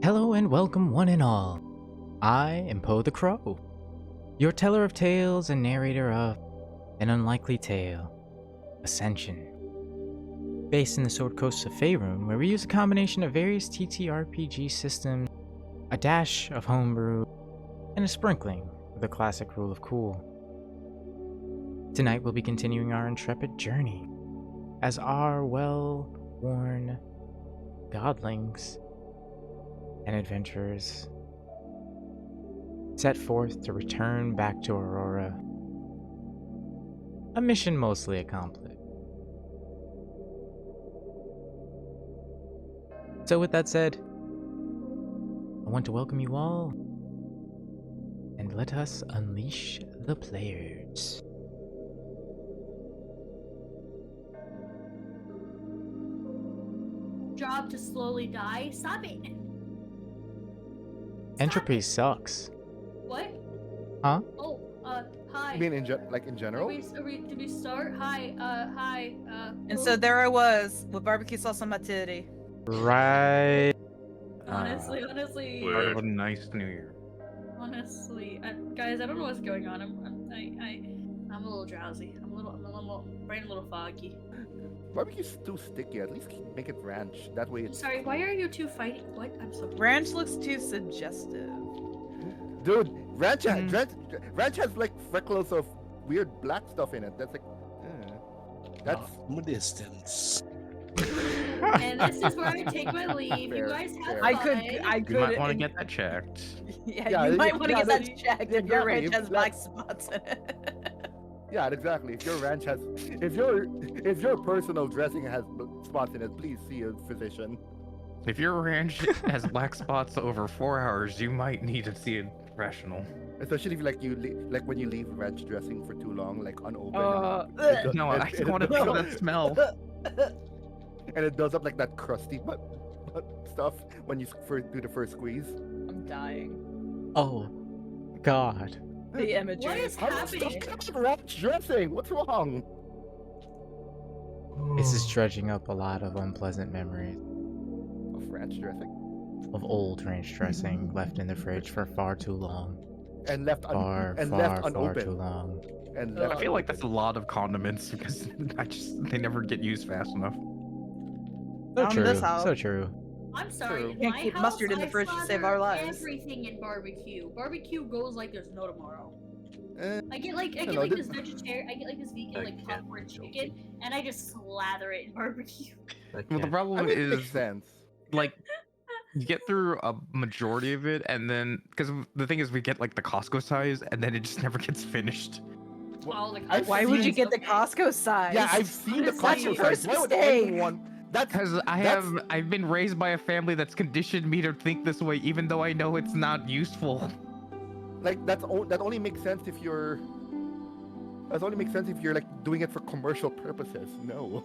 Hello and welcome one and all. I am Poe the Crow, your teller of tales and narrator of an unlikely tale, Ascension. Based in the Sword Coast of Faerun, where we use a combination of various TTRPG systems, a dash of homebrew, and a sprinkling of the classic rule of cool. Tonight we'll be continuing our intrepid journey as our well-worn godlings and adventurers set forth to return back to Aurora, a mission mostly accomplished. So with that said, I want to welcome you all, and let us unleash the players. Job to slowly die. Stop it. Entropy sucks. What? Huh? Oh, hi. You mean in general? Did we start? Hi. And so there I was with barbecue sauce on my titty. Right. Honestly, Part of a nice New Year. honestly, guys, I don't know what's going on. I'm a little drowsy. I'm brain a little foggy. Barbecue's too sticky. At least make it ranch. That way it's. Sorry, why are you two fighting? What? I'm so. Ranch looks too suggestive. Dude, ranch has like freckles of weird black stuff in it. That's like. That's. From a distance. And this is where I take my leave. You Fair, guys have fair. fun. I You could. might want to get that checked. Yeah, you might want to get that checked if your ranch has Exactly. black spots in it. Yeah, exactly. If your ranch has, if your personal dressing has spots in it, please see a physician. If your ranch has black spots over 4 hours, you might need to see a professional. Especially if like when you leave ranch dressing for too long, like unopened. No, I just want to feel that smell. And it does up like that crusty butt stuff when you do the first squeeze. I'm dying. Oh, God. The imagery. What is happening? Ranch dressing. What's wrong? This is dredging up a lot of unpleasant memories Of ranch dressing of old ranch dressing left in the fridge for far too long. and left Far too unopened long. and I left. feel like that's a lot of condiments because they never get used fast enough. So On true. this house. So true. I'm sorry. True. In Can't my keep house, mustard in the I fridge to save slather our lives. Everything in barbecue. Barbecue goes like there's no tomorrow. I get like don't know, this vegetarian. I get like this vegan I like can't popcorn control chicken, and I just slather it in barbecue. Well, the problem I mean, it is makes sense. like you get through a majority of it, and then because the thing is, we get like the Costco size, and then it just never gets finished. Oh, the I've Why would you seen- get the Costco size? Yeah, I've seen the That's your Costco size. first Why would mistake. anyone? That's Because I've been raised by a family that's conditioned me to think this way, even though I know it's not useful. like that only makes sense if you're. That only makes sense if you're like doing it for commercial purposes. No.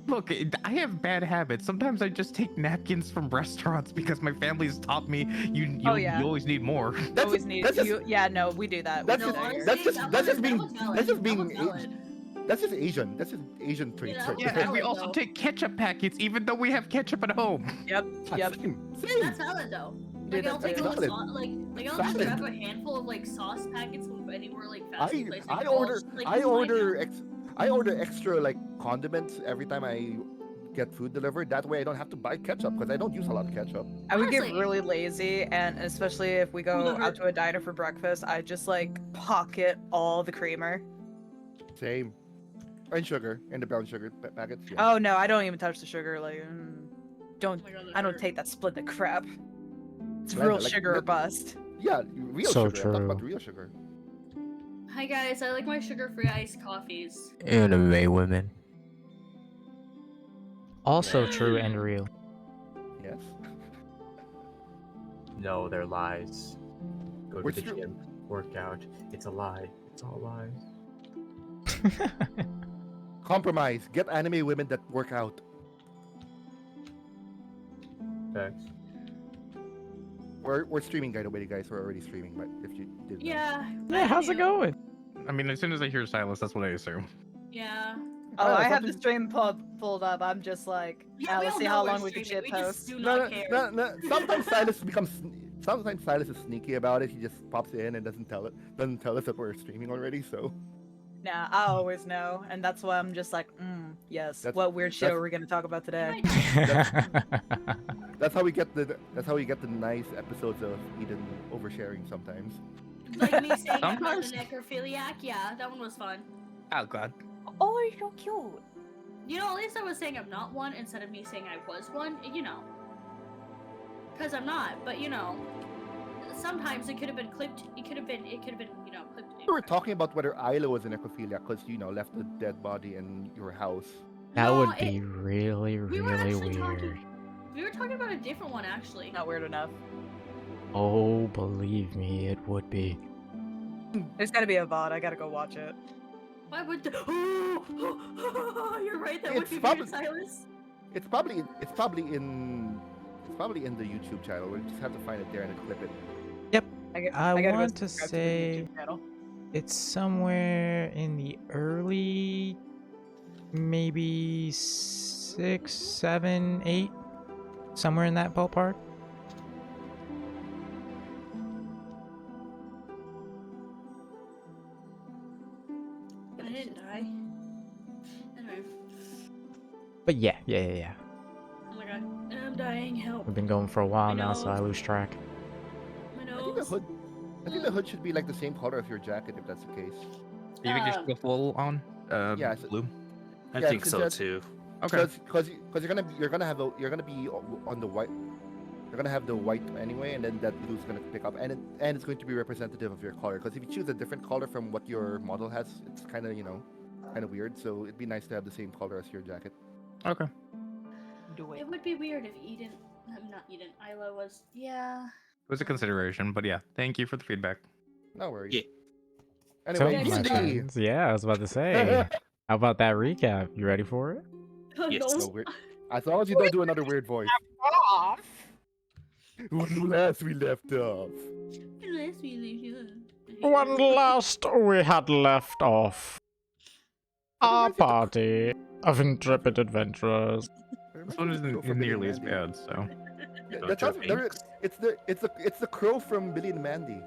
Look, I have bad habits. Sometimes I just take napkins from restaurants because my family's taught me you Oh, yeah. always need more. That's Always need that's just, you. Yeah, no, we do that. We that's do just- that here. that's just- that's just being- that was valid. that's just That was being valid. that's just Asian. That's just Asian traits. that right was Yeah, there. and we valid, also though. take ketchup packets, even though we have ketchup at home. Yep. Yep. Same. That's valid though. Dude, Like I'll that's take a valid. little sauce, like I'll just Valid. grab a handful of like sauce packets from anywhere like fast food place. I and I'll order just, like, I use mine order now. I order extra like condiments every time I get food delivered. That way I don't have to buy ketchup because I don't use a lot of ketchup. I would get Honestly. really lazy, and especially if we go Never- out to a diner for breakfast, I just like pocket all the creamer. Same. And sugar and the brown sugar packets. Yeah. Oh no, I don't even touch the sugar. Like, don't. Oh my God, I don't sugar. take that splendid crap. It's Blend real it, like, sugar or milk- bust. Yeah, real So sugar. I'm talking about true. real sugar. Hi guys, I like my sugar-free iced coffees. Anime women. Also true and real. Yes. No, they're lies. Go Which to the you- gym, work out. It's a lie. It's all lies. Compromise. Get anime women that work out. Facts. We're streaming, by the way, guys. We're already streaming, but if you did. Yeah. Yeah, how's it going? I mean, as soon as I hear silence, that's what I assume. Yeah. Oh, I have something- the stream pulled up. I'm just like, Yeah, we let's all see know how we're long we can streaming, shit we just post. do No, not no, care. no, no. Sometimes Silas is sneaky about it. He just pops in and doesn't tell us that we're streaming already. So Nah, I always know, and that's why I'm just like, yes. That's- What weird shit that's- are we gonna talk about today? that's how we get the nice episodes of Eden oversharing sometimes. Like me saying I'm not a Sometimes. necrophiliac. Yeah, that one was fun. Oh god. Oh, you're so cute. You know, at least I was saying I'm not one instead of me saying I was one. You know, because I'm not. But you know, sometimes it could have been clipped. It could have been. You know, clipped. We were talking about whether Isla was a necrophiliac because left a dead body in your house. That No, would be really, we were really actually weird. talking. We were talking about a different one actually. Not weird enough. Oh, believe me, it would be. There's gotta be a VOD. I gotta go watch it. Why would the... You're right. That would It's be probably- weird, Silas. It's probably in the YouTube channel. We just have to find it there and then clip it. I gotta go want to subscribe say the YouTube channel. it's somewhere in the early, maybe 6, 7, 8, somewhere in that ballpark. I didn't die. Anyway. But yeah. Oh my god. I'm dying. Help. We've been going for a while I now, so know. I lose track. My I think the nose. hood. I think the hood should be like the same color as your jacket, if that's the case. You think just go full on? Yeah, so- Blue. I Yeah, think since so that's- too. Okay. Because you're gonna be on the white. You're gonna have the white anyway, and then that blue's gonna pick up, and it's going to be representative of your color. Because if you choose a different color from what your model has, it's kind of weird. So it'd be nice to have the same color as your jacket. Okay. Do It would be weird if Eden... not Eden. Isla was... Yeah. It was a consideration, but yeah, thank you for the feedback. No worries. Yeah. So, Anyway, my D&D. friends, yeah, I was about to say. How about that recap? You ready for it? Yes. No, weird. As long as you don't do another weird voice. When last we left off. Unless we leave you. When last we had left off, our party of intrepid adventurers. This one isn't nearly as bad, so. That's Joe not, Binks. it's the crow from Billy and Mandy.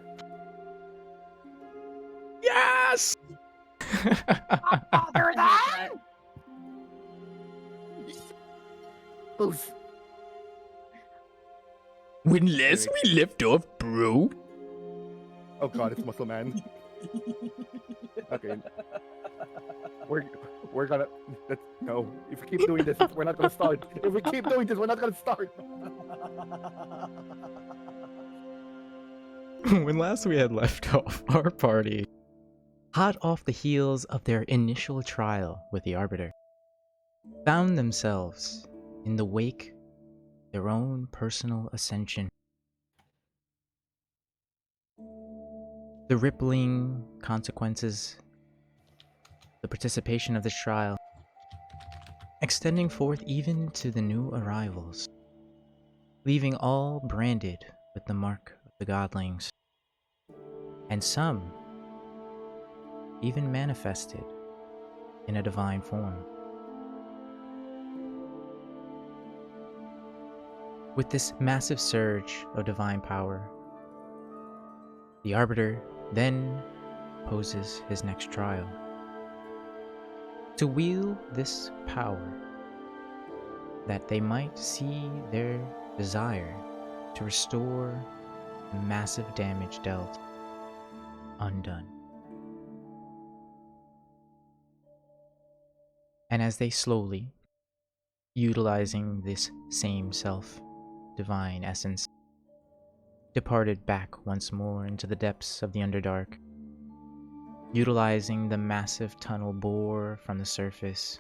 Yes! I hate that. Who's When last we left off, bro. Oh god, it's Muscle Man. Okay. We're gonna no. If we keep doing this, we're not gonna start. If we keep doing this, we're not gonna start. When last we had left off, our party, hot off the heels of their initial trial with the Arbiter, found themselves in the wake of their own personal ascension. The rippling consequences, the participation of this trial, extending forth even to the new arrivals, leaving all branded with the mark of the godlings, and some even manifested in a divine form. With this massive surge of divine power, the Arbiter then poses his next trial. To wield this power, that they might see their desire to restore the massive damage dealt undone. And as they slowly, utilizing this same self-divine essence, departed back once more into the depths of the Underdark, utilizing the massive tunnel bore from the surface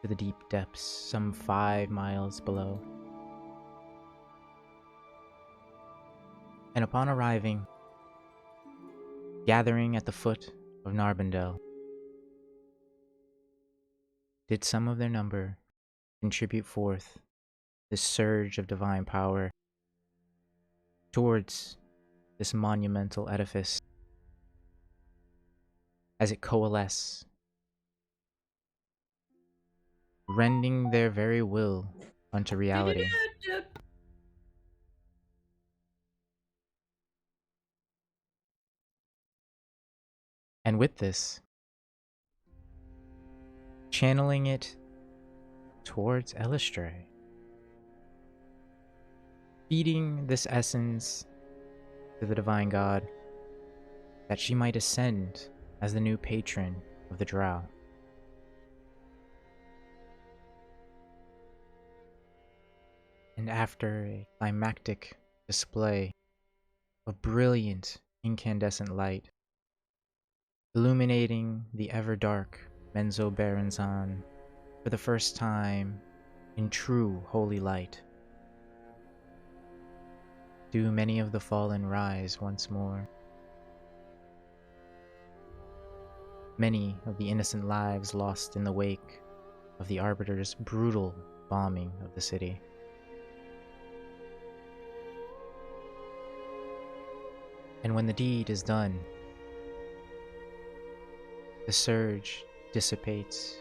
to the deep depths some 5 miles below. And upon arriving, gathering at the foot of Narbondel, did some of their number contribute forth this surge of divine power towards this monumental edifice as it coalesces rending their very will unto reality. Do-do-do-do. And with this, channeling it towards Elistray, feeding this essence to the divine god, that she might ascend as the new patron of the Drow. And after a climactic display of brilliant incandescent light, illuminating the ever-dark Menzoberranzan for the first time in true holy light, do many of the fallen rise once more. Many of the innocent lives lost in the wake of the Arbiter's brutal bombing of the city. And when the deed is done, the surge dissipates,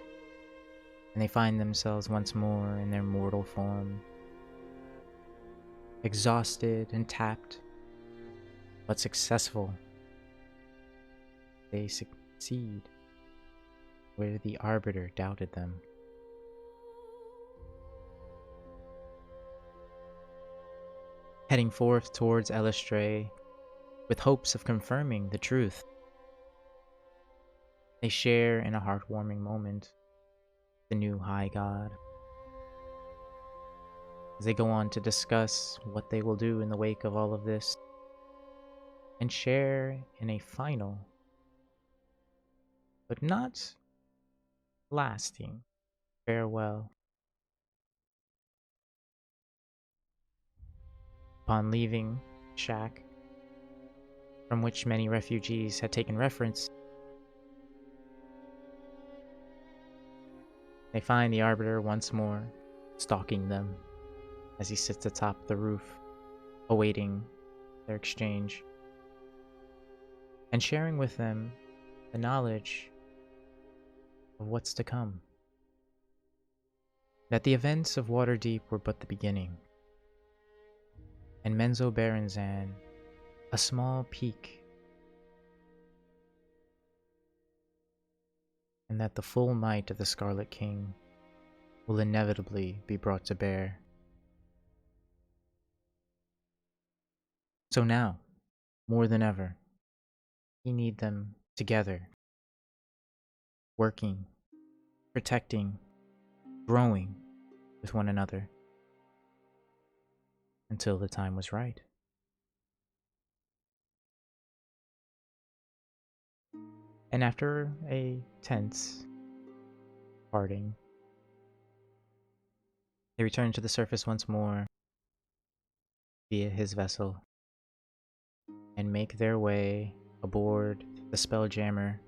and they find themselves once more in their mortal form, exhausted and tapped, but successful. They succeed where the Arbiter doubted them. Heading forth towards Elistray with hopes of confirming the truth, they share in a heartwarming moment the new High God. As they go on to discuss what they will do in the wake of all of this, and share in a final, but not lasting, farewell. Upon leaving shack, from which many refugees had taken reference, they find the Arbiter once more, stalking them as he sits atop the roof, awaiting their exchange, and sharing with them the knowledge of what's to come. That the events of Waterdeep were but the beginning, and Menzoberranzan a small peak, and that the full might of the Scarlet King will inevitably be brought to bear. So now, more than ever, we need them together, working, protecting, growing with one another, until the time was right. And after a tense parting, they return to the surface once more via his vessel and make their way aboard the Spelljammer.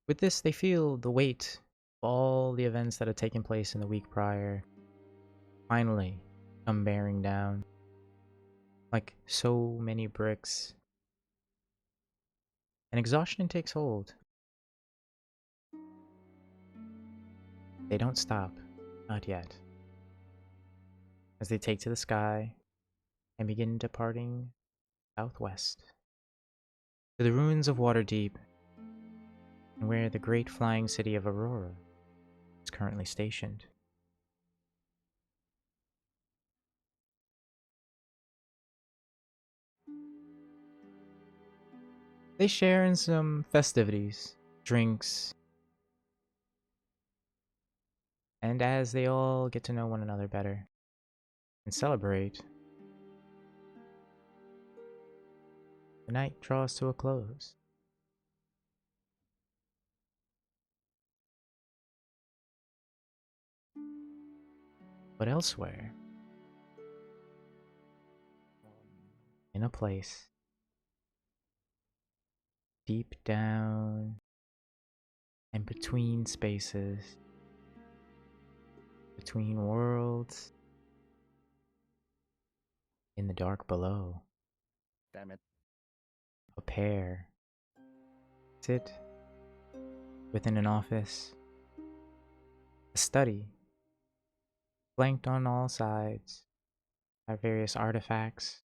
With this, they feel the weight of all the events that had taken place in the week prior finally come bearing down like so many bricks. And exhaustion takes hold. They don't stop, not yet, as they take to the sky and begin departing southwest to the ruins of Waterdeep, and where the great flying city of Aurora is currently stationed. They share in some festivities, drinks, and as they all get to know one another better and celebrate, the night draws to a close. But elsewhere, in a place deep down and between spaces, between worlds, in the dark below, Damn it. a pair sit within an office, a study, flanked on all sides by various artifacts,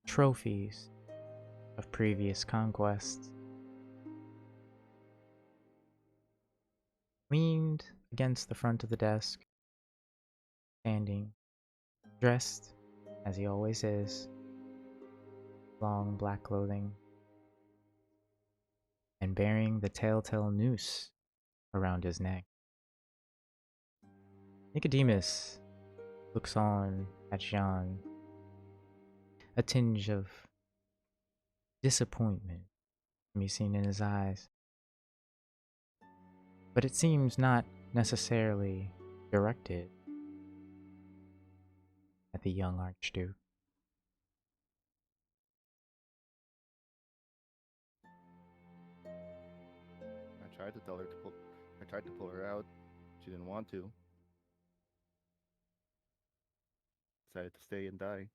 trophies of previous conquests. Leaned against the front of the desk, standing, dressed as he always is, long black clothing, and bearing the telltale noose around his neck. Nicodemus looks on at Jean, a tinge of disappointment can be seen in his eyes. But it seems not necessarily directed at the young Archduke. I tried to tell her to pull. I tried to pull her out. She didn't want to. Decided to stay and die.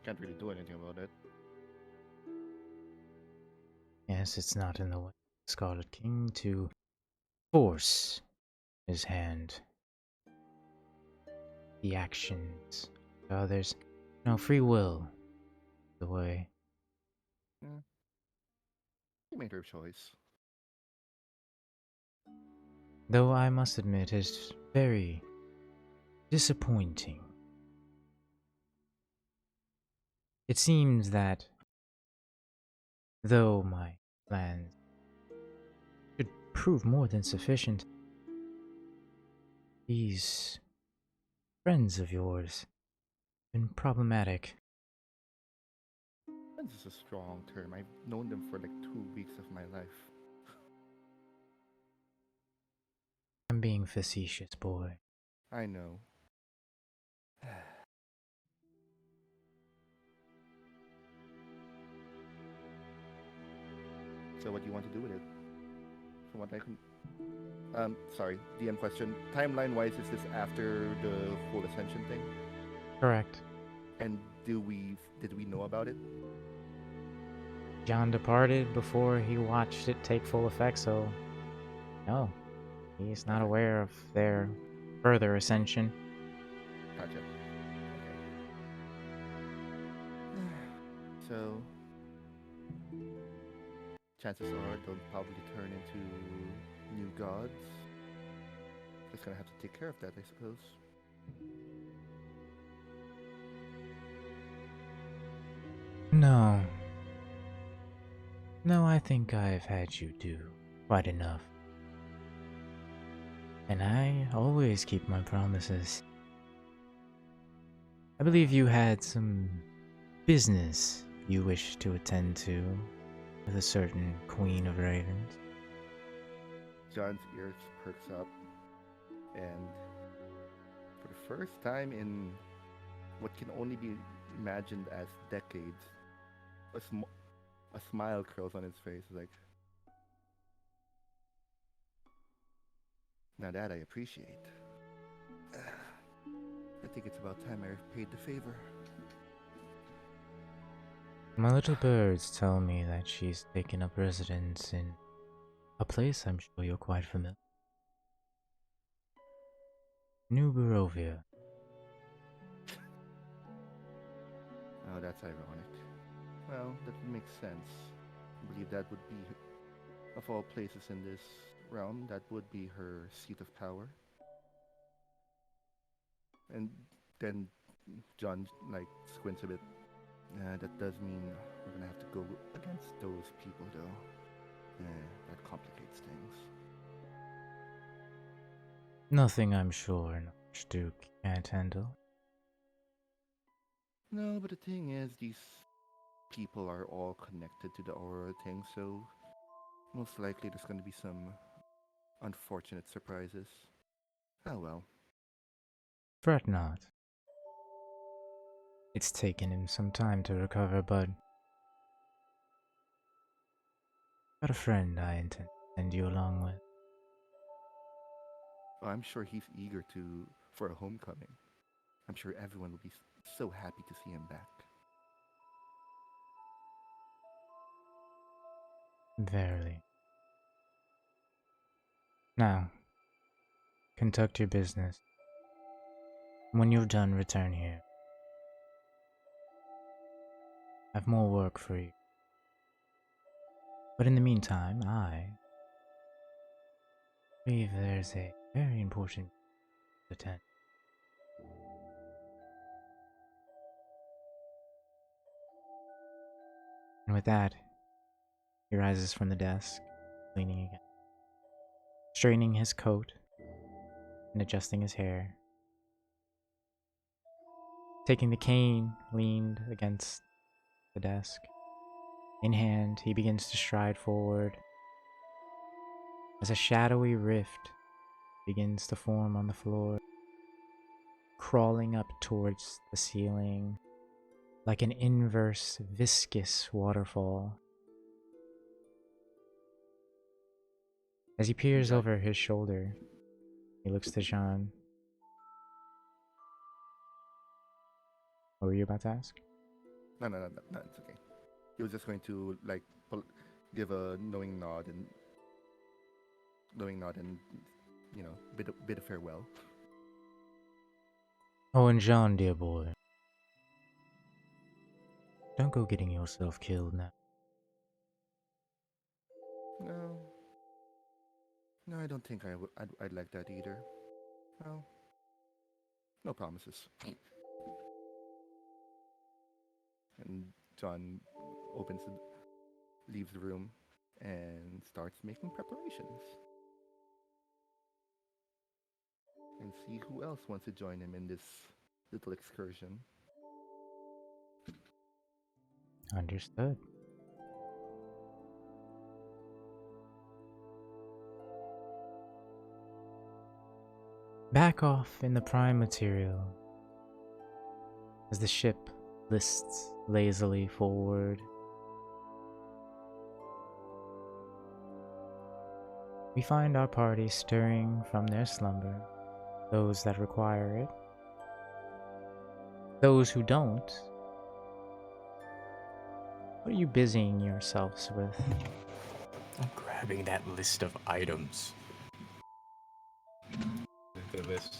Can't really do anything about it. Yes, it's not in the way of the Scarlet King to force his hand. The actions of others. No, free will is the way. She made her choice. Though I must admit it's very disappointing. It seems that though my plans should prove more than sufficient, these friends of yours have been problematic. This is a strong term. I've known them for like 2 weeks of my life. I'm being facetious, boy. I know. So what do you want to do with it? From what I can... sorry, DM question. Timeline-wise, is this after the whole Ascension thing? Correct. And did we know about it? John departed before he watched it take full effect, so no, he's not aware of their further ascension. Gotcha. Okay. So, chances are they'll probably turn into new gods. Just gonna have to take care of that, I suppose. No. No, I think I've had you do quite enough. And I always keep my promises. I believe you had some business you wish to attend to with a certain Queen of Ravens. John's ears perks up, and for the first time in what can only be imagined as decades, a smile curls on his face, like, now that I appreciate. I think it's about time I paid the favor. My little birds tell me that she's taken up residence in a place I'm sure you're quite familiar. New Barovia. Oh, that's ironic. Well, that makes sense. I believe that would be, of all places in this realm, that would be her seat of power. And then John, like, squints a bit. That does mean we're gonna have to go against those people, though. That complicates things. Nothing I'm sure an Archduke can't handle. No, but the thing is, these people are all connected to the Aurora thing, so most likely there's gonna be some unfortunate surprises. Oh well. Fret not. It's taken him some time to recover, but got a friend I intend to send you along with. I'm sure he's eager for a homecoming. I'm sure everyone will be so happy to see him back. Verily. Now, conduct your business. When you've done, return here. I've more work for you. But in the meantime, I believe there's a very important to attend. And with that, he rises from the desk, leaning again, straightening his coat and adjusting his hair. Taking the cane leaned against the desk. In hand, he begins to stride forward as a shadowy rift begins to form on the floor, crawling up towards the ceiling like an inverse viscous waterfall. As he peers over his shoulder, he looks to Jean. What were you about to ask? No, it's okay. He was just going to like give a knowing nod and you know, bit of farewell. Oh, and Jean, dear boy, don't go getting yourself killed now. No, no, I don't think I'd like that either. Well, no promises. And John leaves the room and starts making preparations. And see who else wants to join him in this little excursion. Understood. Back off in the prime material as the ship lists lazily forward. We find our party stirring from their slumber, those that require it. Those who don't, what are you busying yourselves with? I'm grabbing that list of items. The list.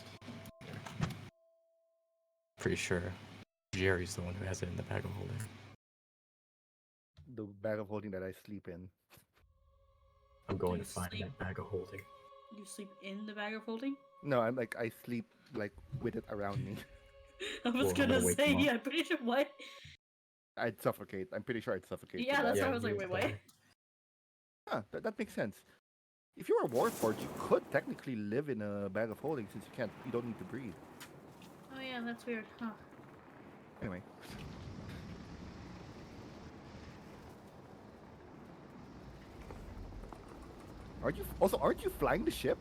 Pretty sure Jerry's the one who has it in the bag of holding. The bag of holding that I sleep in. I'm going You to find sleep- that bag of holding. You sleep in the bag of holding? No, I sleep like with it around me. I was Well, I'm gonna gonna wake say, him up. yeah, I'm pretty sure what? I'd suffocate. I'm pretty sure I'd suffocate. Yeah, to that's death. why I was like, he wait, was what? there. Huh, that makes sense. If you're a warforged, you could technically live in a bag of holding since you don't need to breathe. Oh yeah, that's weird, huh? Anyway. Aren't you flying the ship?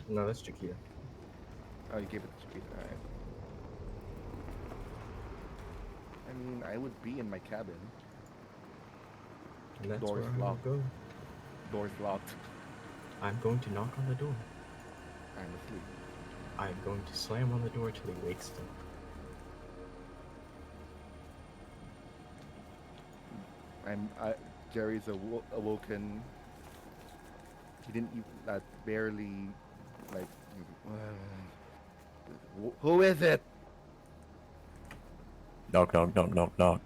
No, that's Chiquita. Oh, you gave it to Chiquita. Alright. I mean, I would be in my cabin. And that's Door's where I'm locked. gonna go. Door's locked. I'm going to knock on the door. I'm asleep. I'm going to slam on the door till he wakes up. Jerry's awoken. He didn't even, barely, like, who is it? Knock, knock, knock, knock, knock.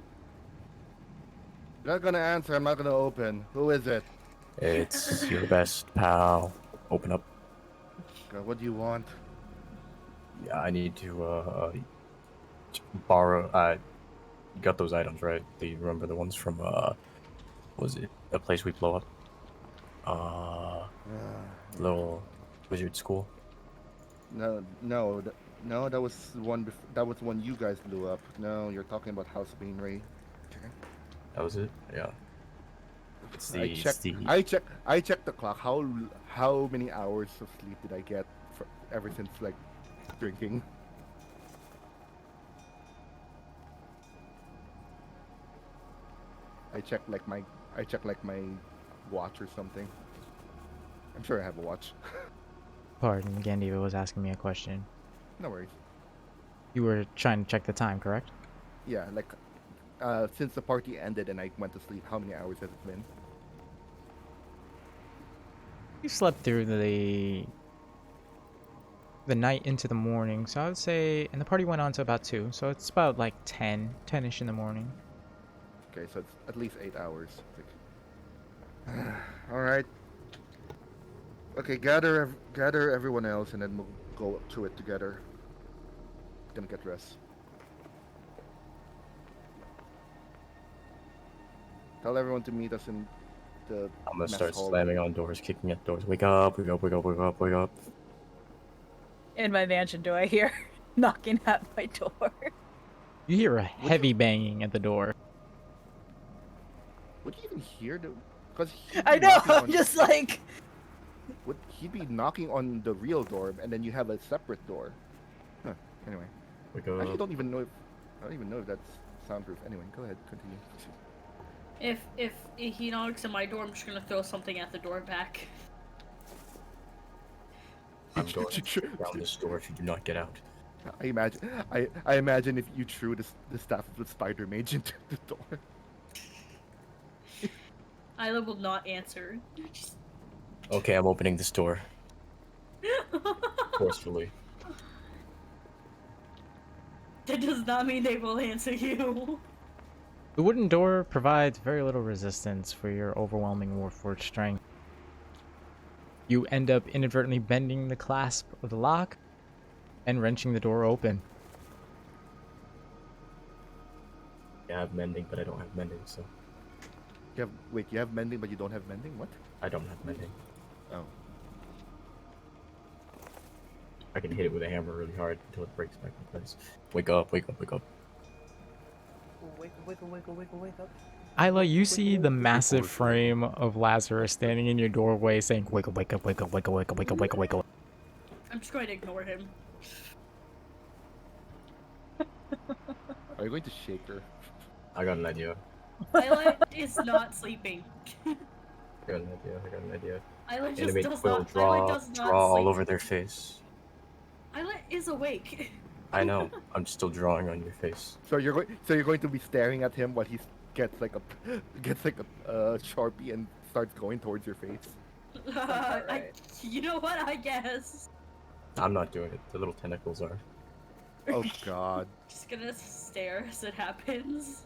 You're not gonna answer, I'm not gonna open. Who is it? It's your best pal. Open up. God, what do you want? Yeah, I need to borrow. You got those items, right? Do you remember the ones from was it a place we blow up? Little wizard school. No, that was one. That was one you guys blew up. No, you're talking about House Bainray. That was it. Yeah. It's the. I checked the clock. How many hours of sleep did I get ever since like drinking? I checked like my watch or something. I'm sure I have a watch. Pardon, Gandiva was asking me a question. No worries. You were trying to check the time, correct? Yeah, like since the party ended and I went to sleep, how many hours has it been? You slept through the night into the morning, so I would say, and the party went on to about 2, so it's about like 10-ish in the morning. Okay, so it's at least 8 hours. All right. Okay, gather everyone else, and then we'll go to it together. Gonna get rest. Tell everyone to meet us in the I'm gonna mess start hall. slamming on doors, kicking at doors. Wake up, wake up, wake up, wake up, wake up. In my mansion, do I hear knocking at my door? You hear a heavy banging at the door. Would you even hear the? Because I know. I'm just like. He'd be knocking on the real door, and then you have a separate door. Huh. Anyway, Wake I actually up. don't even know if that's soundproof. Anyway, go ahead, continue. If he knocks on my door, I'm just gonna throw something at the door back. I'm going to kick down this door if you do not get out. I imagine if you threw the staff of the spider mage into the door. Isla will not answer. Okay, I'm opening this door forcefully. That does not mean they will answer you. The wooden door provides very little resistance for your overwhelming warforged strength. You end up inadvertently bending the clasp of the lock and wrenching the door open. Yeah, I have mending, but I don't have mending, so You have mending, but you don't have mending. What? I don't have mending. Oh. I can hit it with a hammer really hard until it breaks back in place. Wake up, wake up, wake up. Wake up. Isla, you see the massive frame of Lazarus standing in your doorway saying, "Wake up, wake up, wake up, wake up, wake up, wake up, wake up, wake up." I'm just going to ignore him. Are you going to shake her? I got an idea. Isla is not sleeping. I got an idea. Isla just Animate does quill, not. draw, Isla does not draw all sleep. over their face. Isla is awake. I know. I'm still drawing on your face. So you're going to be staring at him while he gets like a Sharpie and starts going towards your face. You know what? I guess. I'm not doing it. The little tentacles are. Oh God. Just gonna stare as it happens.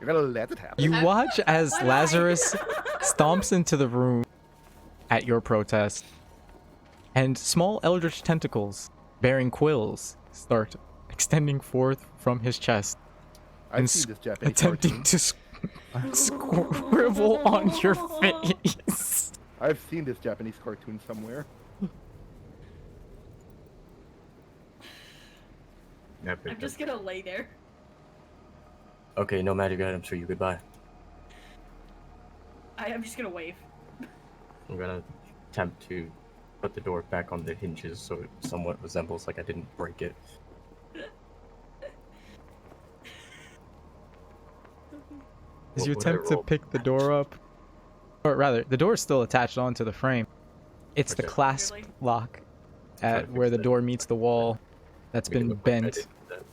You're gonna let it happen. You watch as Why? Lazarus stomps into the room at your protest, and small eldritch tentacles bearing quills start extending forth from his chest I've and seen this Japanese attempting cartoon. to scribble on your face. I've seen this Japanese cartoon somewhere. Epic. I'm just gonna lay there. Okay, no magic items for you. Goodbye. I'm just gonna wave. I'm gonna attempt to put the door back on the hinges so it somewhat resembles like I didn't break it. As you What would I attempt to roll? pick the door up, or rather, the door is still attached onto the frame. It's the Okay. clasp Really? lock trying to at where fix the that. door meets the wall that's Make it been look like I bent. didn't do that.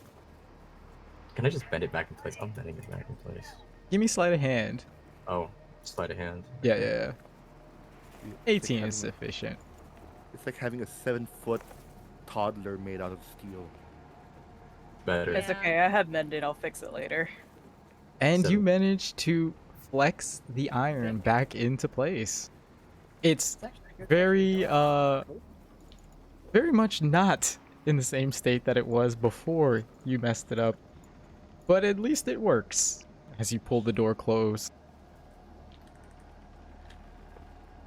Can I just bend it back in place? I'm bending it back in place. Give me sleight of hand. Oh, sleight of hand. Yeah, Okay. yeah, yeah. It's 18 like is having- sufficient. It's like having a 7-foot toddler made out of steel. Better. Yeah. It's okay. I have mended. I'll fix it later. And you Seven. manage to flex the iron back into place. It's very much not in the same state that it was before you messed it up. But at least it works as you pull the door closed.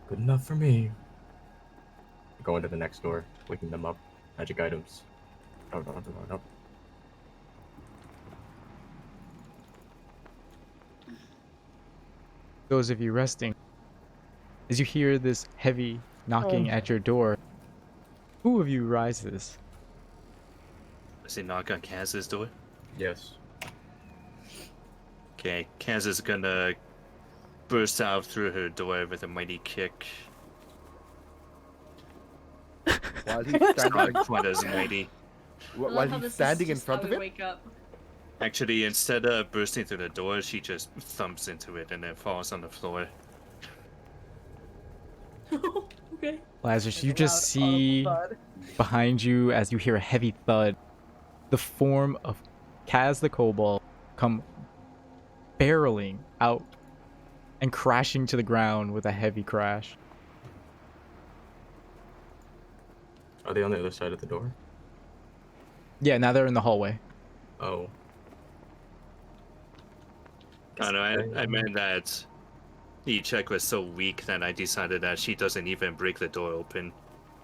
Good enough for me. Going to the next door, waking them up. Magic items. No. Those of you resting, as you hear this heavy knocking at your door, who of you rises? Does he knock on Kansas' door? Yes. Okay, Kansas is gonna burst out through her door with a mighty kick. While he's It's standing, not quite as mighty. I love while how he's this is standing in just front how of we it. Wake up. Actually, instead of bursting through the door, she just thumps into it and then falls on the floor. Okay. Lazarus, There's you a just loud, audible see thud. behind you as you hear a heavy thud, the form of Kaz the Kobold come barreling out and crashing to the ground with a heavy crash. Are they on the other side of the door? Yeah, now they're in the hallway. Oh. I know. I Okay. meant that the check was so weak that I decided that she doesn't even break the door open.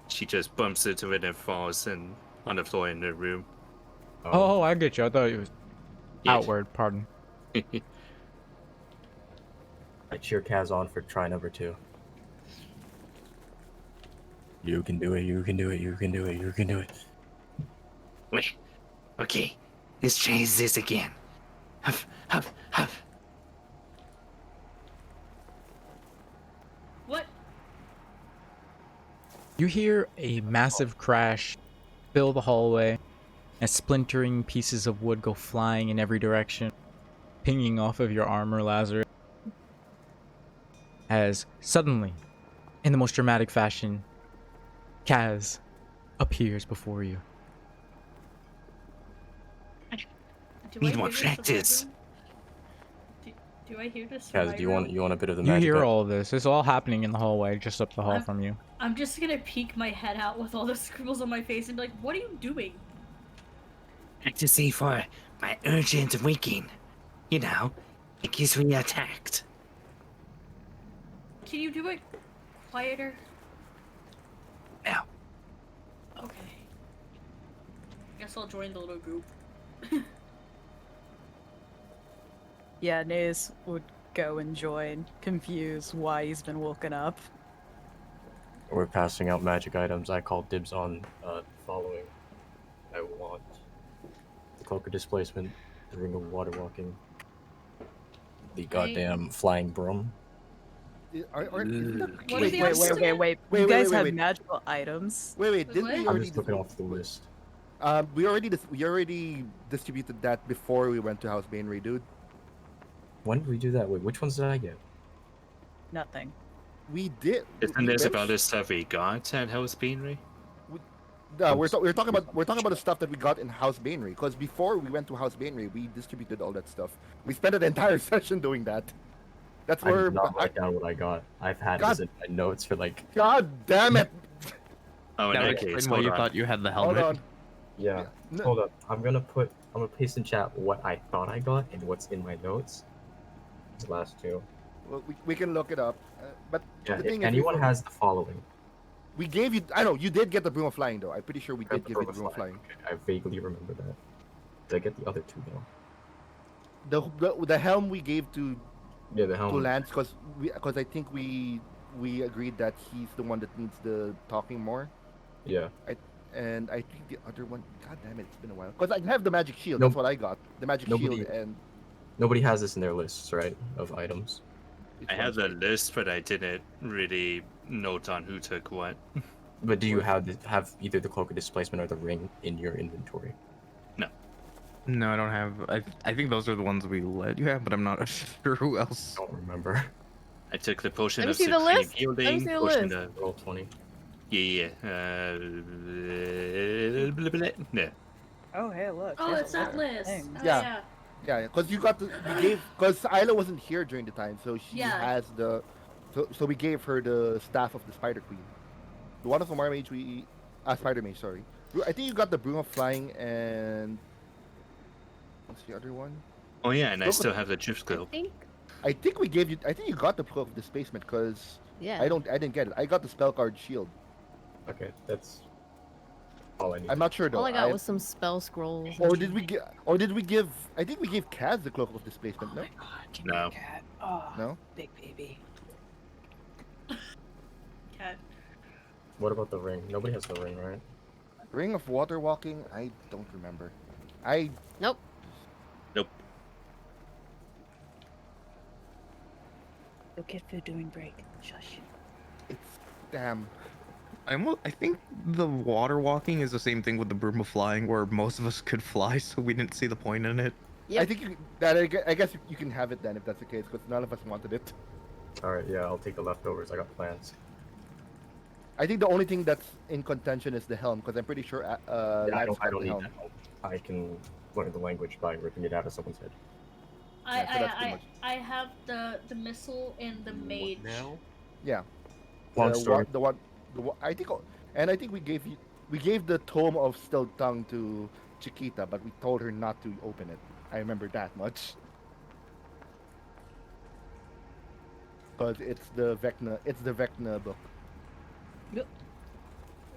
She just bumps into it and falls and on the floor in the room. Oh, I get you. I thought it was Yeah. outward. Pardon. I cheer Kaz on for try number 2. You can do it, you can do it, you can do it, you can do it. Wait. Okay. Let's try this again. Huff, huff, huff. What? You hear a massive crash fill the hallway as splintering pieces of wood go flying in every direction, pinging off of your armor, Lazarus. As suddenly, in the most dramatic fashion, Kaz appears before you. Do Need I more hear this practice. surviving? Do I hear this? Kaz, do you want a bit of the You magic? hear item? all of this. It's all happening in the hallway, just up the hall from you. I'm just gonna peek my head out with all the scribbles on my face and be like, "What are you doing?" Practicing for my urgent waking. You know, in case we attacked. Can you do it quieter? No. Okay. Guess I'll join the little group. Yeah, Naze would go and join, confused why he's been woken up. We're passing out magic items. I call dibs on the following. I want the Cloak of Displacement, the Ring of Water Walking, the goddamn Flying Broom. Isn't that- What are wait, the wait, odds wait, again? Wait. Wait, You wait, guys wait, have wait. magical items? wait, didn't What? we I'm already? just looking off the list. We already distributed that before we went to House Bainry, dude. When did we do that? Wait, which ones did I get? Nothing. We did. Isn't we this went- about the stuff we got at House Beanery? No, we're talking about the stuff that we got in House Bainry. Because before we went to House Bainry, we distributed all that stuff. We spent an entire session doing that. That's I where. did not write down what I got. I've had God. this in my notes for like. God damn it! Oh, in That would that case, explain why hold you on. thought you had the Hold helmet. on. Yeah. No, Hold up. I'm gonna paste in chat what I thought I got and what's in my notes. These last two. well, we can look it up. But Yeah. the If thing is, anyone has the following. we gave you. I know you did get the broom of flying though. I'm pretty sure we I did give you the broom of flying. Okay, I vaguely remember that. Did I get the other two though? The helm we gave to Yeah, the helmet. Lance because I think we agreed that he's the one that needs the talking more. Yeah. And I think the other one, god damn it, it's been a while. Because I have the magic shield, Nope. that's what I got. The magic Nobody- shield and... Nobody has this in their lists, right? Of items. which I one? have the list, but I didn't really note on who took what. But do you have either the Cloak of Displacement or the ring in your inventory? No, I don't have. I think those are the ones we let you have, but I'm not sure who else. I don't remember. I took the potion Let me of see the supreme list. Let me healing, see the potion list. of Roll 20. yeah. Blah, blah, no. Oh, hey, look. Oh, there's it's a lot that of list. things. Oh, Yeah. yeah. Yeah, because you got the... We gave... Because Isla wasn't here during the time, so she Yeah. has the... So we gave her the staff of the Spider Queen. The one of the Marmage we... Spider Mage, sorry. I think you got the broom of flying and... What's the other one? Oh yeah, and I Look still at- have the drift I glow. think. I think we gave you... I think you got the Cloak of Displacement because... Yeah. I didn't get it. I got the spell card shield. Okay, that's all I need. I'm not sure though. All I got was some spell scrolls. Or did we give? Or did we give? I think we gave Kaz the Cloak of Displacement. No. No. Cat. Oh, No. big baby. Cat. What about the ring? Nobody has the ring, right? Ring of Water Walking. I don't remember. I Nope. Nope. Go get food during break. Shush. it's damn. I think the water walking is the same thing with the broom of flying, where most of us could fly, so we didn't see the point in it. Yep. I think I guess you can have it then if that's the case because none of us wanted it. Alright, yeah, I'll take the leftovers. I got plans. I think the only thing that's in contention is the helm, because I'm pretty sure Yeah, I Lance don't got the need helm. that help. I can learn the language by ripping it out of someone's head. Yeah, so that's pretty much. I have the missile and the mage. Now? Yeah. Long story. I think, and I think we gave the tome of still tongue to Chiquita, but we told her not to open it. I remember that much. Because it's the Vecna book.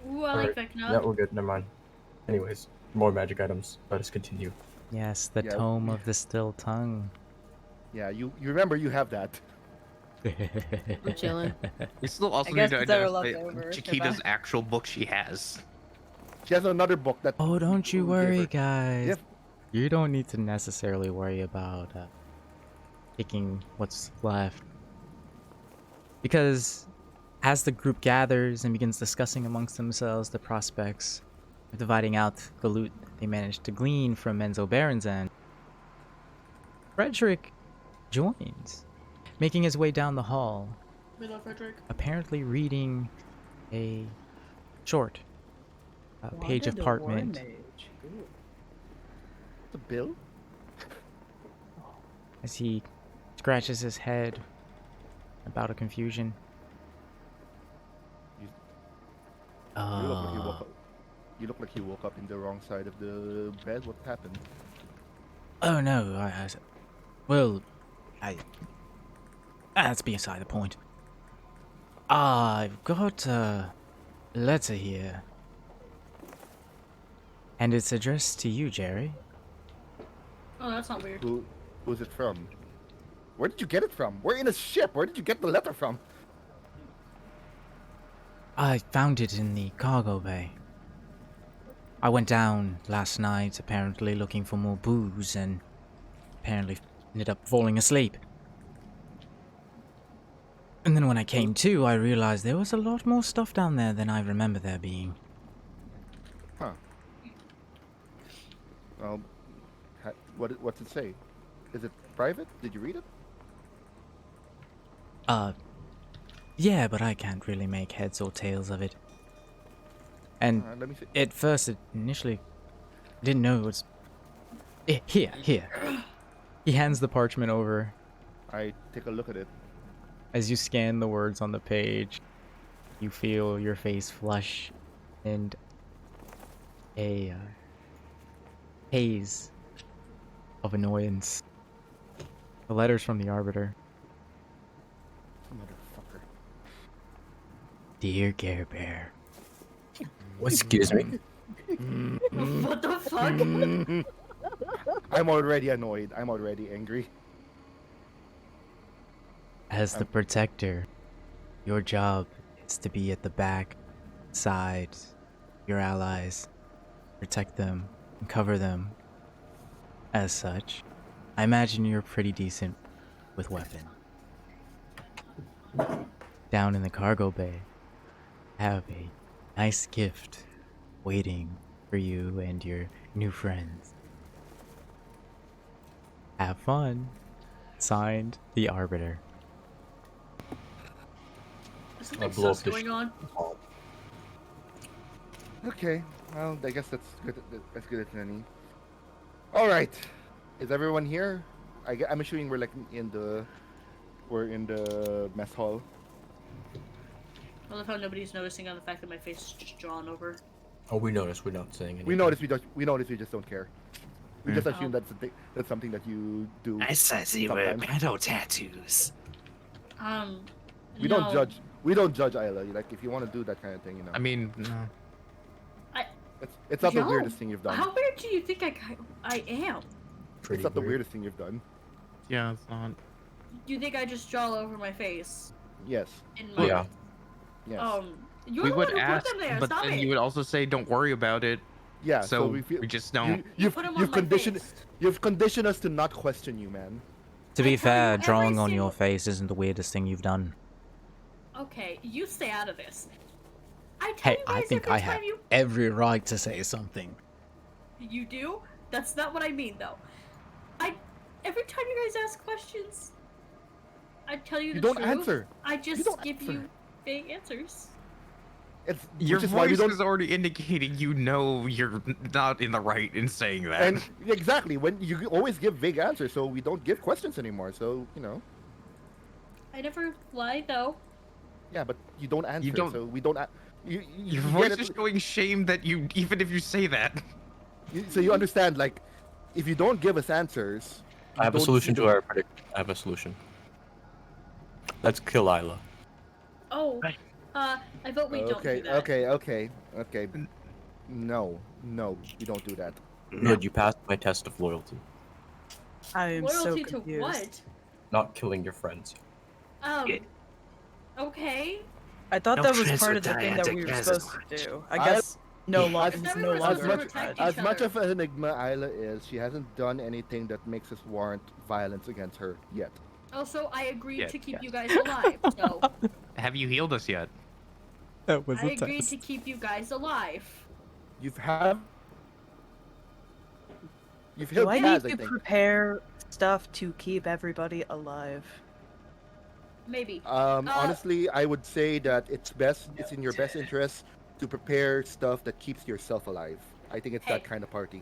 Ooh, I like Vecna. Yeah, we're good. Never mind. Anyways, more magic items. Let us continue. Yes, the Yeah, tome of the still tongue. Yeah, you remember you have that. We're chilling. We still also I need guess to if they were identify left over, Chiquita's if actual book she has. She has another book that. Oh, don't you we gave worry, her. guys. Yep. You don't need to necessarily worry about picking what's left. Because as the group gathers and begins discussing amongst themselves the prospects of dividing out the loot they managed to glean from Menzo Berenzan, Frederick joins, making his way down the hall, We love Frederick. apparently reading a short page of parchment The bill? as he scratches his head about a confusion. You look like you woke up. You look like you woke up in the wrong side of the bed. What happened? Oh no, well, that's beside the point. I've got a letter here. And it's addressed to you, Jerry. Oh, that's not weird. Who's it from? Where did you get it from? We're in a ship. Where did you get the letter from? I found it in the cargo bay. I went down last night, apparently looking for more booze, and apparently ended up falling asleep. And then when I came to, I realized there was a lot more stuff down there than I remember there being. Huh. Well, what's it say? Is it private? Did you read it? Yeah, but I can't really make heads or tails of it. And Let me see. at first, initially, didn't know it was... Here. He hands the parchment over. I take a look at it. As you scan the words on the page, you feel your face flush and a haze of annoyance. The letter's from the Arbiter. Motherfucker. Dear Care Bear. Excuse me. What the fuck? I'm already annoyed. I'm already angry. As the Protector, your job is to be at the back, side, your allies, protect them, and cover them. As such, I imagine you're pretty decent with weapon. Down in the cargo bay, I have a nice gift waiting for you and your new friends. Have fun. Signed, the Arbiter. Is something blow sus fish. going on? Okay. Well, I guess that's good. That's good as any. All right. Is everyone here? I'm assuming we're like in the mess hall. I love how nobody's noticing on the fact that my face is just drawn over. Oh, we noticed. We're not saying anything. We notice. We just don't care. We just assume that's something that you do. I said you were sometimes. metal tattoos. We don't judge. We don't judge Isla. Like if you want to do that kind of thing, you know. I mean, no. It's not the Yo, weirdest thing you've done. How weird do you think I am? Pretty It's not the weird. weirdest thing you've done. Yeah, it's not. Do you think I just draw over my face? Yes. In my, Yeah. Yes. You're We the would one who ask, put them there. but Stop then it. you would also say, "Don't worry about it." Yeah. So we feel. we just don't. You've put 'em on you've my conditioned face. you've conditioned us to not question you, man. To I be tell you fair, every drawing on single- your face isn't the weirdest thing you've done. Okay, you stay out of this. I tell Hey, you I guys think every I time have you every right to say something. You do? That's not what I mean, though. Every time you guys ask questions, I tell you the You don't truth. answer. I just don't give answer. you vague answers. It's Your which is why we voice don't. is already indicating you know you're not in the right in saying that. And exactly when you always give vague answers, so we don't give questions anymore. So I never lie though. yeah, but you don't answer. don't- So we don't. Your you voice get is it, showing shame that you even if you say that. so you understand, like, if you don't give us answers, I have a don't solution see to our prediction. I have a solution. Let's kill Isla. Oh, I vote we don't do that. Okay. No, we don't do that. Good, you passed my test of loyalty. I am so Loyalty to confused. what? Not killing your friends. Yeah. Okay. I thought No that was friends part would of the die thing at that the we were gas supposed launch. to do. I guess no As- longer. As It's we no were supposed longer. to protect As each much other. of an enigma Isla is, she hasn't done anything that makes us warrant violence against her yet. Also, I agreed Yeah, to keep yeah. you guys alive, so Have you healed us yet? That was I agreed to keep you guys alive. You've Do hit I Taz, need I to think. prepare stuff to keep everybody alive? Maybe. Honestly, I would say that it's in your best interest to prepare stuff that keeps yourself alive. I think it's that Hey. kind of party.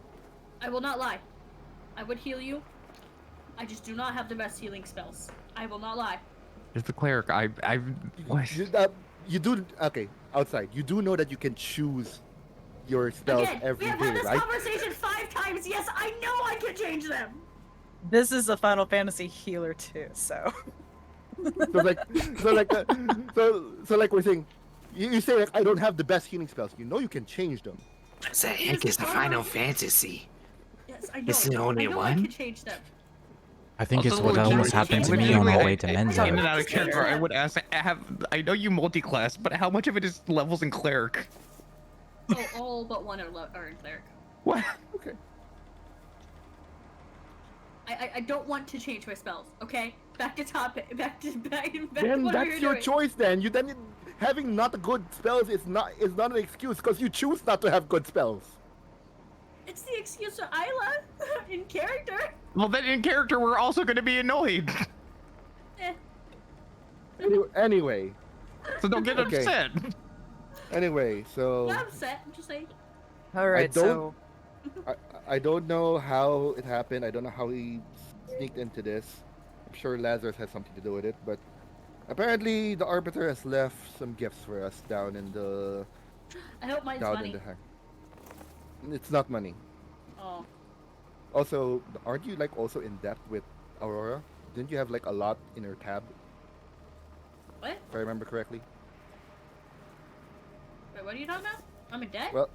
I will not lie. I would heal you. I just do not have the best healing spells. I will not lie. There's the cleric. What? You do okay outside. You do know that you can choose your spells Again, every we have day, had this right? conversation 5 times. Yes, I know I can change them. This is a Final Fantasy healer too, so. So like, so like we're saying, you say like, I don't have the best healing spells. You know you can change them. What the Here's heck the is the problem. Final Fantasy? Yes, I know. Is there only I know I one? can change them. I think it's Also, what almost happened to me on my way to In Menzo. and out of character, I would ask. I know you multi-class, but how much of it is levels in cleric? Oh, all but one are in cleric. What? Okay. I don't want to change my spells. Okay, back to topic. Back to Then what we were that's your doing. choice. Then having not good spells is not an excuse because you choose not to have good spells. It's the excuse for Isla in character. Well, then in character, we're also going to be annoyed. Eh. Anyway, So don't get Okay. upset. anyway, so Not upset. I'm just saying. Alright, so. I don't know how it happened. I don't know how he sneaked into this. I'm sure Lazarus has something to do with it, but apparently the Arbiter has left some gifts for us down in the I hope mine's money. hack. It's not money. Oh. Also, aren't you like also in debt with Aurora? Didn't you have like a lot in your tab, What? if I remember correctly? Wait, what are you talking about? I'm in debt? Well,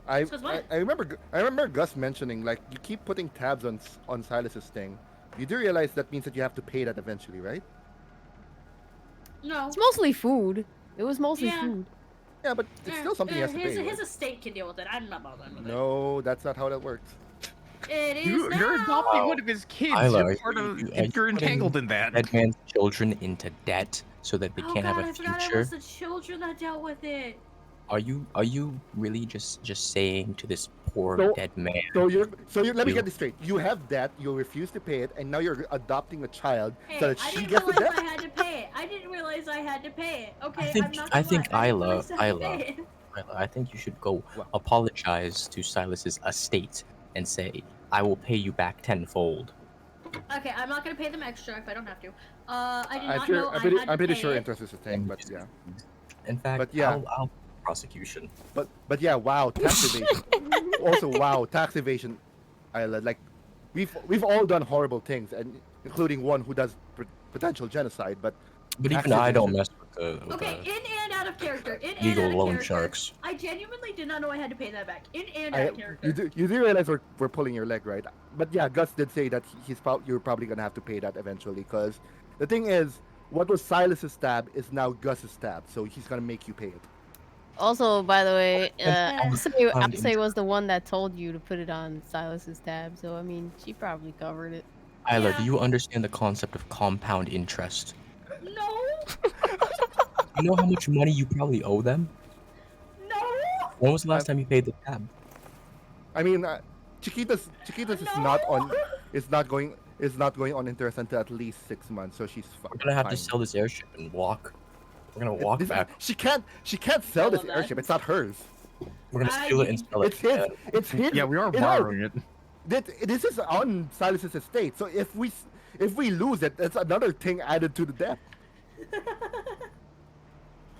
I Says what? I remember Gus mentioning like you keep putting tabs on Silas's thing. You do realize that means that you have to pay that eventually, right? No. It's mostly food. It was mostly Yeah. food. Yeah, but it's still something he has to his, pay. His right? estate can deal with it. I'm not bothered with No, that's not how that works. it. It is You're now. adopting one of his kids. Isla, You're are part you- of. are you You're entangled putting in that. Dead man's children into debt so that they Oh can't God, have I a forgot it future. was the children that dealt with it. Are you really just saying to this poor So- dead man? So let me You- get this straight. You have debt, you refuse to pay it, and now you're adopting a child Hey, so that I she didn't gets the realize debt. I had to pay it. I didn't realize I had to pay it. Okay, think- I'm not I gonna think lie. I didn't Isla- realize I had to Isla- pay it. Isla, I think you should go What? apologize to Silas's estate and say, "I will pay you back tenfold." Okay, I'm not gonna pay them extra if I don't have to. I did I'm not sure. know I'm I pretty, had to I'm pretty pay sure it. interest is a thing, but yeah. In fact, But yeah. I'll prosecution. But yeah, wow, tax evasion. Also, wow, tax evasion. Like, we've all done horrible things, and including one who does potential genocide. But But tax even I don't evasion- mess with the Okay, in and out of character. In and legal out of loan character. sharks. I genuinely did not know I had to pay that back. In and out of character. you do realize we're pulling your leg, right? But yeah, Gus did say that you're probably gonna have to pay that eventually, because the thing is, what was Silas's tab is now Gus's tab, so he's gonna make you pay it. Also, by the way, um, Asay was the one that told you to put it on Silas's tab, so I mean, she probably covered it. Isla, Yeah. do you understand the concept of compound interest? No! You know how much money you probably owe them? No! When was the last time you paid the tab? I mean, Chiquita's is not going on interest until at least 6 months, so she's We're gonna have fine. to sell this airship and walk. We're gonna walk This is- back. she can't sell this Tell him airship. that. It's not hers. We're gonna steal it and sell it. It's his. It's his. Yeah, we are You know, borrowing it. This is on Silas's estate. So if we lose it, that's another thing added to the debt.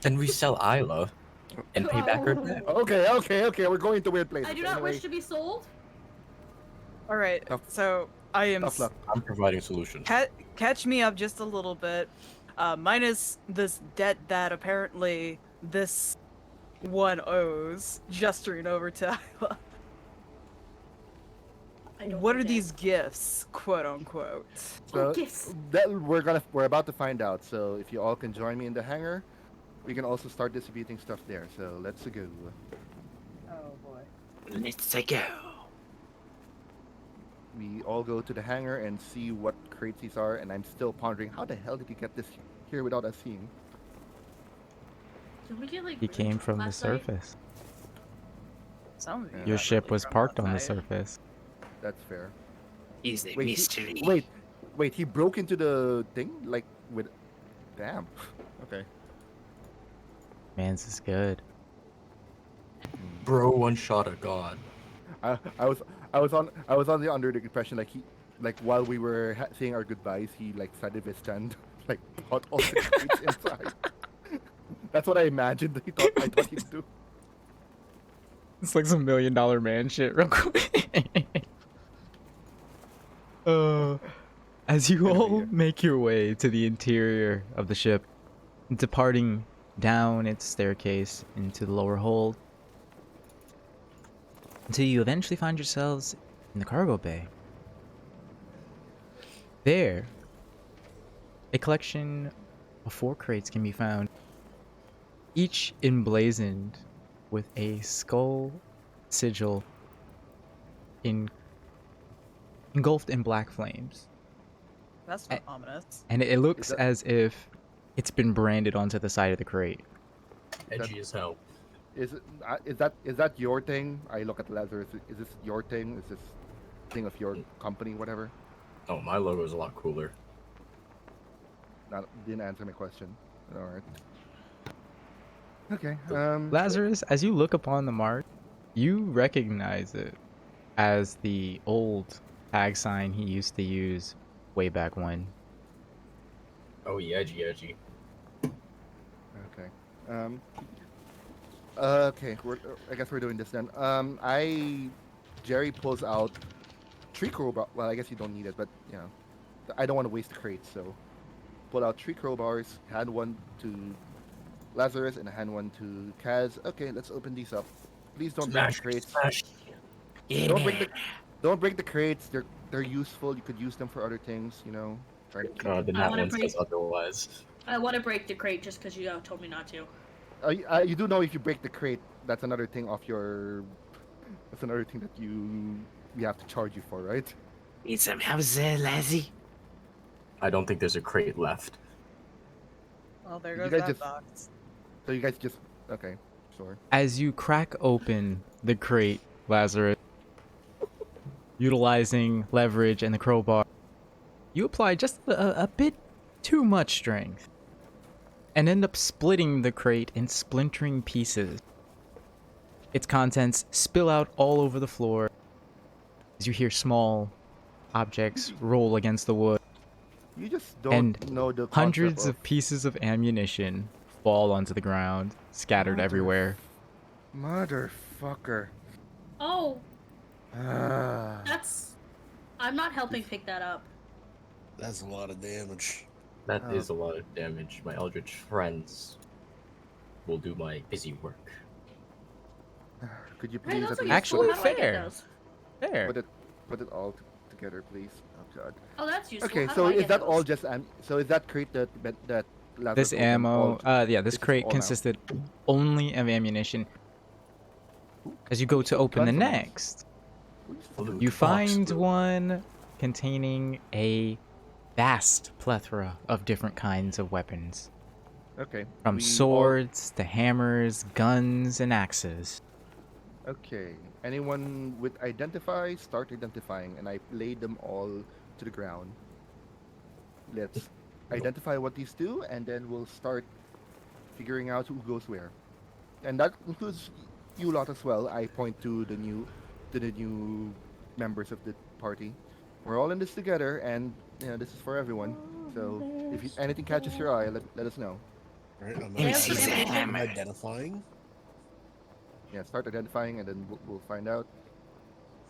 Then we sell Isla and pay back her debt. Okay. We're going to weird places. I do not Anyway, wish to be sold. All right, Tough- so I am. tough luck. I'm providing solutions. Catch me up just a little bit. Minus this debt that apparently this one owes, gesturing over to Isla. I don't What are forget. these gifts, quote unquote? So Yes. that we're about to find out. So if you all can join me in the hangar, we can also start distributing stuff there. So let's go. Oh boy. Let's go. We all go to the hangar and see what crates these are. And I'm still pondering, how the hell did you get this here without us seeing? Did we get like? He came from the last night? surface. Some of you Your got ship really was from parked on the outside. surface. That's fair. He's a Wait, mystery. Wait, he broke into the thing like with. Damn. Okay. Man's is good. Bro, one shot of God. I was on the under the impression like while we were saying our goodbyes, he like sided his stand, like brought all the crates inside. That's what I imagined. I thought he'd do. It's like some $1 million man shit, real quick. As you all make your way to the interior of the ship, departing down its staircase into the lower hold, until you eventually find yourselves in the cargo bay. There, a collection of 4 crates can be found, each emblazoned with a skull sigil engulfed in black flames. That's not ominous. And it looks that- as if it's been branded onto the side of the crate. Edgy as hell. Is that your thing? I look at Lazarus. Is this your thing? Is this thing of your company? Whatever. Oh, my logo is a lot cooler. Didn't answer my question. All right. Okay. Lazarus, as you look upon the mark, you recognize it as the old tag sign he used to use way back when. Oh, yeah, edgy. Okay. Okay. I guess we're doing this then. Jerry pulls out 3 crowbars. Well, I guess you don't need it, but you know, I don't want to waste the crates, so pull out 3 crowbars. Hand one to Lazarus and hand one to Kaz. Okay, let's open these up. Please don't break the crates. Yeah. Don't break the crates. They're useful. You could use them for other things. You know. Try to keep The I nat wanna one break- says otherwise. I want to break the crate just because you told me not to. You do know if you break the crate, that's another thing off your. That's another thing that we have to charge you for, right? Need some help there, Lazzy? I don't think there's a crate left. Well, there You goes guys that just- box. So you guys just okay, sure. As you crack open the crate, Lazarus, utilizing leverage and the crowbar, you apply just a bit too much strength and end up splitting the crate in splintering pieces. Its contents spill out all over the floor as you hear small objects roll against the wood. You just don't And know the concept Hundreds of pieces of ammunition fall onto the ground, scattered everywhere. Motherfucker. Oh, Ah. that's. I'm not helping pick that up. That's a lot of damage. That is a lot of damage. My eldritch friends will do my busy work. Could you Hey, please those at are least Actually, useful. How do I get fair. those? There. put it all together, please? Oh god. Oh, that's useful. Okay, How so do I is get that those? all just so is that crate that Lazarus This opened ammo, all- yeah, this this is crate all now? consisted only of ammunition. As you go to open the Guns ammo. next, Flute you box find loot. one containing a vast plethora of different kinds of weapons, Okay. from we all- swords to hammers, guns, and axes. Okay. Anyone with identify, start identifying, and I laid them all to the ground. Let's identify what these do, and then we'll start figuring out who goes where, and that includes you lot as well. I point to the new members of the party. We're all in this together, and this is for everyone. So if anything catches your eye, let us know. Right, I'm Yeah, not she's a I'm identifying. Yeah, start identifying, and then we'll find out.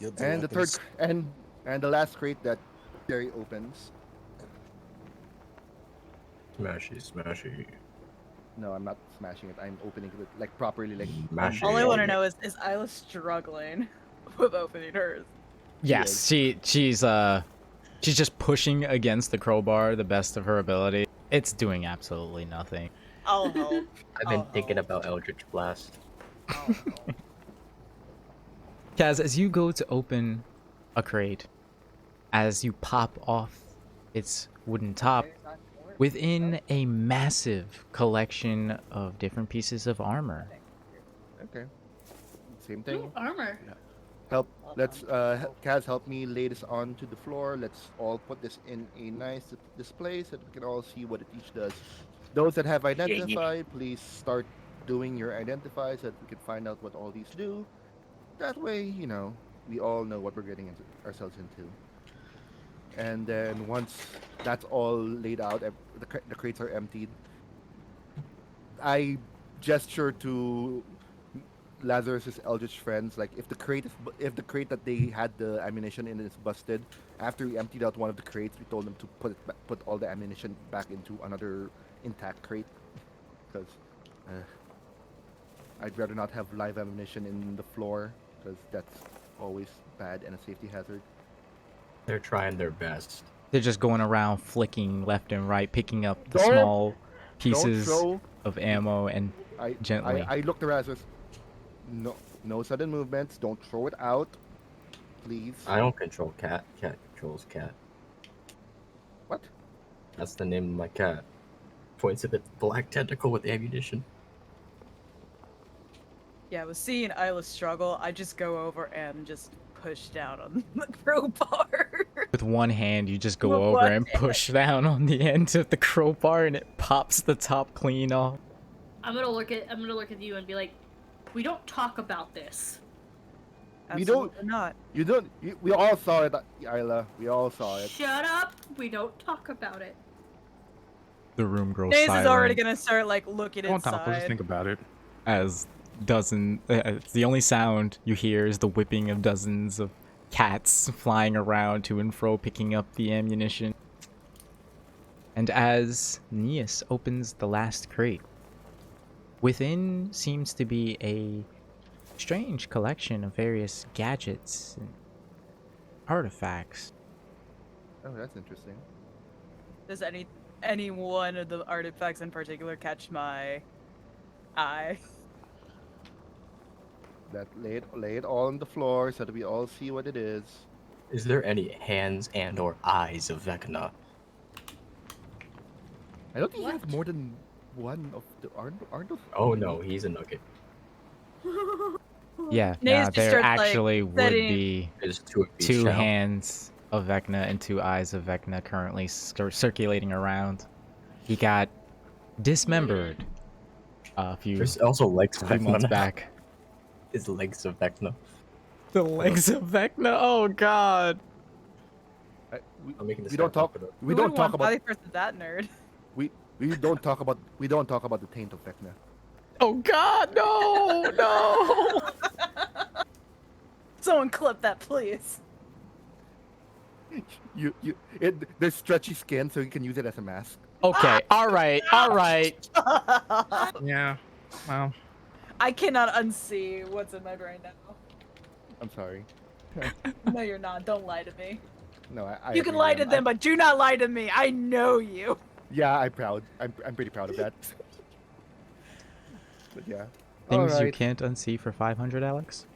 Yep, And the third weapons. and the last crate that Jerry opens. Smashy. No, I'm not smashing it. I'm opening it like properly, like Smashy. All I want to unboxing know it. is Isla struggling with opening hers? Yes, she's just pushing against the crowbar the best of her ability. It's doing absolutely nothing. I'll help. I've been I'll thinking help. about Eldritch Blast. I'll help. Kaz, as you go to open a crate, as you pop off its wooden top, within a massive collection of different pieces of armor. Okay. Same Ooh, thing. armor. Help. Let's Kaz, help me lay this onto the floor. Let's all put this in a nice display so that we can all see what it each does. Those that have identified, please start doing your identify so that we can find out what all these do. That way, we all know what we're getting ourselves into. And then once that's all laid out, the crates are emptied. I gesture to Lazarus's eldritch friends, like if the crate that they had the ammunition in is busted, after we emptied out one of the crates, we told them to put all the ammunition back into another intact crate, because I'd rather not have live ammunition in the floor, because that's always bad and a safety hazard. They're trying their best. They're just going around flicking left and right, picking up the Don't- small Don't pieces throw. of ammo and gently. I look to Lazarus. No sudden movements. Don't throw it out, please. I don't control cat. Cat controls cat. What? That's the name of my cat. Points at the black tentacle with ammunition. Yeah, with seeing Isla struggle, I just go over and just push down on the crowbar. With one hand, you just go With over one and hand. push down on the end of the crowbar, and it pops the top clean off. I'm gonna look at you and be like, we don't talk about this. We don't- Absolutely not. You don't. We all saw it, Isla. We all saw it. Shut up. We don't talk about it. The room grows Daze silent is already gonna start like looking On top, let's inside. think about it. as the only sound you hear is the whipping of dozens of cats flying around to and fro picking up the ammunition. And as Neas opens the last crate, within seems to be a strange collection of various gadgets and artifacts. Oh, that's interesting. Does any one of the artifacts in particular catch my eye? Lay it all on the floor so that we all see what it is. Is there any hands and or eyes of Vecna? I don't think you What? have more than one of the aren't those? Oh no, he's a nugget. Yeah, Naze nah, just there starts, like, actually would setting- be There's two of each two now. hands of Vecna and two eyes of Vecna currently circulating around. He got dismembered a few There's also legs of Vecna months now. back. His legs of Vecna. The legs of Vecna. Oh God. I'm making this We guy don't talk. pop it up. We Who don't would talk want about. body parts of that nerd. We don't talk about. We don't talk about the taint of Vecna. Oh God. No. No. Someone clip that, please. There's stretchy skin, so you can use it as a mask. Okay. All right. All right. Yeah. Well, I cannot unsee what's in my brain now. I'm sorry. No, you're not. Don't lie to me. No, I You can agree, lie ma'am. to them, but do not lie to me. I know you. Yeah, I'm proud. I'm pretty proud of that. But yeah. Things you Alright. can't unsee for 500, Alex.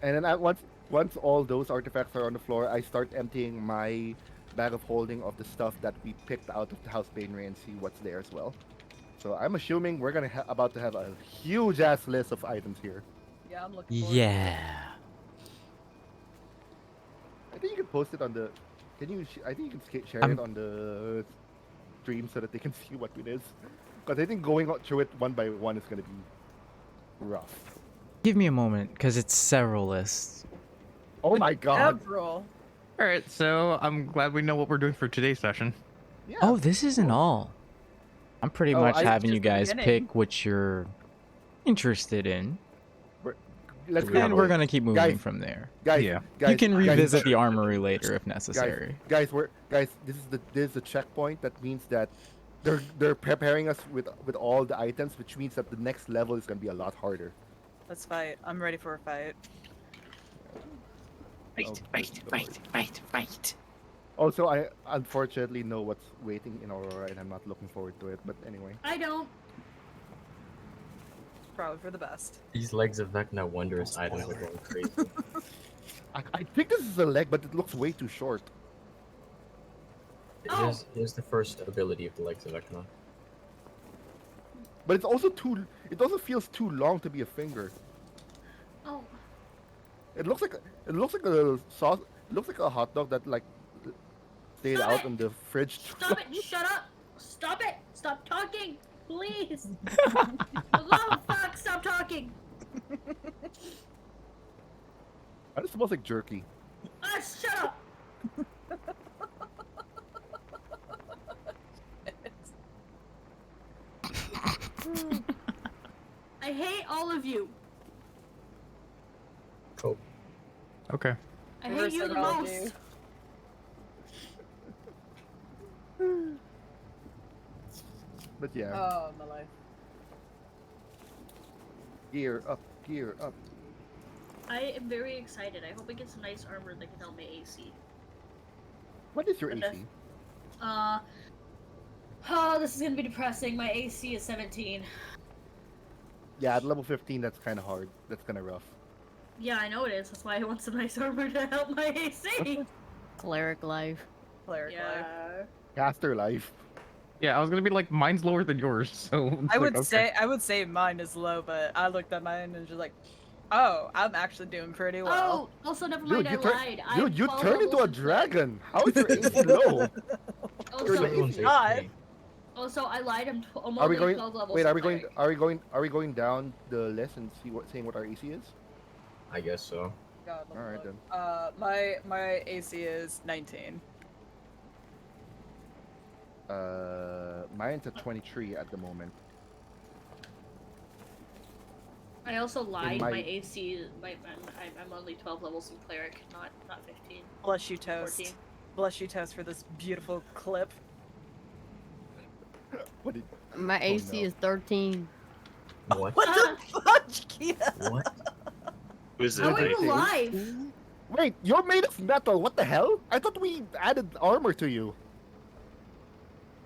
And then once all those artifacts are on the floor, I start emptying my bag of holding of the stuff that we picked out of the House Bainray and see what's there as well. So I'm assuming we're gonna about to have a huge ass list of items here. Yeah, I'm looking forward Yeah. I think you can post it on the. Can you? I think you can share I'm- it on the stream so that they can see what it is. Because I think going through it one by one is gonna be rough. Give me a moment, because it's several lists. Oh my god. Several. All right, so I'm glad we know what we're doing for today's session. Yeah. Oh, this isn't all. I'm pretty Oh, much I- having Just you the guys beginning. pick what you're interested in, Let's We go. have and a- we're gonna keep moving Guys, from there. Guys, Yeah. guys, You can guys, revisit the armory later if necessary. Guys, this is the checkpoint. That means that they're preparing us with all the items, which means that the next level is gonna be a lot harder. Let's fight. I'm ready for a fight. Fight. Also, I unfortunately know what's waiting in Aurora, and I'm not looking forward to it. But anyway, I don't. Probably for the best. These legs of Vecna wondrous items are Spoiler. going crazy. I think this is a leg, but it looks way too short. Oh. Here's the first ability of the legs of Vecna. But it's also too. It also feels too long to be a finger. Oh. It looks like a sauce. It looks like a hot dog that like stayed Stop out it! in the fridge. Stop it! Shut up! Stop it! Stop talking! Please! Oh fuck! Stop talking! It smells like jerky. Ah! Shut up! I hate all of you. Cool. Okay. I Reverse hate you the psychology. most. But yeah, Oh, my life. gear up, gear up. I am very excited. I hope I get some nice armor that can help my AC. What is your But AC? Oh, this is gonna be depressing. My AC is 17. Yeah, at level 15, that's kind of hard. That's kind of rough. Yeah, I know it is. That's why I want some nice armor to help my AC. Cleric life. Cleric life. Yeah. Caster life. Yeah, I was gonna be like, mine's lower than yours, so. it's I like, would okay. say mine is low, but I looked at mine and just like, oh, I'm actually doing pretty well. Oh, also never mind. I lied. I Dude, have you 12 turned into a levels in cleric. dragon. How is your AC low? Also, Everyone's not. HP. also, I lied. I'm Are we only going? 12 levels. Wait, in are we going? cleric. Are we going down the list and saying what our AC is? I guess so. God, All right then. My AC is 19. Mine's at 23 at the moment. I also lied. my- My AC, I'm only 12 levels in cleric, not 15. Bless you, Toast. 14. Bless you, Toast, for this beautiful clip. What did? My AC no. is 13. What? What the fuck, Chiquita? What? Who's How are it? you alive? Wait, you're made of metal. What the hell? I thought we added armor to you.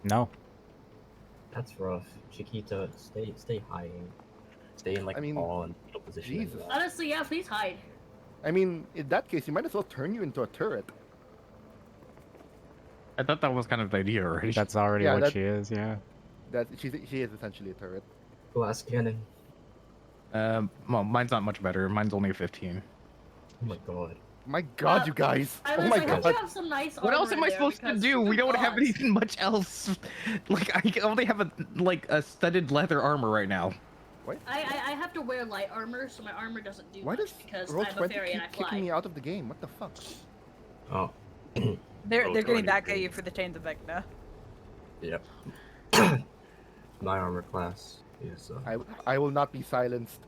No. That's rough. Chiquita, stay hiding. Stay in like I mean, all in fetal position. and Jesus. rest. Honestly, yeah, please hide. I mean, in that case, you might as well turn you into a turret. I thought that was kind of the idea already. That's already Yeah, what that- she is, yeah. That she is essentially a turret. Glass cannon. Well, mine's not much better. Mine's only a 15. Oh my god. My God, Uh, you guys! I Oh was my like, I hope God! you have some nice What armor else am in I there supposed to because do? We good don't have gods. anything much else. Like, I only have a studded leather armor right now. I have to wear light armor, so my armor doesn't do Why much does because Roll I'm a 20 fairy and I keep kicking fly. me out of the game? What the fuck? Oh. They're Oh, getting back 23. at you for the chains of Vecna. Yep. My armor class is I will not be silenced.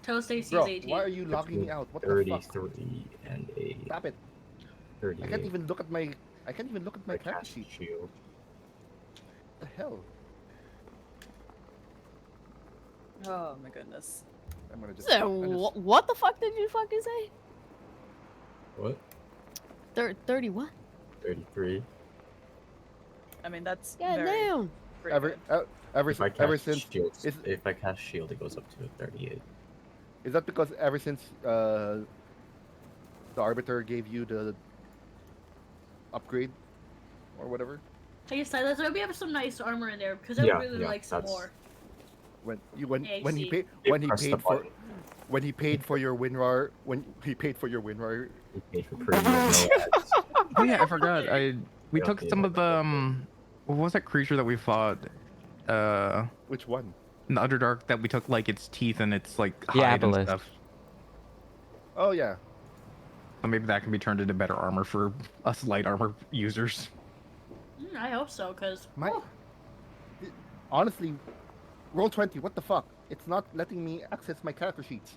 Toast AC Bro, is 18. why are you logging me out? What the fuck? 33 and a Stop it! 38. I can't even look at my. I can't even look at my I character cast sheet. shield. What the hell? Oh my goodness. I'm gonna just. So, I'm just- what the fuck did you fucking say? What? 30 what? 33. I mean, that's God very damn. pretty ever, good. If I cast ever since shield, is- if I cast shield, it goes up to 38. is that because ever since the arbiter gave you the upgrade or whatever? Hey, Silas, I hope you have some nice armor in there because I Yeah, would really yeah, like some that's- more. When Yeah, I when he see. paid You when he press the paid for button. when he paid for your WinRAR You paid for premium, no ads. Oh yeah, I forgot. We Yeah, took yeah. some of the What was that creature that we fought? Which one? In the Underdark that we took like its teeth and its like The hide and aboleth. stuff. Oh yeah. So maybe that can be turned into better armor for us light armor users. I hope so, cause My. Honestly, roll 20. What the fuck? It's not letting me access my character sheets.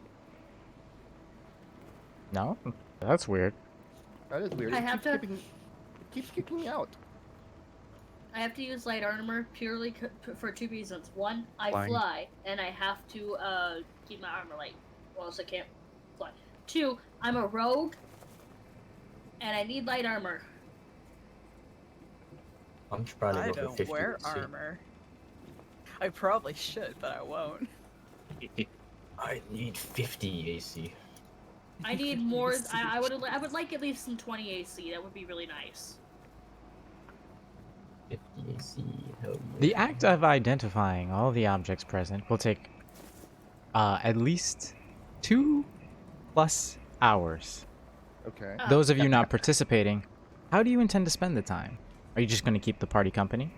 No? That's weird. That is weird. I It have keeps to- It keeps kicking me out. I have to use light armor purely for two reasons. One, I Flying. fly, and I have to keep my armor light, or else I can't fly. Two, I'm a rogue, and I need light armor. I'm trying to I go for don't 50 wear AC. armor. I probably should, but I won't. I need 50 AC. I need more. I would like at least some 20 AC. That would be really nice. 50 AC. Hell yeah. The act of identifying all the objects present will take at least 2+ hours. Okay. Oh. Those of you not participating, how do you intend to spend the time? Are you just going to keep the party company?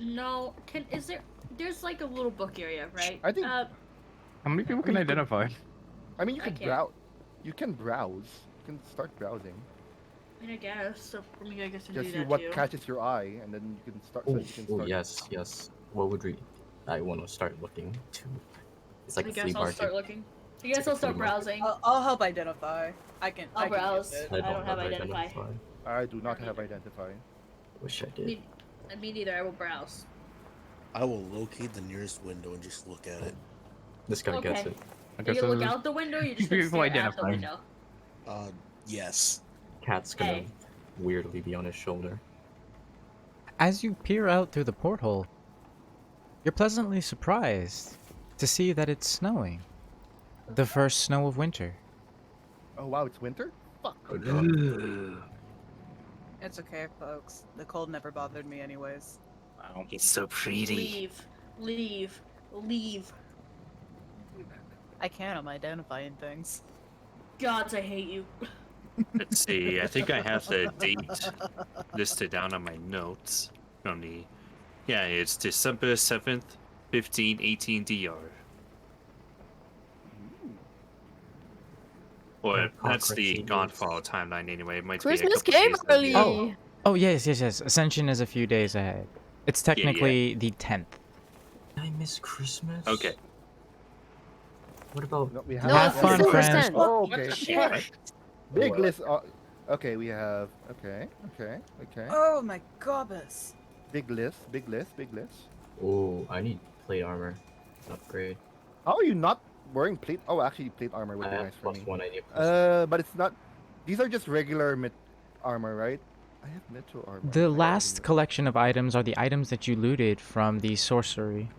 No. There's like a little book area, right? I think- How many people can you could- identify? I mean, you I can can't. browse. You can browse. You can start browsing. I mean, I guess. So for me, I guess to Just do see that what too. catches your eye, and then you can start. So Oh, you can start. yes. What would we? I want to start looking to. It's like I a flea guess I'll start market. looking. I guess like a I'll start flea market. browsing. I'll help identify. I can. I'll I can get browse. it. I don't have identify. I do not Me have neither. identify. Wish I did. Me neither. I will browse. I will locate the nearest window and just look at it. This guy gets Okay. it. Okay, Are you so look out the window? Or you just gonna people stare at the identify. window. Yes. Cat's gonna Hey. weirdly be on his shoulder. As you peer out through the porthole, you're pleasantly surprised to see that it's snowing. The first snow of winter. Oh wow, it's winter. Fuck. Oh, God. It's okay, folks. The cold never bothered me, anyways. Wow, he's so pretty. Leave. I can't. I'm identifying things. Gods, I hate you. Let's see. I think I have the date listed down on my notes. On the, yeah, it's December 7th, 1518 DR. Or that's the Godfall timeline anyway. It might Christmas be a came couple days earlier. early. Oh, yes. Ascension is a few days ahead. It's technically the 10th. Did I miss Christmas? Okay. What about? No, we No, have. Have it's fun, December friends. 10th. Oh, What okay. the shit? Big What? list. Okay, we have. Okay. Oh my gobbus. Big list. Oh, I need plate armor. Upgrade. How are you not wearing plate? Oh, actually, plate armor would I be have nice for me. +1. I need +1. But it's not. These are just regular armor, right? I have metro armor. I The already last know. collection of items are the items that you looted from the sorcery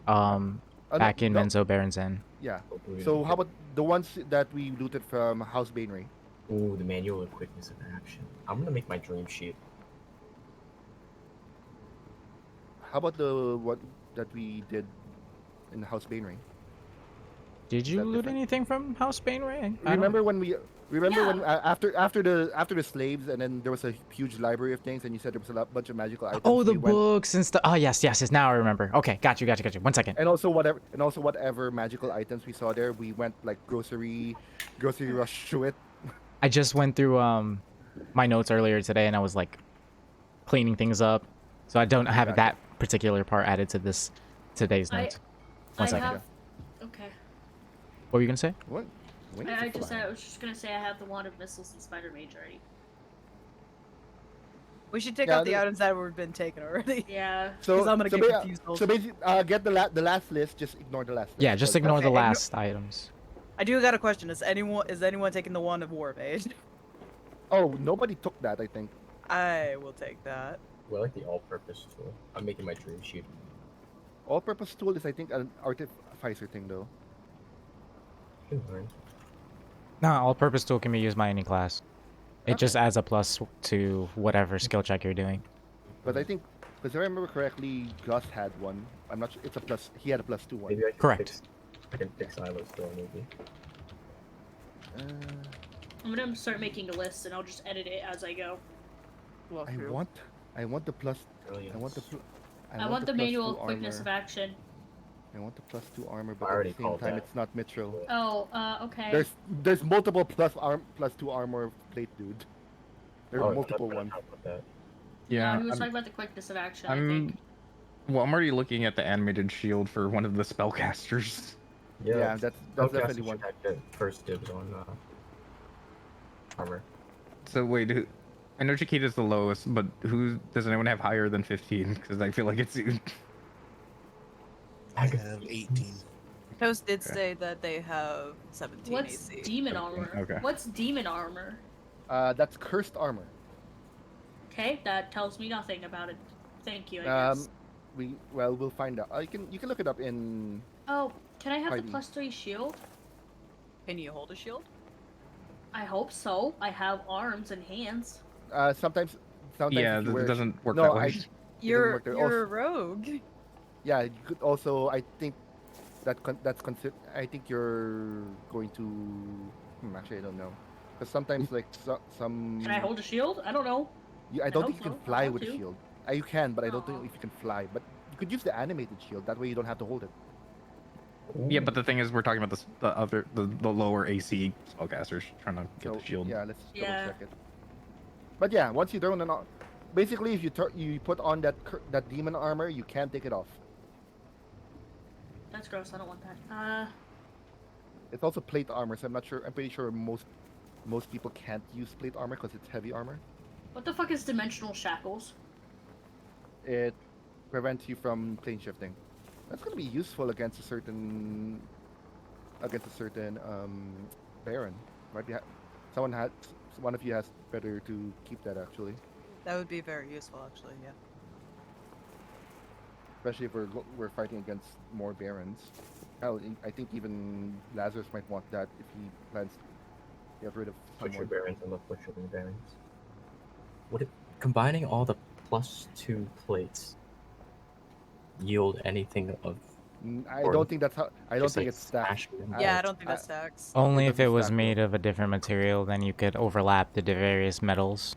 No, back in no, Menzo Baron's End. Yeah. Hopefully we So don't how get- about the ones that we looted from House Banery? Ooh, the manual of quickness of action. I'm gonna make my dream sheet. How about the what that we did in House Banery? Did you that loot different? anything from House Banery? I don't- Remember when we? Remember when Yeah. after the slaves, and then there was a huge library of things, and you said there was a bunch of magical items. Oh, the we went- books and stuff. Oh, yes. Now I remember. Okay, got you. 1 second. And also whatever magical items we saw there, we went like grocery rush through it. I just went through my notes earlier today, and I was like cleaning things up, so I don't have Gotcha. that particular part added to today's I- notes. 1 second. have. Okay. What were you gonna say? What? When I is it flying? was just gonna say I have the wand of missiles and spider mage already. We should take Yeah, out the the- items that were been taken already. Yeah. So, 'Cause I'm gonna so get ba- confused So basically, get the last list. Just ignore the last list. Yeah, just Like, ignore the Okay, last items. I do got a question. Is anyone taking the wand of war mage? Oh, nobody took that. I think. I will take that. Well, I like the all-purpose tool. I'm making my dream sheet. All-purpose tool is, I think, an artificer thing, though. Can learn. Nah, all-purpose tool can be used by any class. It just adds a plus to whatever skill check you're doing. But I think, because if I remember correctly, Gus had one. I'm not sure. It's a plus. He had a +2 one. Maybe I can Correct. Fix, I can fix Silas still, maybe. I'm gonna start making a list and I'll just edit it as I go. I want I want the plus. I want the. Brilliance. I want the plus manual 2 quickness armor. of action. I want the +2 armor, I but at already the same called time, that. it's not Mithril. Oh, okay. There's multiple +2 armor plate, dude. There are Oh, multiple I'm ones. not with that. Yeah, No, he was I'm, talking about the quickness of action, I think. well, I'm already looking at the animated shield for one of the spellcasters. Yeah, that's definitely Spellcaster one. should have the first dibs on armor. So wait, I know Chiquita's the lowest, but who does anyone have higher than 15? Because I feel like it's I have 18. Toast did Okay. say that they have 17 What's AC. demon 17, armor? okay. What's demon armor? That's cursed armor. Okay, that tells me nothing about it. Thank you, I guess. We'll find out. You can look it up in. Oh, can I have the Heidi. +3 shield? Can you hold a shield? I hope so. I have arms and hands. Sometimes yeah, if you it wear doesn't work no, that way. You're work there. you're a rogue. Yeah, you could also. I think that's consider. I think you're going to. Actually, I don't know. Because sometimes like some. Can I hold a shield? I don't know. I don't hope think you can so. I fly want with a to. shield. You can, but I don't think Aw. if you can fly. But you could use the animated shield. That way you don't have to hold it. Yeah, but the thing is, we're talking about the lower AC spellcasters trying to get the shield. Yeah, let's Yeah. double check it. But yeah, once you don't know, basically if you put on that demon armor, you can't take it off. That's gross. I don't want that. It's also plate armor, so I'm not sure. I'm pretty sure most people can't use plate armor because it's heavy armor. What the fuck is dimensional shackles? It prevents you from plane shifting. That's gonna be useful against a certain baron. Might be one of you has better to keep that actually, That would be very useful, actually. Yeah. especially if we're fighting against more barons. Hell, I think even Lazarus might want that if he plans to get rid of Butcher someone. barons and the butcher barons. Would it combining all the +2 plates yield anything of? I Or don't think that's how. I don't just, think like, it's stacked. smashing them Yeah, I out? don't think that stacks. Only It if it doesn't was stack made well. of a different material, then you could overlap the various metals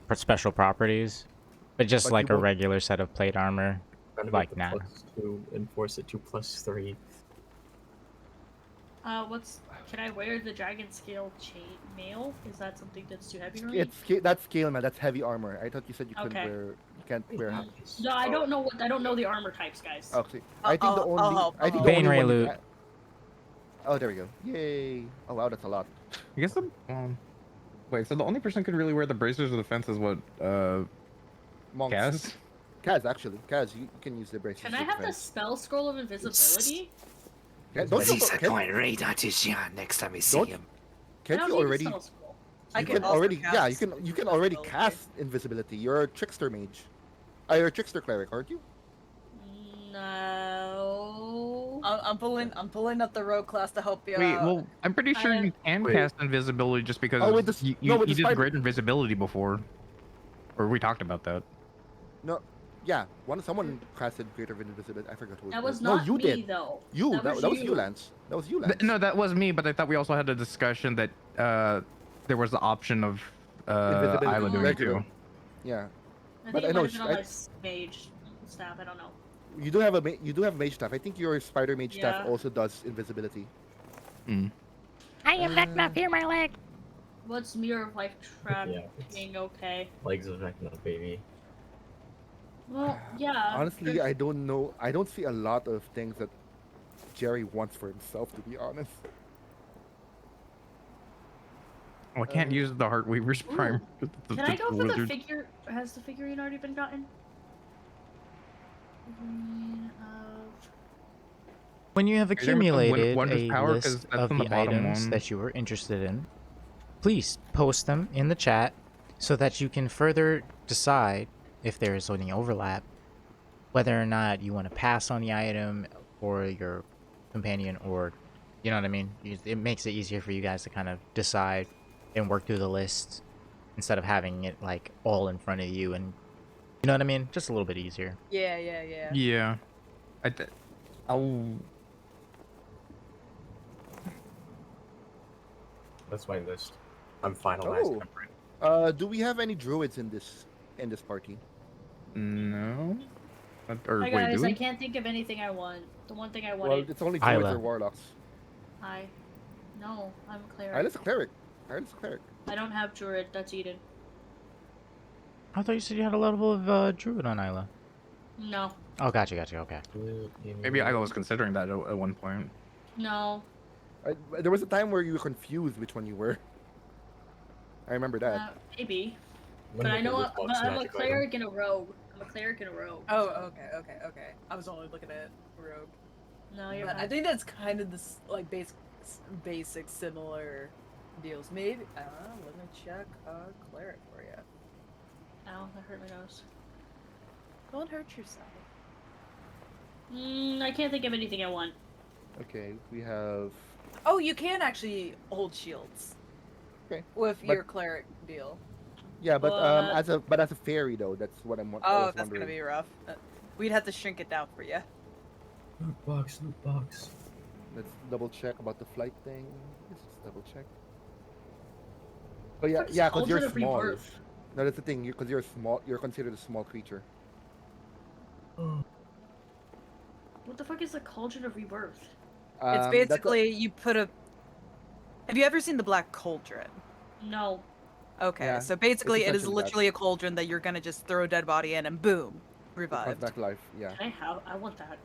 for special properties. But just But like you a won't- regular set of plate armor. Trying to Like, make nah. the +2 and force it to +3. Can I wear the dragon scale chain mail? Is that something that's too heavy for me? That's scale, man. That's heavy armor. I thought you said you couldn't Okay. wear. You can't wear. No, I don't know I don't know the armor types, guys. Okay. I think the I'll only. help, I think I'll the help. only Bane one. Ray loot. Oh, there we go. Yay! Oh wow, that's a lot. I guess wait, so the only person who could really wear the bracers of defense is what Monks. Kaz? Kaz, actually. Kaz, you can use the braces. Can I have the spell scroll of invisibility? Don't But he's can't, going right at his next time we see Don't- him. I can't don't you need the already? spell scroll. I You can can also already. Yeah, you cast can already invisibility. cast invisibility. You're a trickster mage. You're a trickster cleric, aren't you? No. I'm pulling up the rogue class to help you Wait, out. well, I'm pretty sure you can Wait. cast invisibility just because Oh, with the you with the did spider. great invisibility before. Or we talked about that. No. Yeah, someone casted greater invisibility. I forgot who. That it was No, not you me did. though. You. That was you, you. Lance. That was you, Lance. No, that was me, but I thought we also had a discussion that there was the option of Invisibility. Isla doing it Regular. too. Yeah. I But think I it know might have been on I- my mage staff. I don't know. You do have mage staff. I think your spider mage staff Yeah. also does invisibility. I am Vecna, fear my leg. What's Mirror of Life Trap Yeah, it's being okay? legs of Vecna, baby. Well, yeah. Honestly, there's- I don't know. I don't see a lot of things that Jerry wants for himself, to be honest. Well, I can't use the Heartweaver's Ooh. prime. Can I go for the figure? Has the figurine already been gotten? Figurine of... When you have Are you talking about the accumulated Wondrous a Power? 'Cause list that's of on the the bottom items one. that you were interested in, please post them in the chat so that you can further decide if there is any overlap, whether or not you want to pass on the item for your companion, or, you know what I mean? It makes it easier for you guys to kind of decide and work through the list instead of having it like all in front of you, and you know what I mean? Just a little bit easier. Yeah. Yeah. I'll... That's my list. I'm finalized. Oh. Do we have any druids in this party? No. Or Hi wait, guys, do I we? can't think of anything I want. The one thing I Well, wanted. it's only druids Isla. or warlocks. Hi. No, I'm a cleric. Isla's a cleric. Isla's a cleric. I don't have druid. That's Eden. I thought you said you had a level of druid on Isla. No. Oh, gotcha, okay. Maybe I was considering that at one point. No. There was a time where you were confused which one you were. I remember that. Maybe. I'm But gonna I make know loot box I'm a magic item. cleric and a rogue. I'm a cleric and a rogue. Oh, so- okay. I was only looking at rogue. No, you're But I fine. think that's kind of this like basic similar deals. Maybe let me check cleric for you. Ow, that hurt my nose. Don't hurt yourself. I can't think of anything I want. Okay, we have. Oh, you can actually hold shields. Okay, With but- your cleric deal. Yeah, but What? as a fairy though, that's what I Oh, was that's gonna wondering. be rough. We'd have to shrink it down for you. Loot box. Let's double check about the flight thing. Let's just double check. But yeah, What is yeah, because you're Cauldron of small. Rebirth? No, that's the thing. Because you're small, you're considered a small creature. What the fuck is the Cauldron of Rebirth? It's That's basically you put a. Have you ever seen the Black Cauldron? No. Okay, Yeah, so basically it is essentially that. literally a cauldron that you're gonna just throw a dead body in and boom, comes revived. back to life. Yeah. I want that.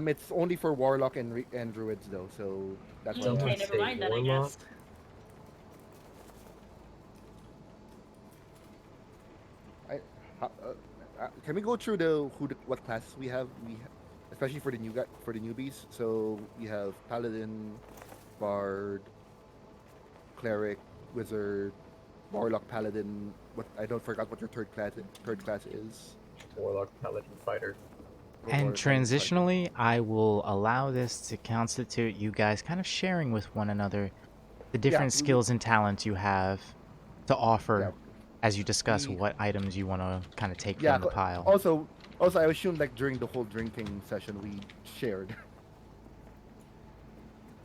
It's only for warlock and druids though, so that's why. Someone Okay, I never say mind then, I warlock? guess. Can we go through what classes we have? Especially for the newbies. So we have paladin, bard, cleric, wizard, warlock, paladin. I don't forgot what your third class is. Warlock, paladin, fighter. And Warlock, paladin, fighter. transitionally, I will allow this to constitute you guys kind of sharing with one another the different we- skills and talents you have to offer as you discuss we- what items you want to kind of take Yeah. from the pile. Also, I assume like during the whole drinking session we shared.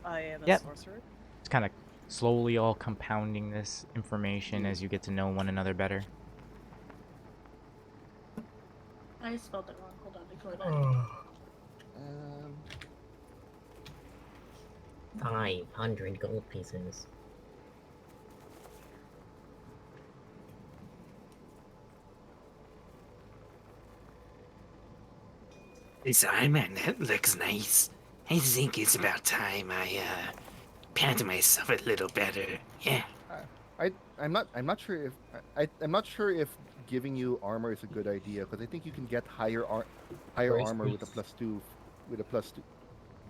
I am a Yep. sorcerer. It's kind of slowly all compounding this information as you get to know one another better. I spelled it wrong. Hold on, ignore that. 500 gold pieces. This armband, that looks nice. I think it's about time I, pat myself a little better. Yeah. I'm not sure if giving you armor is a good idea because I think you can get higher Brace armor with a boots. +2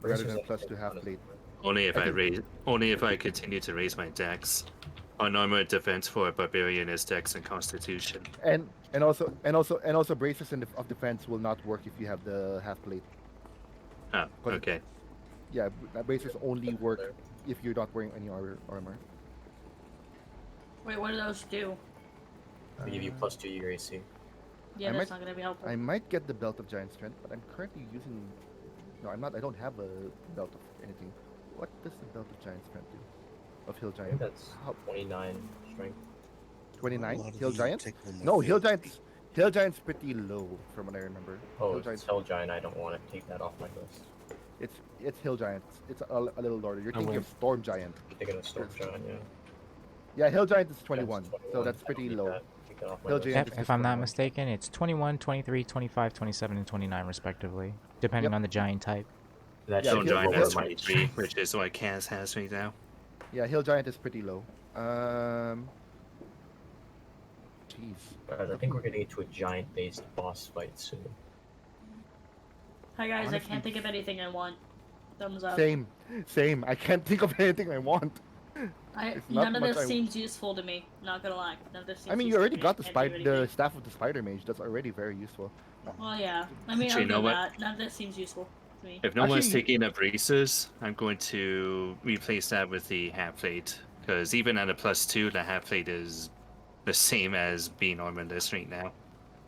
rather than a +2 half plate. Only if I I think- raise, only if I continue to raise my dex. Unarmored defense for a barbarian is dex and constitution. And also braces of defense will not work if you have the half plate. Oh, But- okay. Yeah, braces only work if you're not wearing any armor. Wait, what do those do? They give you +2 to your AC. Yeah, I that's might- not gonna be helpful. I might get the belt of giant strength, but I'm currently using. No, I'm not. I don't have a belt of anything. What does the belt of giant strength do? Of hill I think giant? that's How- 29 strength. 29 A lot of hill these giant? take on my No, hill favorites. giant's pretty low from what I remember. Oh, hill it's giant's, Hell Giant. I don't want to take that off my list. it's hill giant. It's a little lower. You're I thinking of won't. storm giant. I'm thinking of Storm Giant, yeah. Yeah, hill giant is Giant's 21, so that's I don't pretty need low. that. Take that off my Hill list. giant Yep, is if just I'm not 21. mistaken, it's 21, 23, 25, 27, and 29 respectively, depending Yep. on the giant type. That Yeah, should Stone hill- Giant hill- has hill- 23, which is what Kaz has right now. Yeah, hill giant is pretty low. Jeez. Alright, I think we're getting into a giant-based boss fight soon. Hi guys, I honestly- can't think of anything I want. Thumbs up. Same. I can't think of anything I want. It's not None of much this I- seems useful to me. Not gonna lie. None of this seems I mean, you useful already to me. got the I can't do the anything. staff of the spider mage. That's already very useful. Well, yeah. I mean, Actually, other you know than what? that, none of this seems useful to me. If no one's Actually- taking up braces, I'm going to replace that with the half plate. Because even at a +2, the half plate is the same as being armorless right now.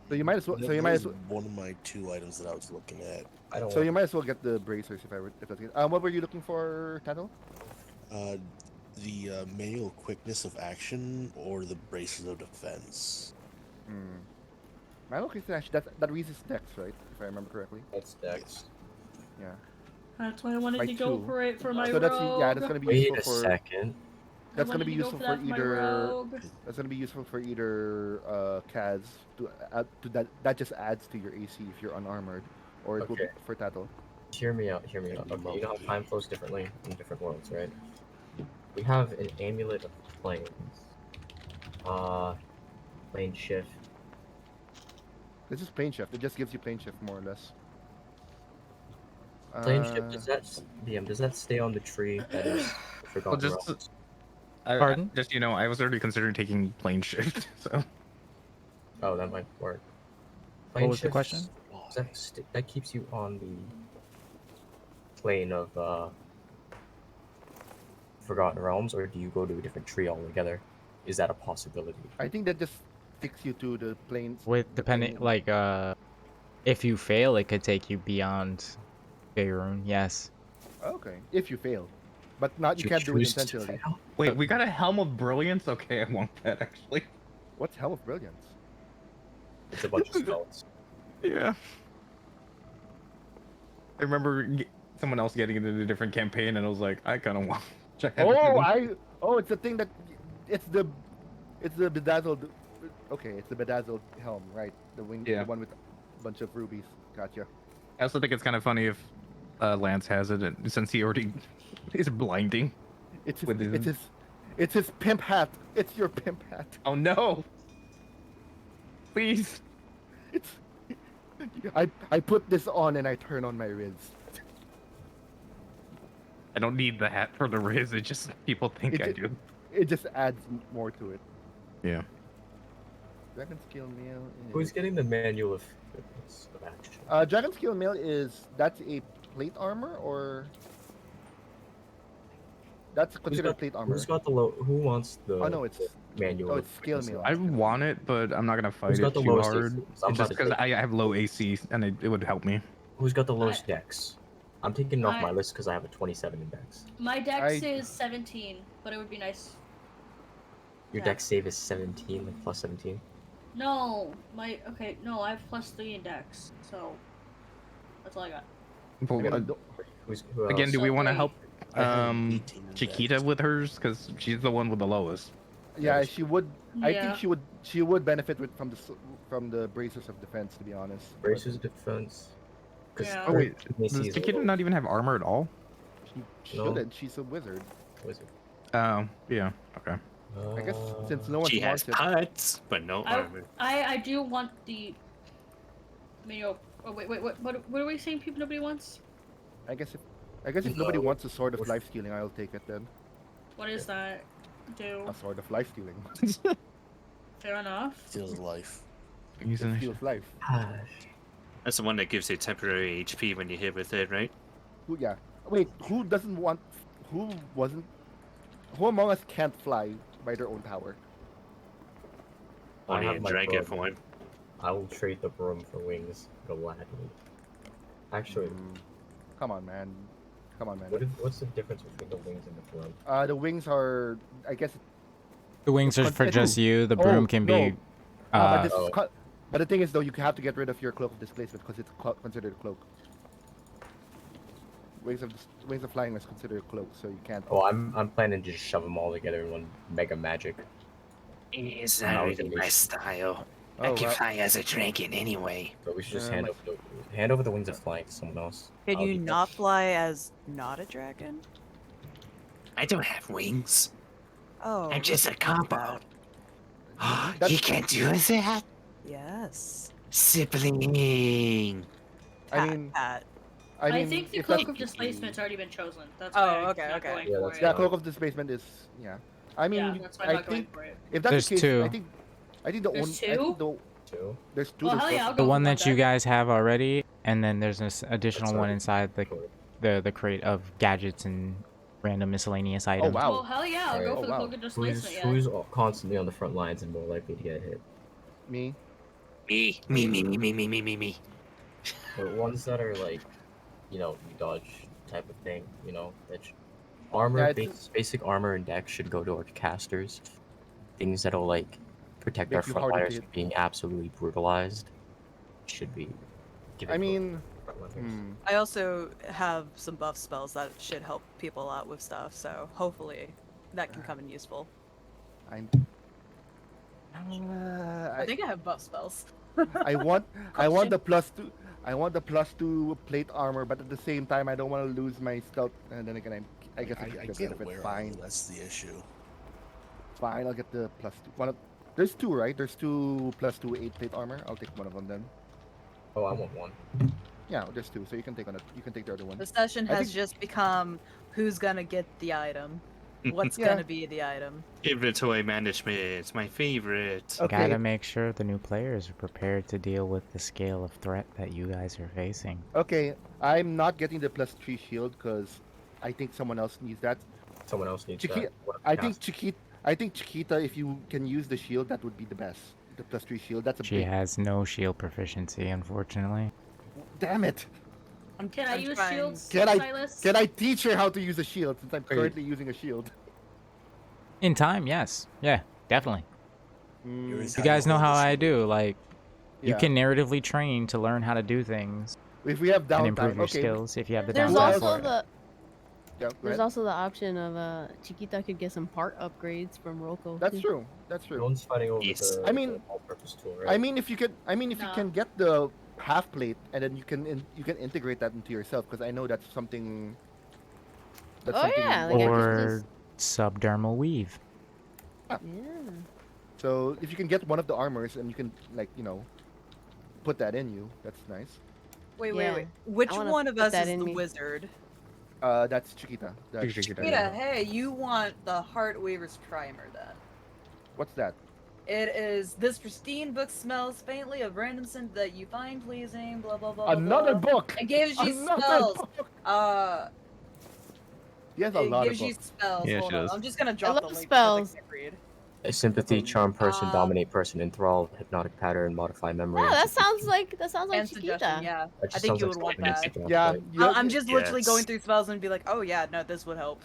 So you might as well. So you That might was as well. one of my 2 items that I was looking at. I don't So want you might as well get the bracers if that's good. What were you looking for, Tano? The manual quickness of action or the braces of defense. Manual Case actually that raises Dex, right? If I remember correctly. That's Dex. Yeah. That's why I wanted By to go 2. for it for my So that's rogue. yeah, that's gonna be Wait useful a for. second. That's I gonna wanted be to go useful for for that for my either. rogue. That's gonna be useful for either Kaz to add to that just adds to your AC if you're unarmored, or it will be Okay. for Tattle. Hear me out. Hear me And out. you Okay, you know how love time flows differently in different worlds, right? We have an amulet of planes. Plane shift. This is plane shift. It just gives you plane shift more or less. Plane shift. Does that BM? Does that stay on the tree that is Well, Forgotten just Realms? Pardon? just I was already considering taking plane shift. So Oh, that might work. What Plane was the shift, question? that keeps you on the plane of Forgotten Realms, or do you go to a different tree altogether? Is that a possibility? I think that just sticks you to the planes. With the depending, plane- like, if you fail, it could take you beyond Faerun. Yes. Okay, if you fail, but not you You can't do it choose to intentionally. fail? wait, we got a Helm of Brilliance. Okay, I want that actually. What's Helm of Brilliance? It's a bunch of spells. Yeah. I remember someone else getting into a different campaign, and I was like, I kind of want. It's the thing that it's the bedazzled. Okay, it's the bedazzled helm, right? The wing, Yeah. the one with a bunch of rubies. Gotcha. I also think it's kind of funny if Lance has it, and since he already is blinding. It's his, With his- it's his pimp hat. It's your pimp hat. Oh no! Please. It's I put this on and I turn on my Riz. I don't need the hat for the Riz. It just people think It I ju- do. It just adds more to it. Yeah. Dragon Scale Mail. Who's getting the manual of fitness of action? Dragon Scale Mail that's a plate armor or that's considered plate armor. Who's got the low? Who wants the? Oh no, it's manual. oh of it's Scale fitness of Mail. I action? want it, but I'm not gonna fight Who's it got the too lowest hard. AC? I'm It's about just to because take- I have low AC, and it would help me. Who's got the lowest dex? I'm taking it off I- my list because I have a 27 in dex. My dex I- is 17, but it would be nice. Your Yeah. dex save is 17, like plus 17. No, no, I have +3 in dex, so that's all I got. Well, I got Who again, else? do we want to help I have 18 in Chiquita dex. with hers? Because she's the one with the lowest. Yeah, she would. I Yeah. think she would benefit from the braces of defense, to be honest. Braces of defense. 'Cause Yeah. Oh wait, AC does is Chiquita low. not even have armor at all? She No. shouldn't. She's a wizard. Wizard. Oh, yeah. Okay. I guess since no one She has wants it. parts, but no I- armor. I do want the. Oh wait, what are we saying? People nobody wants. I guess if nobody No. wants a sword of What's- life stealing, I'll take it then. What is that? Do A sword of life stealing. fair enough. Steals life. It steals life. That's the one that gives you temporary HP when you hit with it, right? Yeah. Wait, who doesn't want? Who wasn't? Who among us can't fly by their own power? I Only have in my dragon broom. form. I will trade the broom for wings gladly. Actually, Come on, man. Come on, man. what's the difference between the wings and the broom? The wings are, I guess. The wings are for just you. The broom can be. but, this, Oh. but the thing is, though, you have to get rid of your cloak of displacement because it's considered a cloak. Wings of flying is considered a cloak, so you can't. Oh, I'm planning to just shove them all together in one mega magic. It's No, not it's really a my waste. style. I Oh, can well. fly as a dragon anyway. But we should just Yeah, hand over the wings of flying to someone else. Can I'll you be- not fly as not a dragon? I don't have wings. Oh, I'm just a combo. That's- You can't do that? yes. Sibling. I mean, Pat. I mean, think the if cloak that's- of displacement's already been chosen. That's Oh, why I'm okay, not okay. going Yeah, for that's- it. Yeah, cloak of displacement is I mean, Yeah, that's why I'm I not going think for it. if that's There's the case, two. I think the There's only two? Two. there's two. Well, there's hell yeah, cloak- I'll The go one for that you then. guys have already, and then there's this additional That's one already inside cool. the crate of gadgets and random miscellaneous Oh items. wow. Well, hell yeah, I'll Alright. go Oh, for the wow. cloak of displacement. Yeah. Who's constantly on the front lines and more likely to get hit? Me. Me. The ones that are like, you dodge type of thing. Armor, Yeah, it's- basic armor and dex should go to our casters. Things that'll like protect Make our you harder to frontliners hit. from being absolutely brutalized. should be given. I to mean, front runners. I also have some buff spells that should help people out with stuff, so hopefully that can come in useful. I'm. I think I have buff spells. I want Question. the +2. I want the +2 plate armor, but at the same time, I don't want to lose my stealth. And then again, I guess I I could get can't rid of wear it. all. Fine, That's the issue. fine. I'll get the +2. There's two, right? There's two +2 8 plate armor. I'll take one of them then. Oh, I want one. Yeah, there's two, so you can take on it. You can take the other one. The session I has think- just become who's gonna get the item, what's Yeah. gonna be the item. Inventory management, my favorite. Okay. Gotta make sure the new players are prepared to deal with the scale of threat that you guys are facing. Okay, I'm not getting the +3 shield because I think someone else needs that. Someone else needs Chiquita, that. What if I we think cast- Chiquita, if you can use the shield, that would be the best. The +3 shield. That's a She big. has no shield proficiency, unfortunately. Damn it! Can I I'm use trying- shields, Can I- Silas? Can I teach her how to use a shield since I'm Wait. currently using a shield? In time, yes. Yeah, definitely. You're You guys know how I do. Like, you Yeah. can narratively train to learn how to do things If we have and downtime, improve your okay. skills if you have the There's Who downtime else? also for it. the Yeah, go there's ahead. also the option of Chiquita could get some part upgrades from Roko. That's too. true. That's No true. one's fighting over Yes. the, I mean- the all-purpose tool, right? I mean, if you No. can get the half plate and then you can integrate that into yourself because I know that's something. That's Oh, something yeah, like, I could Or subdermal weave. Yeah. So if you can get one of the armors and you can put that in you, that's nice. Wait, Yeah. wait. Which wanna one of put us that is in the me. wizard? That's Chiquita. That's, Chiquita. Rita, hey, you want the Heartweaver's Primer then? What's that? It is this pristine book smells faintly of random scent that you find pleasing, blah blah blah. Another blah. book. It gives you Another spells. book. He has a It lot gives of you books. spells. Yeah, Hold she on. does. I'm just gonna drop the love link spells. because I can't read. A sympathy, charm person, Um, dominate person, enthrall, hypnotic pattern, modify memory. Yeah, that anticipation. sounds like And Chiquita. suggestion, yeah. That just I think sounds you like would want something that. taken off Yeah, site. I'm just literally going Yes. through spells and be like, oh yeah, no, this would help.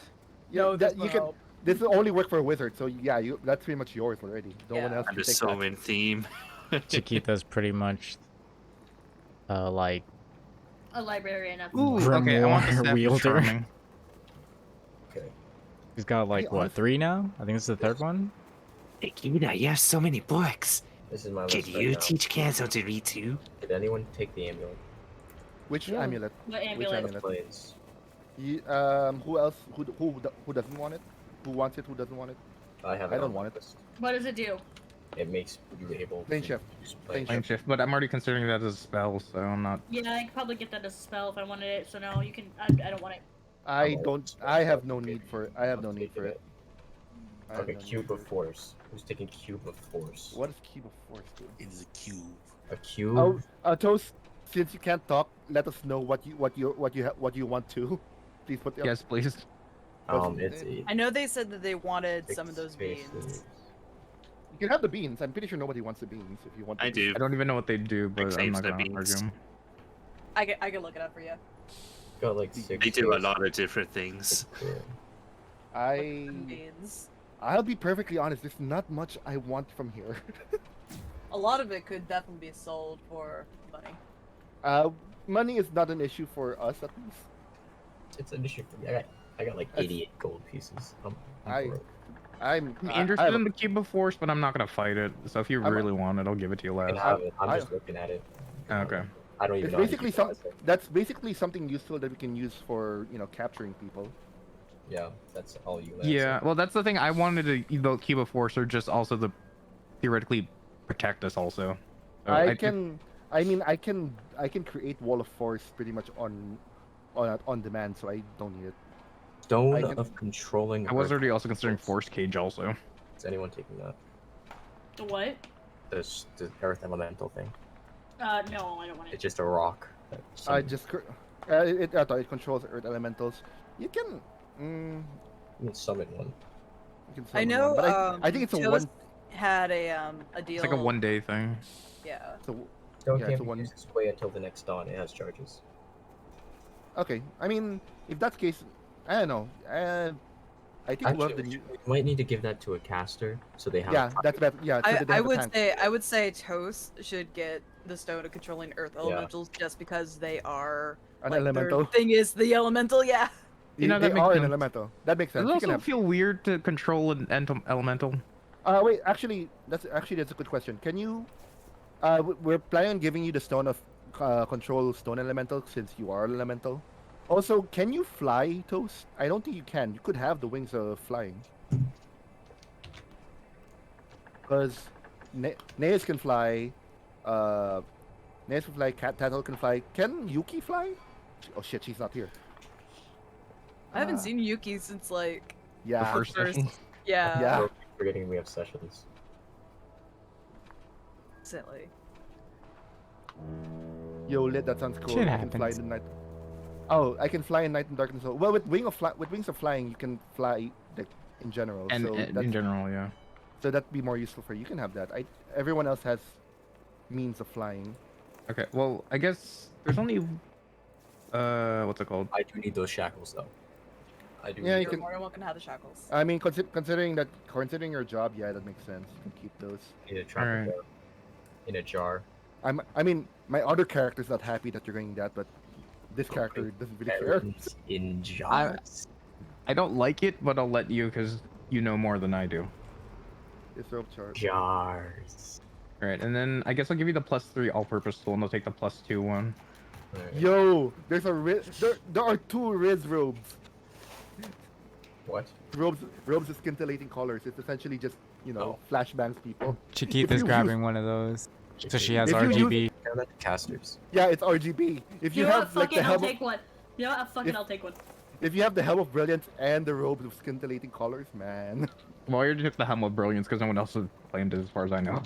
Yeah, No, this that, would you can. help. This will only work for a wizard, so yeah, that's pretty much yours already. No one Yeah. else And can the take that. sewing theme. Chiquita's pretty much like A librarian of Ooh, okay, I want the Grimoire staff of wielder. charming. Okay. He's got like what, honest- 3 now? I think this is the third one. Nikita, you have so many books. This is my Could list right you now. teach Kenzo to read too? Did anyone take the amulet? Which Yeah. amulet? what Which amulet? amulet? Planes. Who else? Who doesn't want it? Who wants it? Who doesn't want it? I have I it don't on want my it. list. What does it do? It makes you able Plane to shift. use Plane Plane shift, but I'm already considering that as a spell, so I'm not. Yeah, I could probably get that as a spell if I wanted it. So no, you can. I don't want it. I Oh, don't. it's I have okay. no need for it. I have no I'm need for taking it. I have Okay, no need cube for of it. force. Who's taking cube of force? What does cube of force do? It is a cube. A cube? Oh, Toast. Since you can't talk, let us know what you want to. Please put the. Yes, please. It's I know they said that they wanted six some of those spaces. beans. You can have the beans. I'm pretty sure nobody wants the beans. If you want. The I beans. do. I don't even know what they do, but I'm saves not the gonna beans. argue. I can look it up for you. Got like 6 They do a spaces. lot of different things. Beans. I'll be perfectly honest. There's not much I want from here. A lot of it could definitely be sold for money. Money is not an issue for us at least. It's an issue for me. I got like That's- 88 gold pieces. I'm I- broke. I'm I'm I- I interested have a- in the cube of force, but I'm not gonna fight it. So if you I'm a- really want it, I'll give it to you I can last. have it. I'm I- just looking at it. Okay. I don't even It's know. how to basically utilize it. that's basically something useful that we can use for capturing people. Yeah, that's all you. Yeah, well, that's the thing. I wanted to either cube of force or just also to theoretically protect us also. So I can create wall of force pretty much on demand, so I don't need it. Stone I can- of controlling. I was earth. already also considering force cage also. Is anyone taking that? The what? The earth elemental thing. No, I don't want It's it. just a rock. that I some- just it controls earth elementals. You can you can summon one. you can I summon know. one, but I think it's a Toast one. had a deal. It's like a 1-day thing. Yeah. So Stone Yeah, can't it's a be one- used this way until the next dawn. It has charges. okay, I mean if that's the case, I don't know. I think one of Actually, the new. we might need to give that to a caster so they have. Yeah, that's better. Yeah, so that they I have a would tank. say Toast should get the stone of controlling earth Yeah. elementals just because they are An like, elemental. Their thing is the elemental, yeah. You know, They that makes are an sense. elemental. That makes Does sense. it You can also have. feel weird to control an elemental? Wait. Actually, that's a good question. Can you? We're planning on giving you the stone of control stone elemental since you are an elemental. Also, can you fly, Toast? I don't think you can. You could have the wings of flying. Because Neas can fly, Neas can fly, Tattle can fly. Can Yuki fly? Oh shit, she's not here. I haven't seen Yuki since like Yeah. The first session? yeah. Yeah. We're forgetting we have sessions. Silly. Yo, Lit, that sounds cool. Shit You can fly in happens. the night. Oh, I can fly in night and darkness. Well, with wings of flying, you can fly like in general. And so in that's, general, yeah. so that'd be more useful for you. You can have that. Everyone else has means of flying. Okay, well, I guess there's only what's it called? I do need those shackles though. I do. Yeah, need you You're can. more than welcome to have the shackles. I mean, considering your job, yeah, that makes sense. You can keep those. need a trap Alright. in a jar. I mean, my other character's not happy that you're getting that, but this character doesn't really care. Errands in jars. I don't like it, but I'll let you because you know more than I do. It's rope chart. Jars. Alright, and then I guess I'll give you the +3 all-purpose tool, and I'll take the +2 one. Alright. Yo, there's a there are two Riz robes. What? Robes with scintillating colors. It's essentially just flashbangs people. Chiquita's you grabbing one of those. So she has If you use- RGB. Count that to casters. Yeah, it's RGB. If you You know what? have like Fuck the it, I'll helm, take one. You know what? Fuck it, I'll take one. if you have the helm of brilliance and the robes with scintillating colors, man. Well, I already took the Helm of Brilliance because no one else has claimed it as far as I know.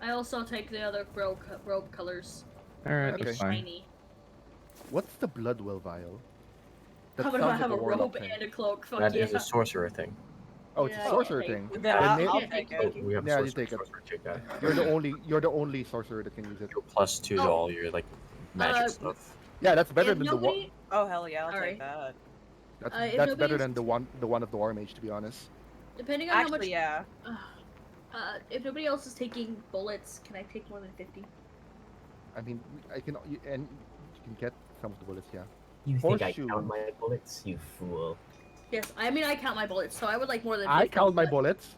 I also take the other robe colors. Alright, Okay. that's fine. Shiny. What's the Bloodwell vial? That How about if I sounds have like a warlock robe thing. and a cloak? Fuck That yeah. is a sorcerer thing. Oh, it's Yeah, a I sorcerer take thing. Then And I'll it- take Oh, it. we have a Yeah, you sorcerer. take it. Sorcerer, take that. You're the only sorcerer that can use it. Go +2 to Oh. all your like magic Uh, stuff. Yeah, that's better If than the one. nobody, Oh hell yeah, I'll Alright. take that. That's, if that's better nobody's- than the one of the War Mage, to be honest. depending on how much, Actually, yeah. if nobody else is taking bullets, can I take more than 50? I mean, you can get some of the bullets, yeah. You think I Horseshoe. count my bullets, you fool? Yes, I mean I count my bullets, so I would like more than 50. I count my but bullets.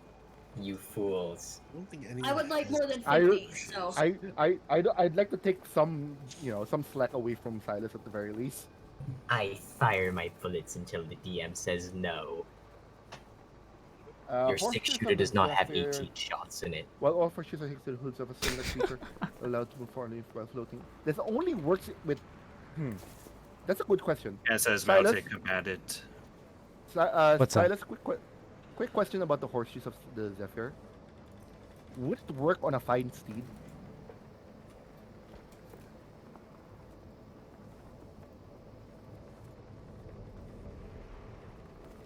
You fools. I don't think anyone I would like has more than I- 50, so. I'd like to take some slack away from Silas at the very least. I fire my bullets until the DM says no. Your Horseshoes 6-shooter have does not have fire. 18 shots in it. Well, all horseshoes are hit to the hoods of a similar creature, allowed to move forward while floating. This only works with. That's a good question. As Silas? mounted combatant. What's up? Silas, quick question about the horseshoes of the Zephyr. Would it work on a fine steed?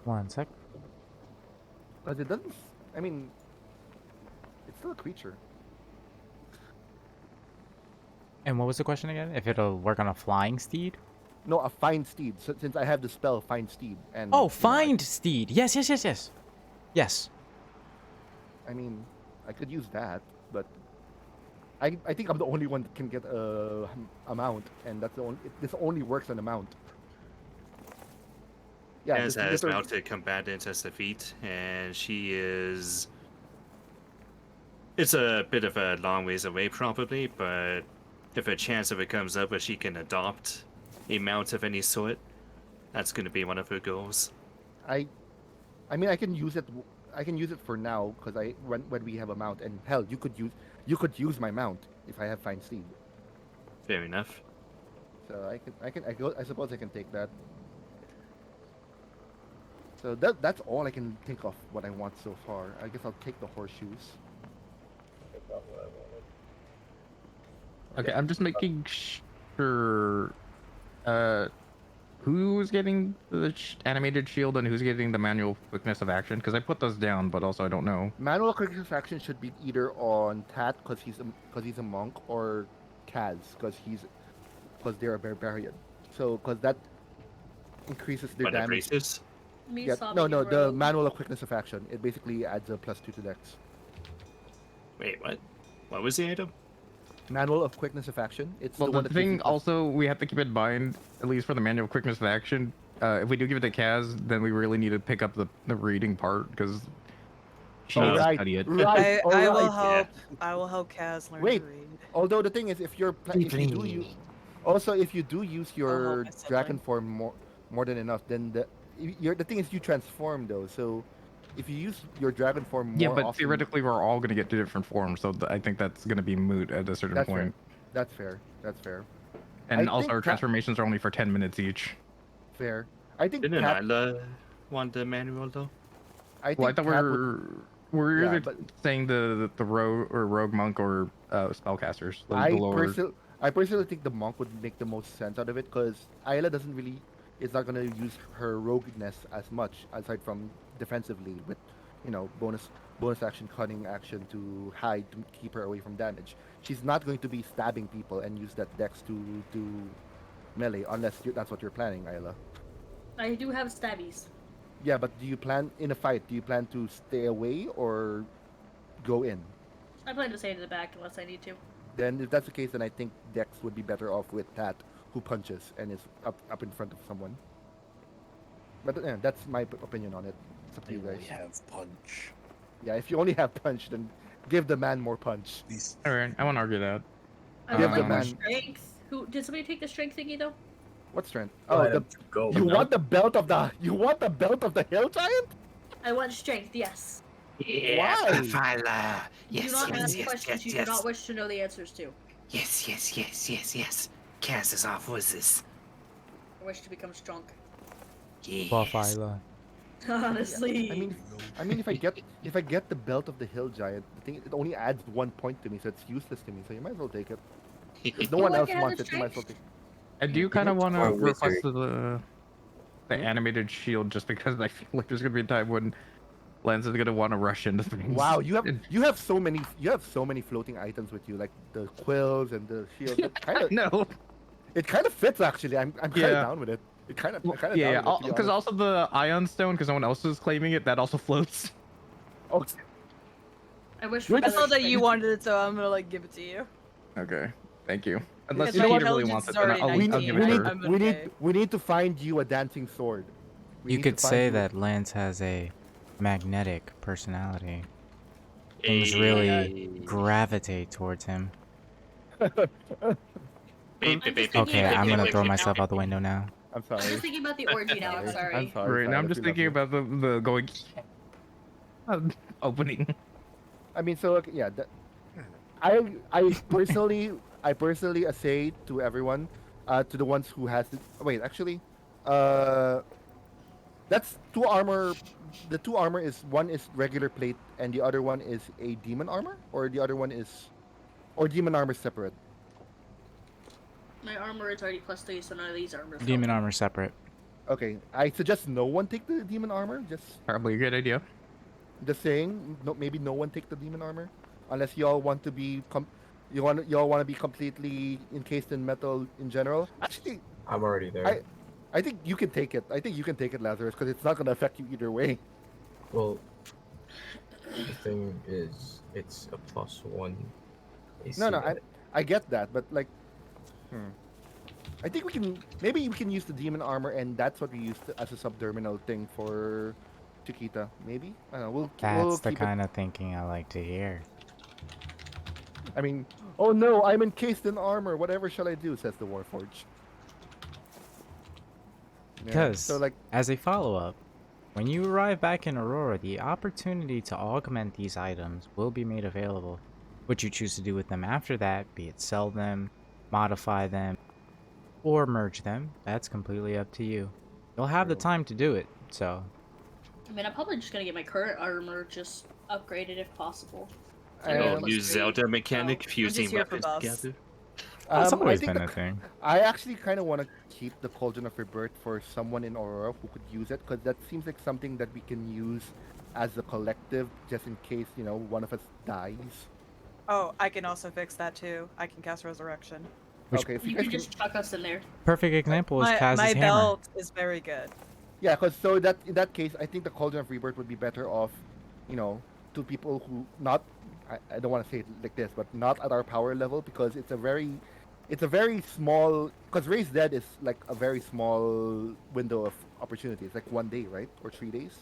One sec. Because it doesn't. I mean, it's still a creature. And what was the question again? If it'll work on a flying steed? No, a fine steed. So, since I have the spell Fine Steed, and Oh, find steed. Yes. Yes. I mean, I could use that, but I think I'm the only one that can get a mount, and that's the only. This only works on a mount. Yeah, As this has are- mounted combatant as the feat, and she is. It's a bit of a long ways away, probably, but if a chance of it comes up where she can adopt a mount of any sort, that's going to be one of her goals. I mean, I can use it. I can use it for now because when we have a mount, and hell, you could use my mount if I have Fine Steed. Fair enough. So I suppose I can take that. So that's all I can think of what I want so far. I guess I'll take the horseshoes. Okay, I'm just making sure. Who's getting the animated shield and who's getting the manual quickness of action? Because I put those down, but also I don't know. Manual quickness of action should be either on Tat because he's a monk, or Kaz because they're a barbarian. So because that increases their But it damage. braces. Me Yeah, sobbing no, in no, the rogue. manual of quickness of action. It basically adds a +2 to dex. Wait, what? What was the item? Manual of quickness of action. It's Well, the one the that gives you thing also we have to keep in mind, at least for the manual quickness of action, if we do give it to Kaz, then we really need to pick up the reading part because she Oh, needs right, to study it. right, I will alright. help. I will help Kaz learn Wait, to read. although the thing is, if if you do use, also if you do use I'll help your my sibling. dragon form more than enough, then the thing is you transform though. So if you use your dragon form Yeah, more but often, theoretically we're all gonna get different forms, so I think that's gonna be moot at a certain that's point. fair. That's fair. That's fair. And I also think our transformations are only for 10 minutes each. Fair. I think Didn't Cat. Isla want the manual though? I Well, I think thought Cat would. we're Yeah, either but saying the rogue monk or spellcasters, the lower. I personally think the monk would make the most sense out of it because Ayla doesn't really is not gonna use her rogueness as much aside from defensively with bonus action, cunning action to hide to keep her away from damage. She's not going to be stabbing people and use that dex to do melee unless that's what you're planning, Ayla. I do have stabbies. Yeah, but do you plan in a fight? Do you plan to stay away or go in? I plan to stay in the back unless I need to. Then if that's the case, then I think Dex would be better off with Tat, who punches and is up in front of someone. But yeah, that's my opinion on it. It's up to I you guys. only have punch. Yeah, if you only have punch, then give the man more punch. These All right, I won't argue that. I Give would the like more man- strength. Who did somebody take the strength thingy though? What strength? Go Oh, ahead, go. you want the belt of the hill giant? I want strength. Yes. Yeah, Why? Pfeiler. Do Yes, not yes, ask yes, questions yes, you yes. do not wish to know the answers to. Yes, yes, yes, yes, yes. Cast us off was this. I wish to become strong. Yes. Buff-Isla. Honestly. I mean, if I get the belt of the hill giant, the thing it only adds 1 point to me, so it's useless to me. So you might as well take it. If no You one like else it as wants a it, you might as well strength? take it. And do you kind of want to Or request wizard. the animated shield just because I feel like there's gonna be a time when Lance is gonna want to rush into things. Wow, you have so many floating items with you, like the quills and the shield. No. It kind of fits actually. I'm kind of Yeah. down with it. It kind of Yeah, down with it, to be because honest. also the Ion Stone, because no one else is claiming it, that also floats. Oh, I wish. You're for I just- better saw that you strength. wanted it, so I'm gonna like give it to you. Okay, thank you. Unless Because Nikita my really intelligence wants it, is then already I'll 19. give we it need to her. I'm okay. we need to find you a dancing sword. We You need to could find say you- that Lance has a magnetic personality. Things Hey. really gravitate towards him. Okay, I'm gonna throw myself out the window now. I'm I'm sorry. just thinking about the orgy now. I'm sorry. I'm sorry. Right, now I'm Silas, just we love thinking you. about the going opening. I mean, so okay, yeah. I personally say to everyone, to the ones who has it. Wait, actually, that's 2 armor. The 2 armor is one is regular plate and the other one is a demon armor, or the other one is, or demon armor separate. My armor is already +3, so none of these armors. help. Demon armor separate. Okay, I suggest no one take the demon armor. Probably a good idea. Just saying, no, maybe no one take the demon armor, unless y'all want to be y'all want to be completely encased in metal in general. Actually, I'm already there. I think you can take it. I think you can take it, Lazarus, because it's not gonna affect you either way. Well, the thing is, it's a +1 AC. No, I get that, but like, I think maybe we can use the demon armor, and that's what we use as a subderminal thing for Chiquita. Maybe I don't know. We'll That's the keep kind of thinking I like to hear. I mean, oh no, I'm encased in armor. Whatever shall I do? Says the Warforged. Yeah, Because, so like, as a follow-up, when you arrive back in Aurora, the opportunity to augment these items will be made available. What you choose to do with them after that, be it sell them, modify them, or merge them, that's completely up to you. You'll have the True. time to do it, so I mean, I'm probably just gonna get my current armor just upgraded if possible. Oh, +3. new Zelda mechanic, Oh, fusing here for weapons boss. together. that's I always think been a thing. I actually kind of want to keep the Cauldron of Rebirth for someone in Aurora who could use it, because that seems like something that we can use as a collective, just in case one of us dies. Oh, I can also fix that too. I can cast Resurrection. Which- Okay, if you You guys can can, just chuck us in there. Perfect example is My Kaz's hammer. belt is very good. Yeah, because so that in that case, I think the Cauldron of Rebirth would be better off, you know, to people who not. I don't want to say it like this, but not at our power level because it's a very small. Because Raised Dead is like a very small window of opportunity. It's like 1 day, right, or 3 days.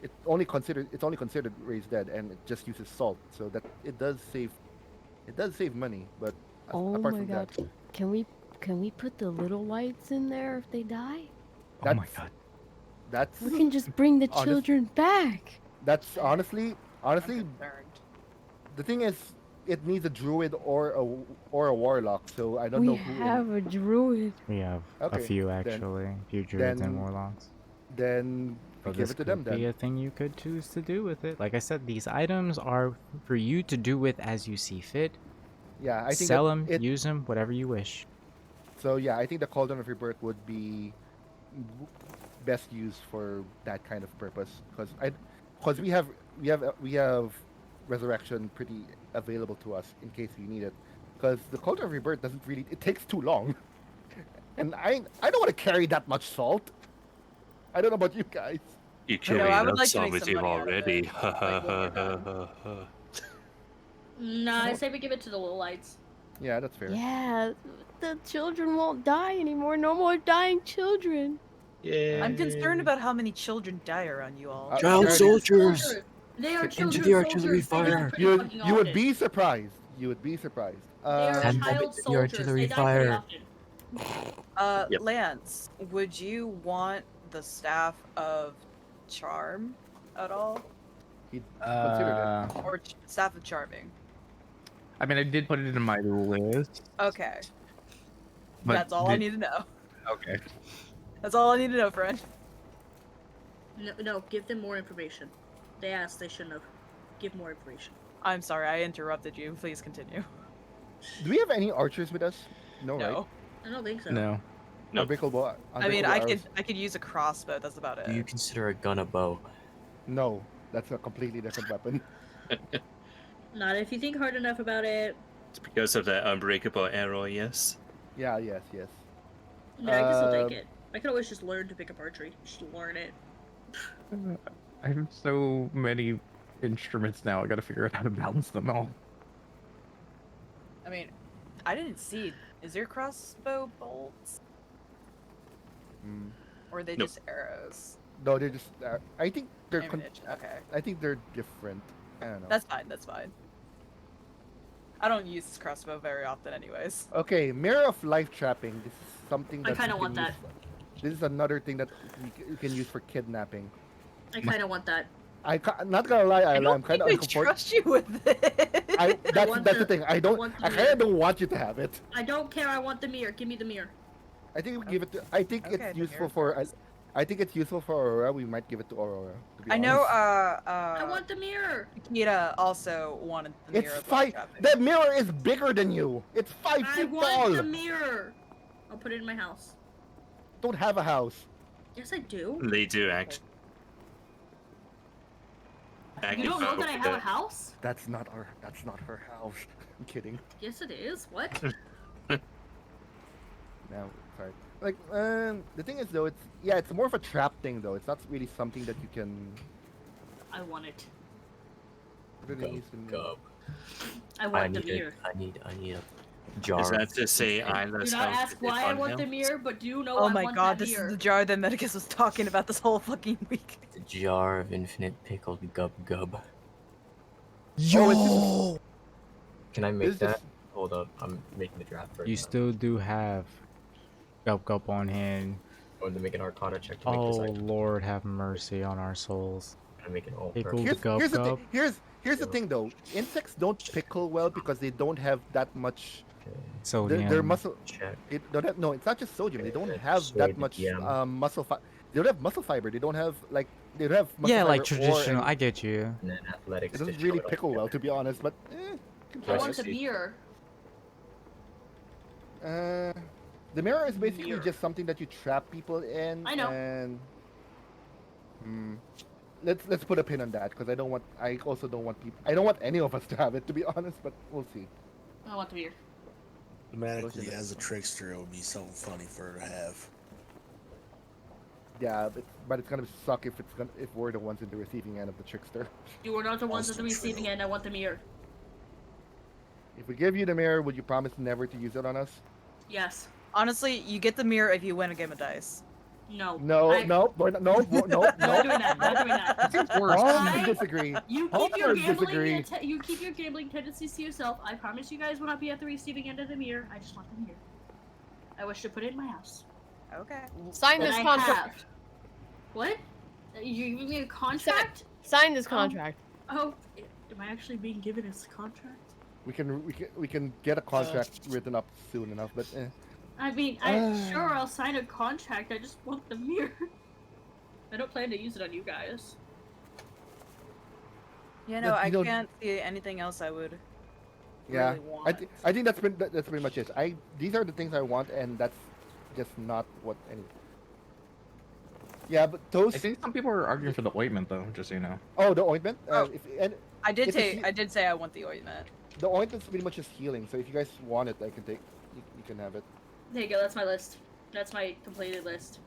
It's only considered Raised Dead, and it just uses salt, so that it does save money. But Oh apart my from god. that, Can we put the little lights in there if they die? Oh my that's god. that's We can just bring the Honest- children back. that's honestly I'm concerned. the thing is, it needs a druid or a warlock. So I don't We know who. have a druid. We have a Okay, few then- actually, a few druids and then- warlocks. Then So give this it to could them. be Then a thing you could choose to do with it. Like I said, these items are for you to do with as you see fit. yeah, I think Sell that them, it. use them, whatever you wish. So yeah, I think the Cauldron of Rebirth would be best used for that kind of purpose because we have resurrection pretty available to us in case we need it. Because the Cauldron of Rebirth doesn't really, it takes too long, and I don't want to carry that much salt. I don't know about you guys. You know, carry I would enough like to salt make with some you money out of already. it, like, when you're done. Nah, I say we give it to the little lights. Yeah, that's fair. Yeah, the children won't die anymore. No more dying children. Yeah. I'm concerned about how many children die around you all. Child Alright. soldiers! They are Into children the artillery soldiers. They die fire. pretty You fucking would often. be surprised. You would be surprised. They are Send them child into the soldiers. artillery They die pretty fire. often. Yep. Lance, would you want the staff of charm at all, He considered it. or staff of charming? I mean, I did put it in my list. Okay, But that's all I need to know. Okay. That's all I need to know, friend. No, give them more information. They asked. They shouldn't have. Give more information. I'm sorry, I interrupted you. Please continue. Do we have any archers with us? No, right? No, I don't think so. No. No. Unbreakable. I mean unbreakable I could use a crossbow. That's about Do you it. consider a gun a bow? No, that's a completely different weapon. Not if you think hard enough about it. It's because of that unbreakable arrow, yes. Yeah, yes. No, I can still take it. I could always just learn to pick up archery. Just learn it. I have so many instruments now. I gotta figure out how to balance them all. I mean, I didn't see. Is your crossbow bolts, Mm. or are they Nope. just arrows? No, they're just. I think they're. Ammunition, okay, I think they're different. I don't know. that's fine. That's fine. I don't use this crossbow very often, anyways. Okay, mirror of life trapping. This is something I that kinda you want can that. use. This is another thing that you can use for kidnapping. I kind of want that. Not gonna lie, I I'm don't kind think of I uncomfortable. trust you with it. That's the thing. I want the kind mirror. of don't want you to have it. I don't care. I want the mirror. Give me the mirror. I think we give it to. I think Okay, the it's useful mirror for. first. I think it's useful for Aurora. We might give it to Aurora. To be I know. honest. I want the mirror. Kira also wanted the It's mirror. of 5. trapping. The mirror is bigger than you. It's 5 I feet want tall. the mirror. I'll put it in my house. Don't have a house. Yes, I do. They do act. You don't know that I have a house? That's not her house. I'm kidding. Yes, it is. What? No, sorry. Like, the thing is though, it's more of a trap thing though. It's not really something that you can I want it. really use. in- Gub. I want the mirror. I need a jar. Is that of to say infinite- I Do not ask why I want the mirror, but do know Oh I my want god, that this mirror. is the jar that Medicus was talking about this whole fucking week. The jar of infinite pickled gub. Oh, it's Can I make This is- that? Hold up, I'm making the draft right You now. still do have Gup on hand. I'm going to make an Arcana check to make Oh this item. Lord, have mercy on our souls. I make it all Pickled perfect. here's the Gup. thing. Here's the thing though. Insects don't pickle well because they don't have that much. Okay, Sodium. Their muscle. check. They don't have. No, it's not just sodium. They don't have Soy that de much DM. muscle. They don't have muscle fiber. They don't have like. They don't have. Muscle Yeah, like fiber or traditional. any- I get you. And then athletics. It to doesn't show really it all pickle well, to together. be honest. But. I Right, want I the see. mirror. The mirror is basically Mirror. just something that you trap people in. I know. And let's put a pin on that because I also don't want people. I don't want any of us to have it, to be honest. But we'll see. I want the mirror. Thematically, as a trickster, it would be something funny for her to have. Yeah, but it's gonna suck if we're the ones in the receiving end of the trickster. You are not the ones at the Also receiving true. end. I want the mirror. If we give you the mirror, would you promise never to use it on us? Yes. Honestly, you get the mirror if you win a game of dice. No. No, I- no, no, no, no, Not no. doing that. Not doing that. Seems worse. Hard I- disagree. You keep your Hard gambling. disagree. You keep your gambling tendencies to yourself. I promise you guys will not be at the receiving end of the mirror. I just want the mirror. I wish to put it in my house. Okay. Sign That this I contract. have. What? You giving me a contract? Sign this contract. Oh, am I actually being given this contract? We can get a contract written up soon enough, but I mean, sure, I'll sign a contract. I just want the mirror. I don't plan to use it on you guys. Yeah, no, But I you don't- can't see anything else I would yeah, really want. I think that's pretty much it. These are the things I want, and that's just not what any. Yeah, but those. I think some people are arguing for the ointment though, just so you know. Oh, the ointment. Oh. And I did It's a say he- I did say I want the ointment. the ointment's pretty much just healing. So if you guys want it, I can take. You can have it. There you go. That's my list. That's my completed list.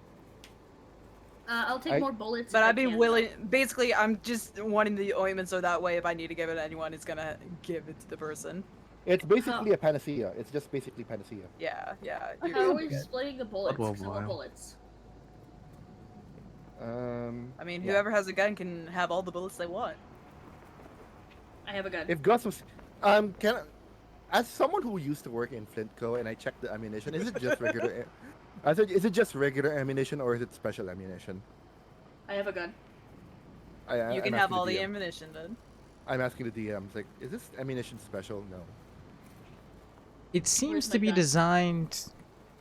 I'll take I- more bullets. But if I I'd be can, willing. Basically, I'm just wanting the ointment so that way, if I need to give it to anyone, it's gonna give it to the person. It's basically a panacea. It's just basically panacea. Yeah, yeah. though. you're How are good. we splitting the bullets? Well, 'Cause I want wow. bullets. I mean, yeah. whoever has a gun can have all the bullets they want. I have a gun. If Gus was, as someone who used to work in Flintco and I checked the ammunition, is it just regular? I said, is it just regular ammunition or is it special ammunition? I have a gun. You can I'm have asking all the DM. ammunition then. I'm asking the DMs like, is this ammunition special? No. It seems Where's to my be gun? designed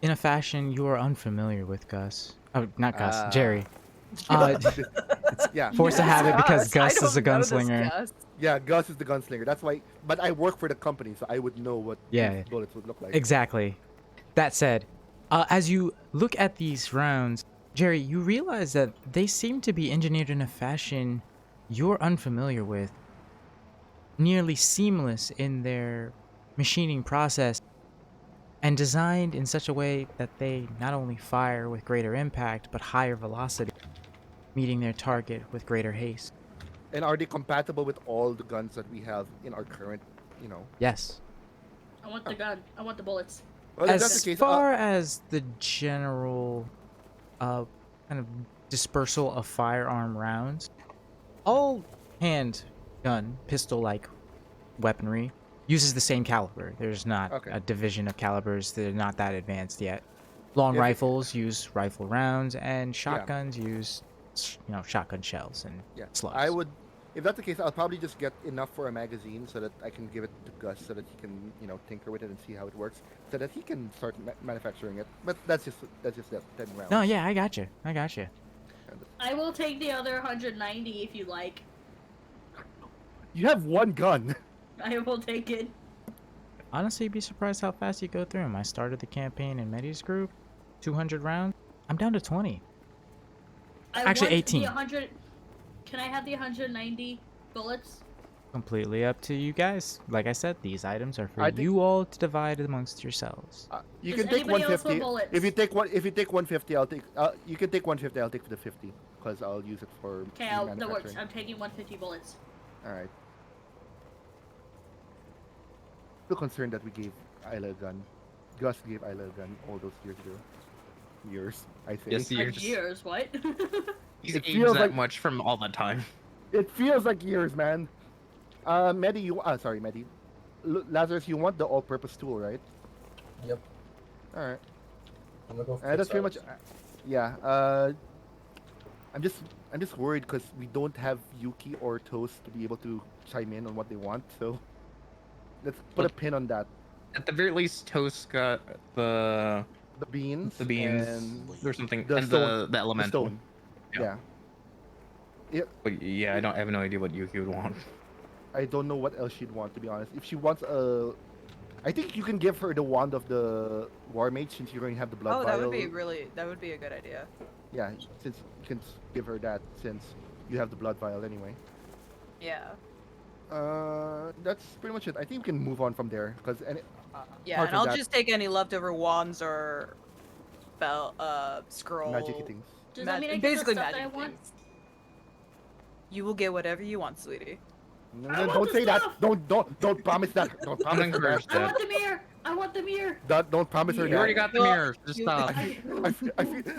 in a fashion you are unfamiliar with, Gus. Oh, not Gus, Ah. Jerry. Yeah, Force to have it because I Gus is a don't know this gunslinger. Gus. yeah. Gus is the gunslinger. That's why. But I work for the company, so I would know what Yeah. these bullets would look like. Exactly. That said, as you look at these rounds, Jerry, you realize that they seem to be engineered in a fashion you're unfamiliar with, nearly seamless in their machining process, and designed in such a way that they not only fire with greater impact, but higher velocity, meeting their target with greater haste. And are they compatible with all the guns that we have in our current, Yes. I want the gun. I want the bullets. Well, if that's As the case, far as the general kind of dispersal of firearm rounds, all handgun, pistol-like weaponry uses the same caliber. There's not Okay. a division of calibers. They're not that advanced yet. Long Yeah, rifles use rifle rounds, and shotguns use, shotgun shells and yeah, slugs. I would. If that's the case, I'll probably just get enough for a magazine so that I can give it to Gus so that he can, tinker with it and see how it works, so that he can start manufacturing it. But that's just that 10 rounds. No, yeah, I got you. I will take the other 190 if you like. You have one gun. I will take it. Honestly, you'd be surprised how fast you go through them. I started the campaign in Medi's group, 200 rounds. I'm down to 20. I Actually, want 18. The 100. Can I have the 190 bullets? Completely up to you guys. Like I said, these items are for I think- you all to divide amongst yourselves. You Does can take anybody else 150. want bullets? If you take 150, I'll take. You can take 150. I'll take the 50 because I'll use it for Okay, that works. manufacturing. I'm taking 150 bullets. All right. Still concerned that we gave Isla a gun. Gus gave Isla a gun all those years ago. Years, I think. Yes, Like years. years, what? He's It aged feels that like- much from all the time. It feels like years, man. Medi, sorry, Medi. Lazarus, you want the all-purpose tool, right? Yep. All right. I'm gonna go for That's pretty much. Silence. Yeah. I'm just worried because we don't have Yuki or Toast to be able to chime in on what they want. So let's put a pin on that. At the very least, Toast got the The beans. beans And or something, the and stone- the elemental. stone. Yeah. Yeah. But yeah, I have no idea what Yuki would want. I don't know what else she'd want, to be honest. If she wants I think you can give her the wand of the War Mage since you already have the blood Oh, vial. that would be a good idea. Yeah, since you can give her that since you have the blood vial anyway. Yeah. That's pretty much it. I think we can move on from there because Yeah, apart and from I'll that, just take any leftover wands or scroll. magic things. Does that mean I get basically the stuff that I magic want? things. You will get whatever you want, sweetie. No, I want don't the say that. stuff! Don't promise that. Don't promise her encourage that. I that. want the mirror! I want the mirror! Don't promise her You that. already got the Well, mirror. Just you- stop.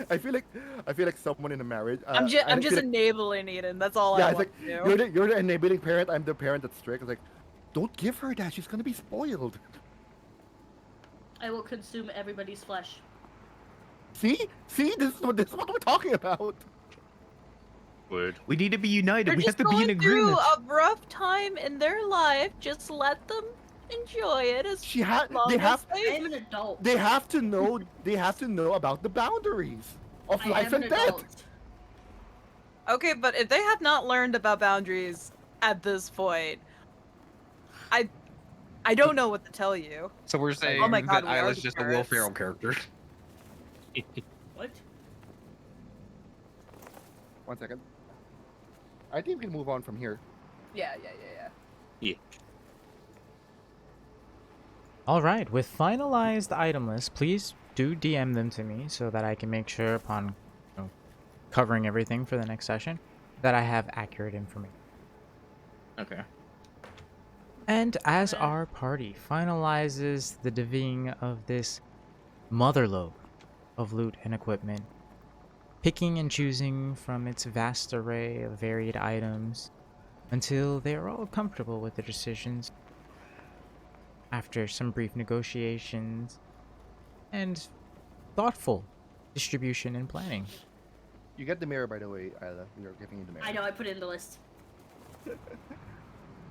I feel like someone in a marriage. I'm just I feel like, enabling Eden. That's all yeah, I it's want like to do. you're the enabling parent. I'm the parent that's strict. It's like, don't give her that. She's gonna be spoiled. I will consume everybody's flesh. See, this is what we're talking about. Word. We need to be united. They're We have just to be in going through agreement. a rough time in their life. Just let them enjoy it as long They as have. I they am an adult. They have to know. They have to know about the boundaries of I life am an and death. adult. Okay, but if they have not learned about boundaries at this point, I don't know what to tell you. So we're saying Oh my God, that we are Isla's the just a Will parents. Ferrell character. What? 1 second. I think we can move on from here. Yeah. Yeah. All right, with finalized item lists, please do DM them to me so that I can make sure upon covering everything for the next session that I have accurate information. Okay. And as our party finalizes the divvying of this motherlode of loot and equipment, picking and choosing from its vast array of varied items until they are all comfortable with their decisions, after some brief negotiations and thoughtful distribution and planning. You get the mirror, by the way, Isla. We are giving you the mirror. I know, I put it in the list.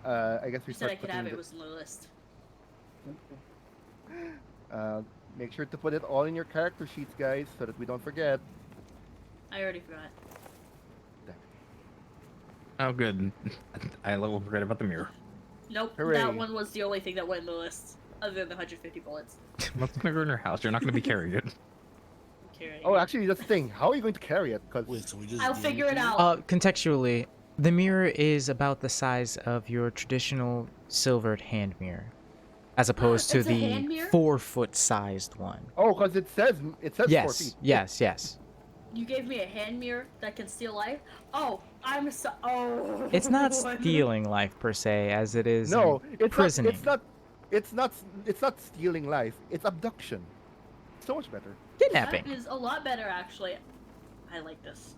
I guess we You said start I could putting have it, the- it was in the list. Make sure to put it all in your character sheets, guys, so that we don't forget. I already forgot. Oh, good. Isla will forget about the mirror. Nope, Hooray. that one was the only thing that went in the list, other than the 150 bullets. What's gonna go in your house? You're not gonna be carrying it. Carrying Oh, it. actually, that's the thing. How are you going to carry it? Because Wait, so we just I'll DM figure it to you? out. Contextually, the mirror is about the size of your traditional silvered hand mirror, as opposed to It's a hand the mirror? 4-foot sized one. oh, because it says 4 Yes, feet. yes. You gave me a hand mirror that can steal life? Oh, I'm so. Oh. It's not stealing life per se, as it is No, it's imprisoning. It's not stealing life. It's abduction. So much better. Kidnapping. That is a lot better, actually. I like this.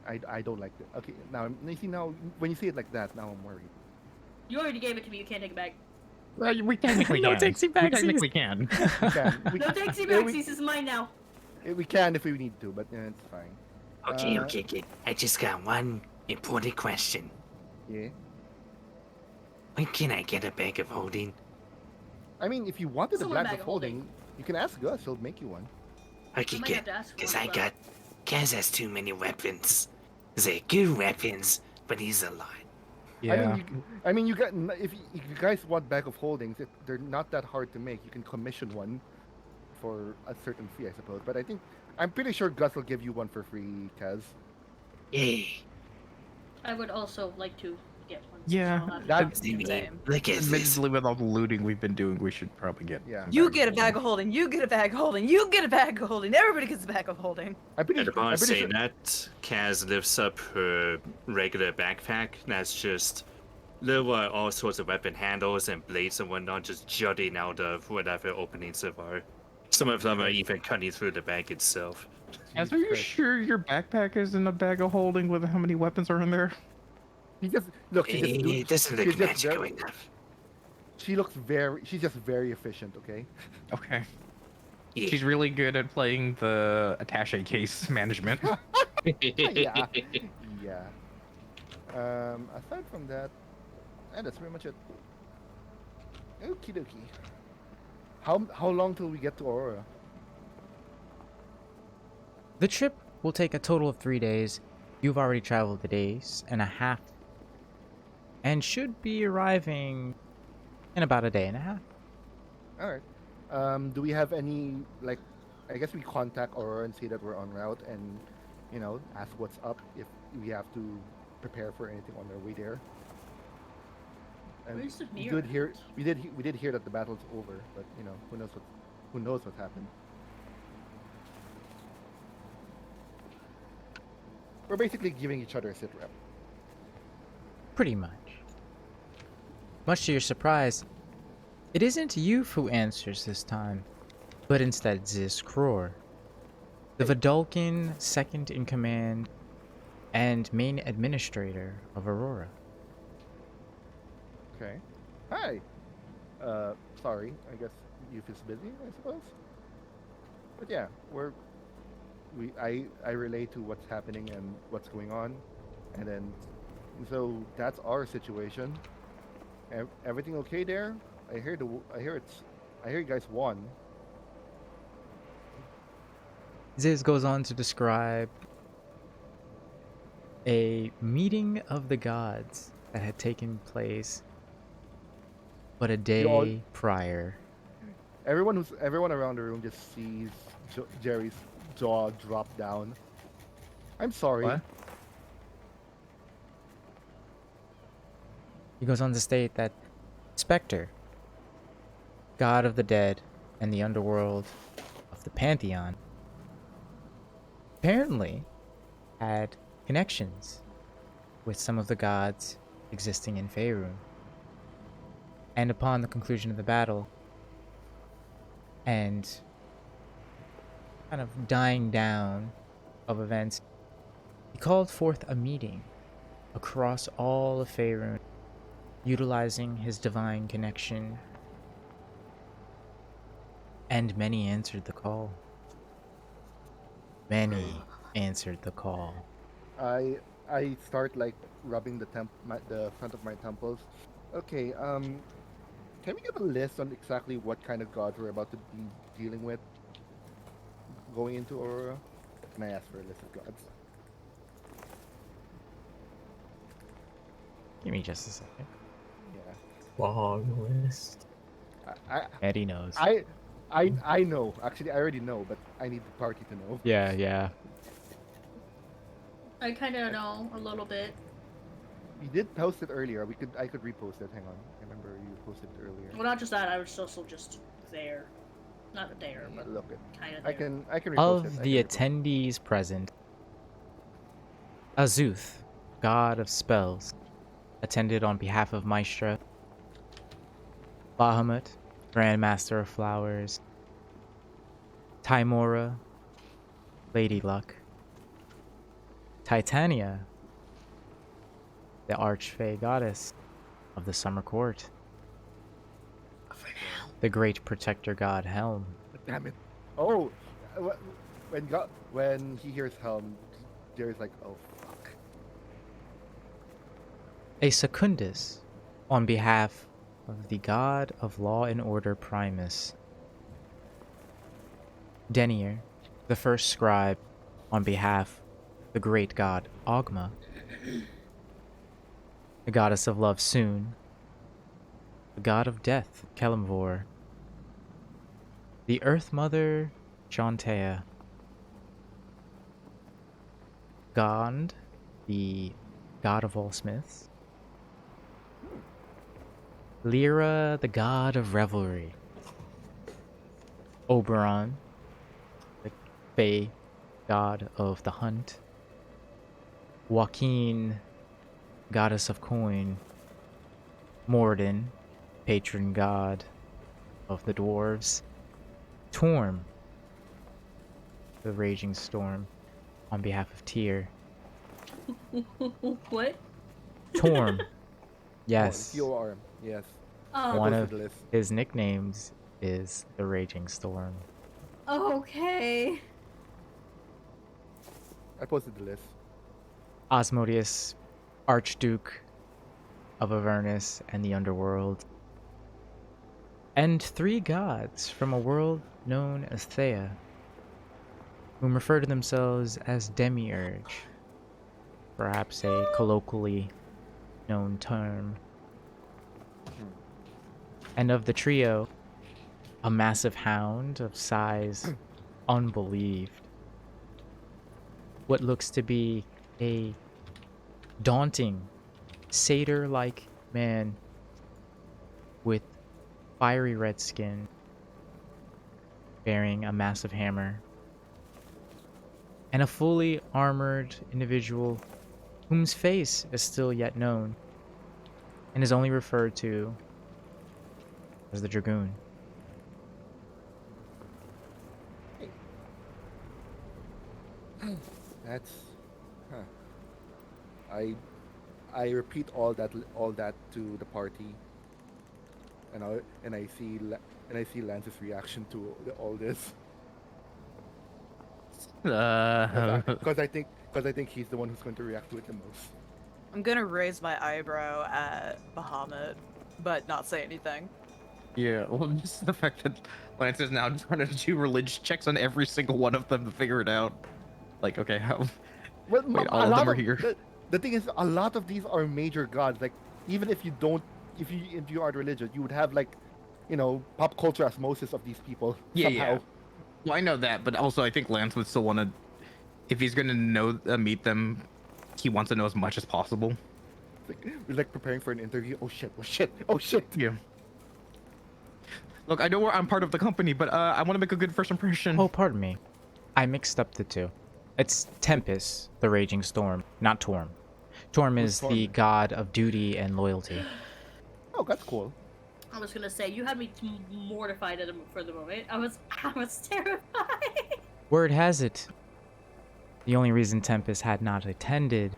I don't like it. Okay, now you see now when you see it like that, now I'm worried. You already gave it to me, you can't take it back. We technically No can. takesy We backsies. technically can. We can. We, No takesy yeah, backsies, is mine now. we can if we need to, but it's fine. Okay, okay. I just got one important question. Yeah. When can I get a bag of holding? I mean, if you wanted a Someone black bag of of holding, you can ask Gus. He'll make you one. Okay, I might good. have to ask for Because one I as well. got... Kaz has too many weapons. They're good weapons, but he's a lot. Yeah. I mean, you got if you guys want bag of holdings, they're not that hard to make. You can commission one for a certain fee, I suppose. But I'm pretty sure Gus will give you one for free, Kaz. Yay. I would also like to get one. Yeah, so I'll have that- to- Same. Look at this. Admittedly, with all the looting we've been doing, we should probably get. Yeah. some You bags get a of bag of holding. You get a bag of holding. You get a bag of holding. Everybody gets a bag of holding. I'm pretty, And upon I'm pretty saying sure. that, Kaz lifts up her regular backpack. That's just little all sorts of weapon handles and blades and whatnot just jutting out of whatever openings there are. Some of them are even cutting through the bag itself. As are you Christ. sure your backpack isn't a bag of holding with how many weapons are in there? He just look. She just, It doesn't she's look just magical very- enough. She looks very. She's just very efficient. Okay. Okay. Yeah. She's really good at playing the attaché case management. Yeah. Yeah. Aside from that, that's pretty much it. Okie dokie. How long till we get to Aurora? The trip will take a total of 3 days. You've already traveled a days and a half, and should be arriving in about a day and a half. All right. Do we have any like? I guess we contact Aurora and say that we're en route, and ask what's up if we have to prepare for anything on our way there. And Where's the we mirror? did hear we did hear that the battle's over, but who knows what happened. We're basically giving each other a sit rep. Pretty much. Much to your surprise, it isn't Youth who answers this time, but instead Ziz Kror, the Vidalcan second in command and main administrator of Aurora. Okay. Hi. Sorry. I guess Youth is busy, I suppose. But yeah, I relate to what's happening and what's going on, and then so that's our situation. Everything okay there? I hear you guys won. Ziz goes on to describe a meeting of the gods that had taken place but a day prior. Everyone around the room just sees Jerry's jaw drop down. I'm sorry. What? He goes on to state that Spectre, god of the dead and the underworld of the Pantheon, apparently had connections with some of the gods existing in Faerun. And upon the conclusion of the battle, and kind of dying down of events, he called forth a meeting across all of Faerun, utilizing his divine connection, and many answered the call. Many answered the call. I start like rubbing the front of my temples. Okay, can we give a list on exactly what kind of gods we're about to be dealing with going into Aurora? Can I ask for a list of gods? Give me just a second. Yeah. Long list. Eddie knows. I know. Actually, I already know, but I need the party to know. Yeah. I kind of know a little bit. You did post it earlier. I could repost it. Hang on. I remember you posted it earlier. Well, not just that. I was also just there, not there, but Look it. kind of. I can repost Of it. the attendees present, Azuth, god of spells, attended on behalf of Maestra. Bahamut, Grandmaster of Flowers. Timora, Lady Luck. Titania, the Archfey goddess of the Summer Court. The great protector god Helm. Damn it. Oh, when he hears Helm, Jerry's like, oh fuck. A Secundus, on behalf of the god of law and order Primus. Denier, the first scribe, on behalf of the great god Ogma. The goddess of love Soon. The god of death Kelimvor. The Earth Mother Jontea. Gond, the god of all smiths. Lyra, the god of revelry. Oberon, the Fae god of the hunt. Joaquin, goddess of coin. Morden, patron god of the dwarves. Torm, the raging storm, on behalf of Tyr. What? Torm, yes. T-O-R-M, yes. One posted of the list. his nicknames is the Raging Storm. Okay. I posted the list. Osmodius, Archduke of Avernus and the Underworld. And 3 gods from a world known as Thea, whom refer to themselves as Demiurge, perhaps a colloquially known term. And of the trio, a massive hound of size unbelieved. What looks to be a daunting, satyr-like man with fiery red skin, bearing a massive hammer, and a fully armored individual whose face is still yet known and is only referred to as the Dragoon. That's, huh. I repeat all that to the party, and I see Lance's reaction to all this. Because I think he's the one who's going to react to it the most. I'm gonna raise my eyebrow at Bahamut, but not say anything. Yeah, well, just the fact that Lance is now trying to do religion checks on every single one of them to figure it out. Like, okay, how? Well, Wait, all of them are here. The thing is, a lot of these are major gods. Like, even if you aren't religious, you would have, like, pop culture osmosis of these people somehow. Yeah. Well, I know that, but also I think Lance would still want to, if he's going to meet them, he wants to know as much as possible. We're like preparing for an interview. Oh shit! Oh shit! Oh shit! Yeah. Look, I know I'm part of the company, but I want to make a good first impression. Oh, pardon me. I mixed up the two. It's Tempest, the raging storm, not Torm. Torm is the god of duty and loyalty. Oh, that's cool. I was gonna say, you had me mortified for the moment. I was terrified. Word has it, the only reason Tempest had not attended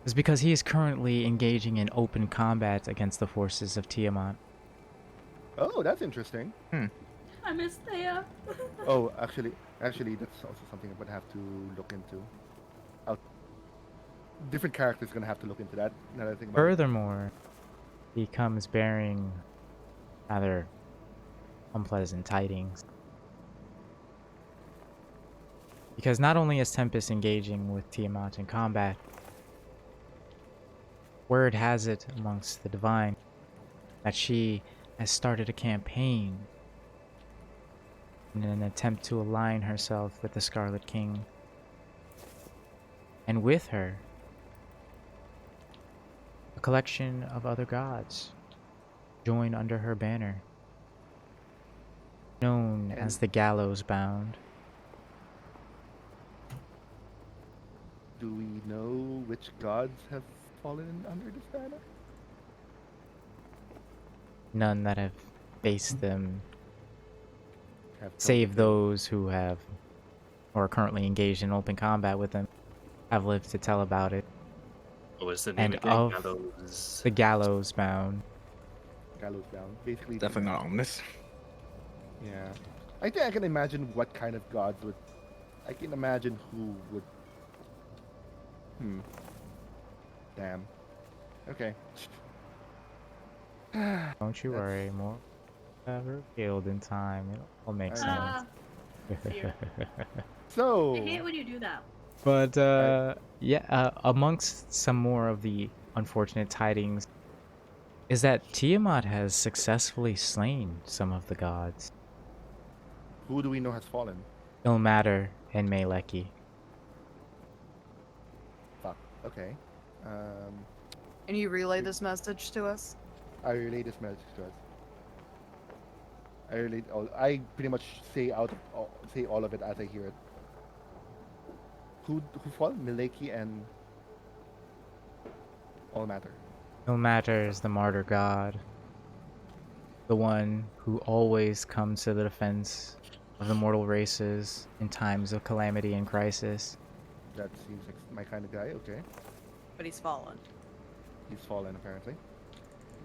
is because he is currently engaging in open combat against the forces of Tiamat. Oh, that's interesting. I miss Thea. Oh, actually, that's also something I would have to look into. Different characters gonna have to look into that. Now that I think about it. Furthermore, he comes bearing rather unpleasant tidings. Because not only is Tempest engaging with Tiamat in combat, word has it amongst the Divine that she has started a campaign in an attempt to align herself with the Scarlet King. And with her, a collection of other gods join under her banner, known as the Gallows Bound. Do we know which gods have fallen under this banner? None that have faced them, Have save those who have, or are currently engaged in open combat with them, have lived to tell about it. What was the name And again? of Gallows. the Gallows Bound. Gallows Bound, basically. Definitely not ominous. Yeah, I think I can imagine what kind of gods would. I can imagine who would. Damn. Okay. Don't you worry, more revealed in time. It all makes sense. Fear. So. I hate when you do that. But yeah, amongst some more of the unfortunate tidings is that Tiamat has successfully slain some of the gods. Who do we know has fallen? Ilmater and Meleki. Fuck. Okay. And you relay this message to us? I relay this message to us. I pretty much say all of it as I hear it. Who fall? Mileki and All Matter. Ilmater is the martyr god, the one who always comes to the defense of the mortal races in times of calamity and crisis. That seems like my kind of guy. Okay. But he's fallen. He's fallen apparently.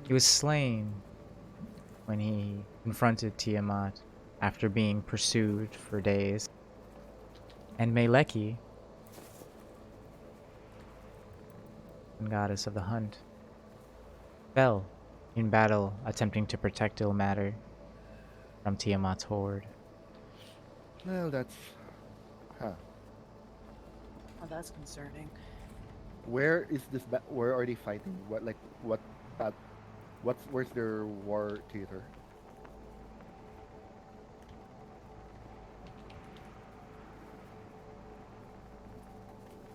He was slain when he confronted Tiamat after being pursued for days. And Meleki, goddess of the hunt, fell in battle attempting to protect Ilmater from Tiamat's horde. Well, that's. Huh. Oh, that's concerning. Where is this? Where are they fighting? Where's their war theater?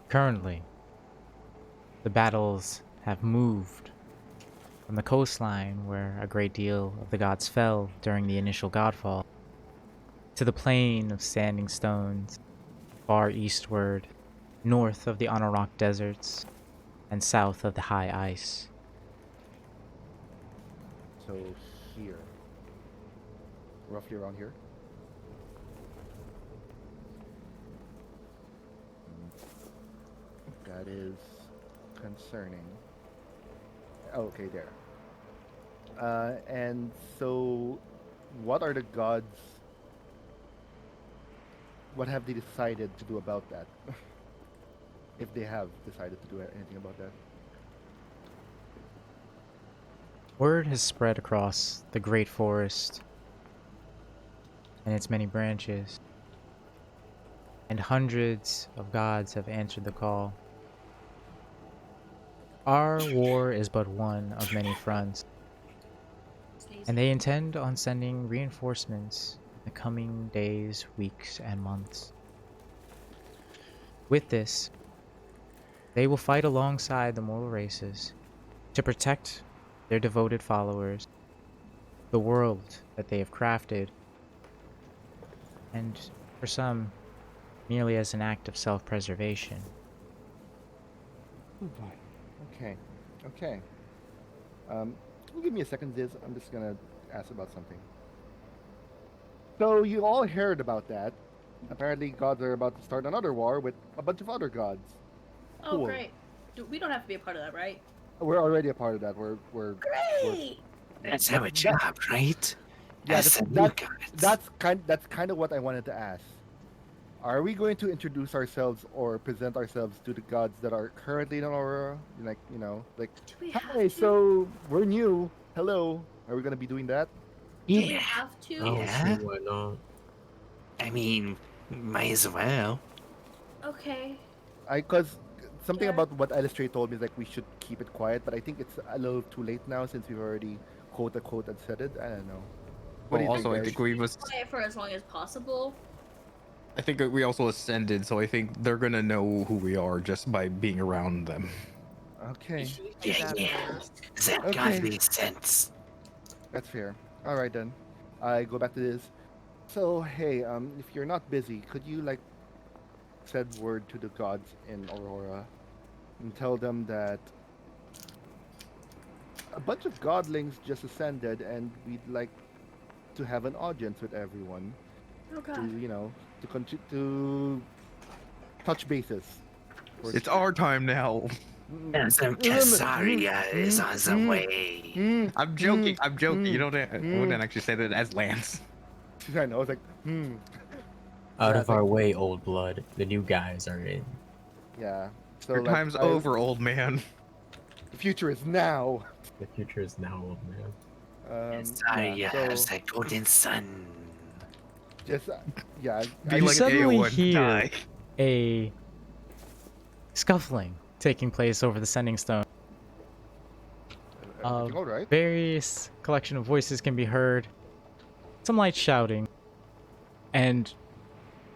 Currently, the battles have moved from the coastline, where a great deal of the gods fell during the initial godfall, to the plain of standing stones, far eastward, north of the Anorak deserts, and south of the high ice. So here, roughly around here. That is concerning. Okay, there. And so, what are the gods? What have they decided to do about that? If they have decided to do anything about that. Word has spread across the great forest and its many branches, and hundreds of gods have answered the call. Our war is but one of many fronts, and they intend on sending reinforcements in the coming days, weeks, and months. With this, they will fight alongside the mortal races to protect their devoted followers, the world that they have crafted, and for some, merely as an act of self-preservation. Oh boy. Okay. Okay. Give me a second, Ziz. I'm just gonna ask about something. So you all heard about that. Apparently, gods are about to start another war with a bunch of other gods. Oh, Cool. great. We don't have to be a part of that, right? We're already a part of that. We're Great! That's our job, right? yeah. As the new gods. That's kind of what I wanted to ask. Are we going to introduce ourselves or present ourselves to the gods that are currently in Aurora? Like, like, Do we have hey, to? so we're new. Hello. Are we gonna be doing that? Do we Yeah. have to? I don't Yeah. see why not. I mean, might as well. Okay. Cause something Yeah. about what Illustrate told me is like we should keep it quiet, but I think it's a little too late now since we've already quote unquote said it. I don't know. What do Well, you also, I guys? think we was. Quiet for as long as possible. I think we also ascended, so I think they're gonna know who we are just by being around them. Okay, Yeah, yeah. That Okay. godly sense. that's fair. All right then. I go back to this. So hey, if you're not busy, could you like send word to the gods in Aurora and tell them that a bunch of godlings just ascended and we'd like to have an audience with everyone Oh to, god. to touch bases. It's our time now. Some Kasaria is on the way. I'm joking. I'm joking. You don't. I wouldn't actually say that as Lance. I know. I was like, Out Yeah, of our way, old blood. The new guys are in. Yeah. So Your like, time's over, old man. The future is now. The future is now, old man. Kasaria has the golden sun. Just yeah. Be You like suddenly AO1, hear die. a scuffling taking place over the sending stone. Everything all right? Various collection of voices can be heard. Some light shouting. And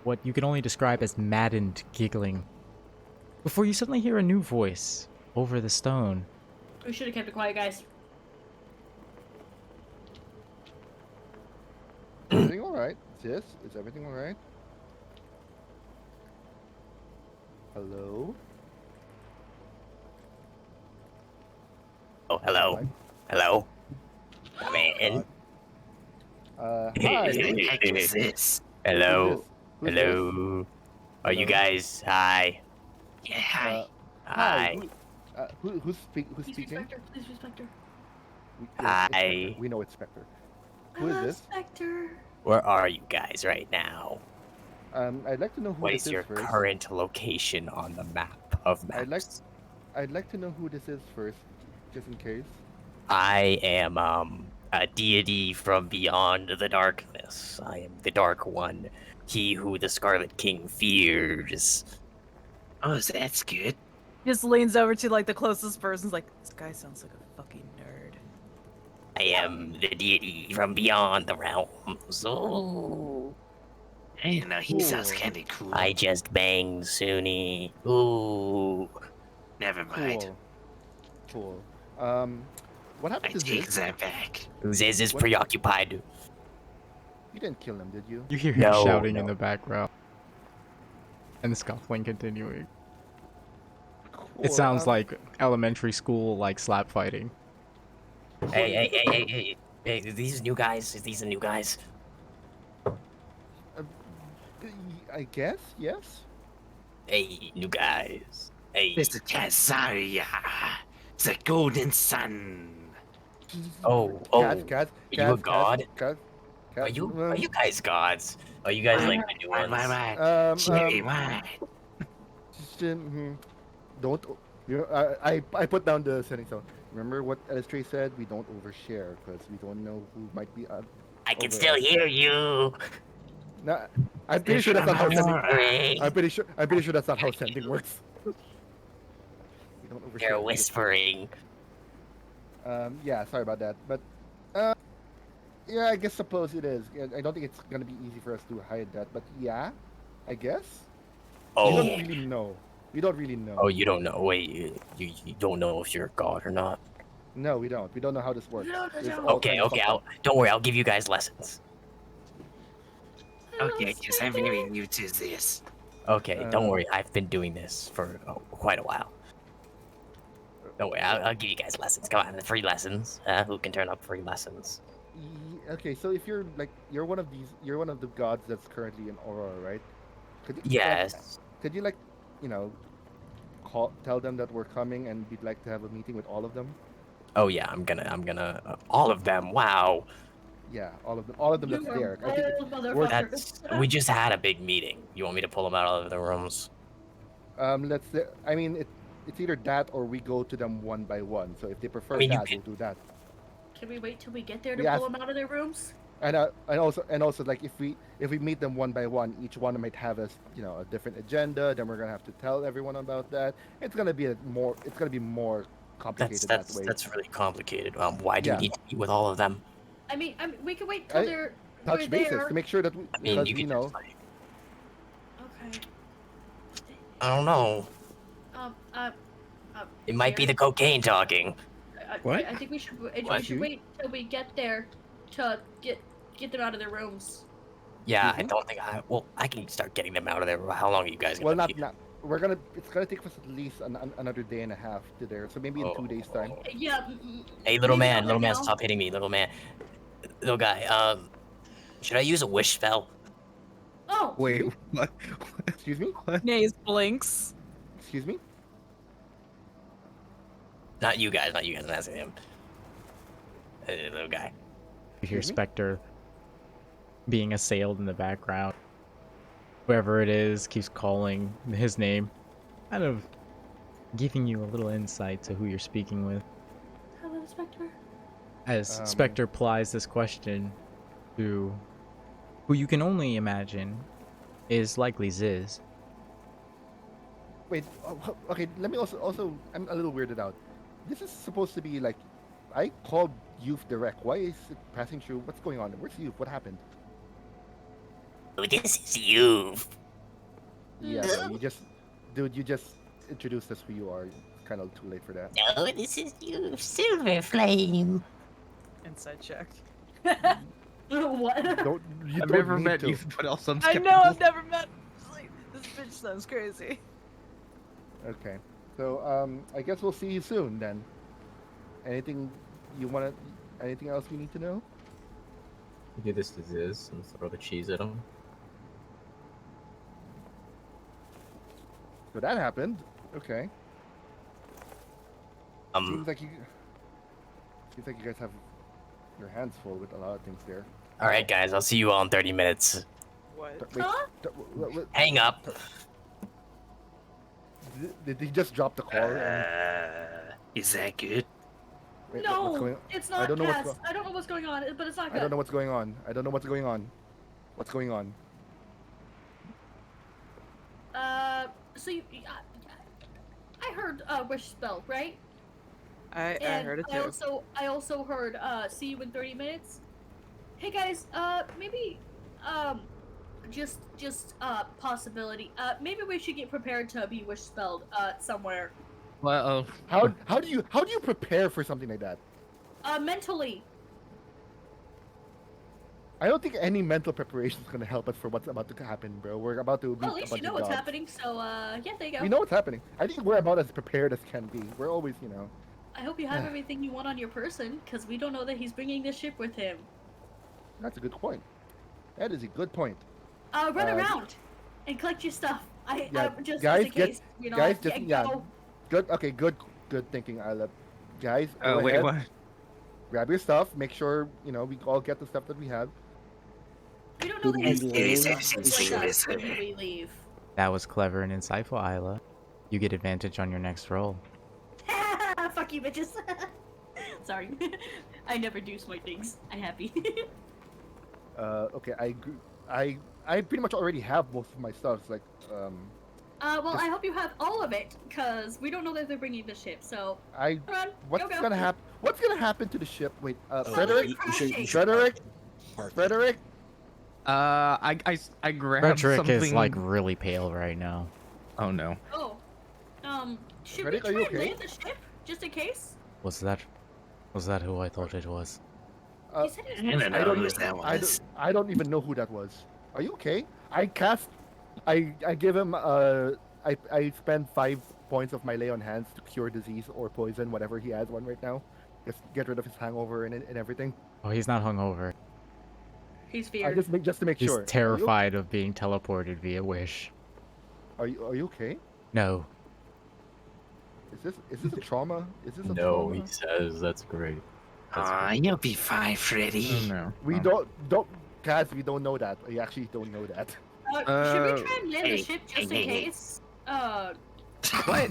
what you can only describe as maddened giggling. Before you suddenly hear a new voice over the stone. We should have kept it quiet, guys. Everything all right? Sis, is everything all right? Hello. Oh, hello. Right. Hello. Come in. Hi. Who the heck is this? Hello. Who's this? Hello. Are you guys? Hi. Yeah, hi. Hi. Who's Please speaking? respect her. Please respect her. It's Hi. Spectre. We know it's Spectre. Who I is love this? Spectre. Where are you guys right now? I'd like to know who What this is your is first. current location on the map of maps? I'd like to know who this is first, just in case. I am a deity from beyond the darkness. I am the Dark One, he who the Scarlet King fears. Oh, that's good. Just leans over to like the closest person's like, this guy sounds like a fucking nerd. I am the deity from beyond the realms. Oh. I don't know, he sounds Cool. kind of cool. I just banged Suni. Ooh. Never mind. Cool. What I happened to take Ziz? that back. Ziz is What? preoccupied. You didn't kill him, did you? You hear him No, shouting in no. the background. And the scuffling continuing. Cool. It sounds like elementary school, like slap fighting. Hey, are these new guys? Is these the new guys? I guess yes. Hey, new guys. Hey. Mr. Kazaria, the Golden Sun. Oh, Kaz, are you a god? Kaz, Are you guys gods? Are you guys like the new ones? Why? Cherry, why? Don't. I put down the setting zone. Remember what Elistray said? We don't overshare because we don't know who might be. I can still hear you. No, I'm pretty sure that's not how sending. Whispering. I'm pretty sure that's not how sending works. We don't overshare. They're whispering. Yeah, sorry about that, but yeah, I guess suppose it is. I don't think it's gonna be easy for us to hide that, but yeah, I guess. Oh. We don't really know. We don't really know. Oh, you don't know. Wait, you don't know if you're a god or not. No, we don't. We don't know how this works. Okay. Don't worry. I'll give you guys lessons. Okay, because I'm very new to this. Okay, don't worry. I've been doing this for quite a while. Don't worry. I'll give you guys lessons. Come on, free lessons. Who can turn up free lessons? Okay, so if you're like you're one of the gods that's currently in Aurora, right? Could you, Yes. Could you like, tell them that we're coming and we'd like to have a meeting with all of them? Oh yeah, I'm gonna all of them. Wow. Yeah, all of them that's there. I think we just had a big meeting. You want me to pull them out of the rooms? I mean, it's either that or we go to them one by one. So if they prefer we'll do that. Can we wait till we get there to pull them out of their rooms? And also like if we meet them one by one, each one might have a different agenda. Then we're gonna have to tell everyone about that. It's gonna be more complicated that way. That's really complicated. Why do you need to meet with all of them? I mean, we can wait till they're touch bases there. to make sure that we. I mean, you can know. Okay. I don't know. It might be the cocaine talking. What? I think we should wait till we get there to get them out of their rooms. Yeah, I don't think I can start getting them out of there. How long are you guys gonna keep? It's gonna take us at least another day and a half to there, so maybe in 2 days time. Yeah. Hey, little man, stop hitting me, little man. Little guy, should I use a wish spell? Oh. Wait, what? Excuse me? Naze blinks. Excuse me? Not you guys, I'm asking him. Little guy. You hear Spectre being assailed in the background. Whoever it is keeps calling his name, kind of giving you a little insight to who you're speaking with. Hello, Spectre. As Spectre plies this question to who you can only imagine is likely Ziz. Wait, okay, let me also I'm a little weirded out. This is supposed to be like, I called Youth direct. Why is it passing through? What's going on? Where's Youth? What happened? Oh, this is Youth. Yeah, bro, you just introduced us who you are. It's kind of too late for that. No, this is Youth, Silver Flame. Inside check. What? I've never met Youth, but also I'm I skeptical. know, I've never met. Like, this bitch sounds crazy. Okay, so I guess we'll see you soon then. Anything else we need to know? Do this to Ziz and throw the cheese at him. So that happened. Okay. Seems like you guys have your hands full with a lot of things there. All right, guys, I'll see you all in 30 minutes. What? Wait, Hang up. Did he just drop the call? Is that good? Wait, No, it's not. I don't know I don't know what's going on, but it's not good. I don't know what's going on. What's going on? So I heard wish spell, right? I heard it too. I also heard see you in 30 minutes. Hey guys, maybe just possibility. Maybe we should get prepared to be wish spelled somewhere. Well, how do you prepare for something like that? Mentally. I don't think any mental preparation is gonna help us for what's about to happen, bro. We're about to meet Well, at a least you bunch know of what's gods. happening, so yeah, there you go. We know what's happening. I think we're about as prepared as can be. We're always, you know. I hope you have everything you want on your person, because we don't know that he's bringing the ship with him. That's a good point. That is a good point. Run around and collect your stuff. Yeah, just guys, as a case, you know. guys, just yeah, go. good. Okay, good thinking, Isla. Guys, go wait, ahead, what? grab your stuff. Make sure you know we all get the stuff that we have. We don't know that Yes, he's yes, bringing yes, things yes, like yes, us when yes. we leave. That was clever and insightful, Isla. You get advantage on your next roll. Fuck you, bitches. Sorry, I never do smart things. I'm happy. Okay, I pretty much already have most of my stuff. It's like Well, I hope you have all of it, because we don't know that they're bringing the ship, so... I Run, what's go. gonna happen? What's gonna happen to the ship? Wait, Probably Frederick, crashing. Frederick. I grabbed Frederick something. is like really pale right now. Oh no. Oh. Should Frederick, we are try you and okay? land the ship, just in case? Was that who I thought it was? You said it was I don't I know don't, who that was. I don't even know who that was. Are you okay? I give him I spend 5 points of my lay on hands to cure disease or poison, whatever he has one right now. Just get rid of his hangover and everything. Oh, he's not hungover. He's I feared. just to make He's sure. terrified of being teleported via wish. Are you okay? No. Is this a trauma? Is this a No, trauma? he says that's great. That's Aw, great. you'll be fine, Freddy. Oh no. We Oh. don't Kaz, we don't know that. We actually don't know that. Should we try and land the Hey, ship just in hey, hey. case? What?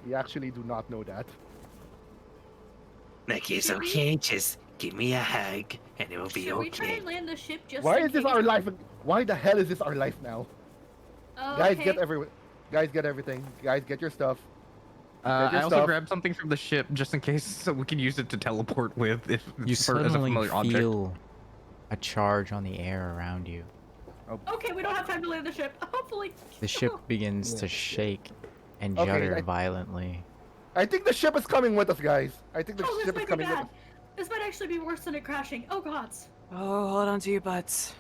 We actually do not know that. Like it's okay, just give me a hug and it will be Should we try okay. and land the ship just Why in is this case? our life? Why the hell is this our life now? Guys, Okay. get Guys, get everything. Guys, get your stuff. Get I your also stuff. grabbed something from the ship just in case, so we can use it to teleport with if You as a suddenly familiar object. feel a charge on the air around you. Okay, we don't have time to land the ship. Hopefully. The ship begins to shake and Okay, judder violently. I think the ship is coming with us, guys. I think the Oh, this ship is might be coming with bad. us. This might actually be worse than it crashing. Oh gods. Oh, hold on to your butts.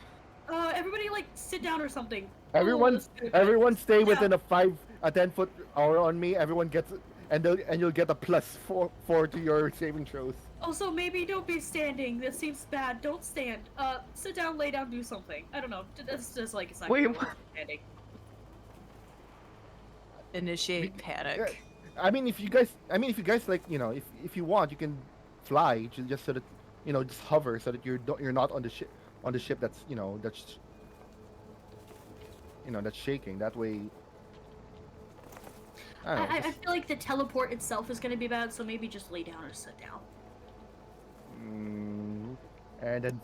Everybody like sit down or something. Everyone, this is good. everyone, stay Yeah. within a 10-foot hour on me. Everyone gets, and you'll get a +4 to your saving throws. Also, maybe don't be standing. This seems bad. Don't stand. Sit down, lay down, do something. I don't know. That's just like it's not Wait, good what? standing. Initiate panic. I mean, if you guys like, you know, if you want, you can fly just so that, you know, just hover so that you're not on the ship that's, you know, that's shaking. That way. I don't know. I feel like the teleport itself is gonna be bad, so maybe just lay down or sit down. And then.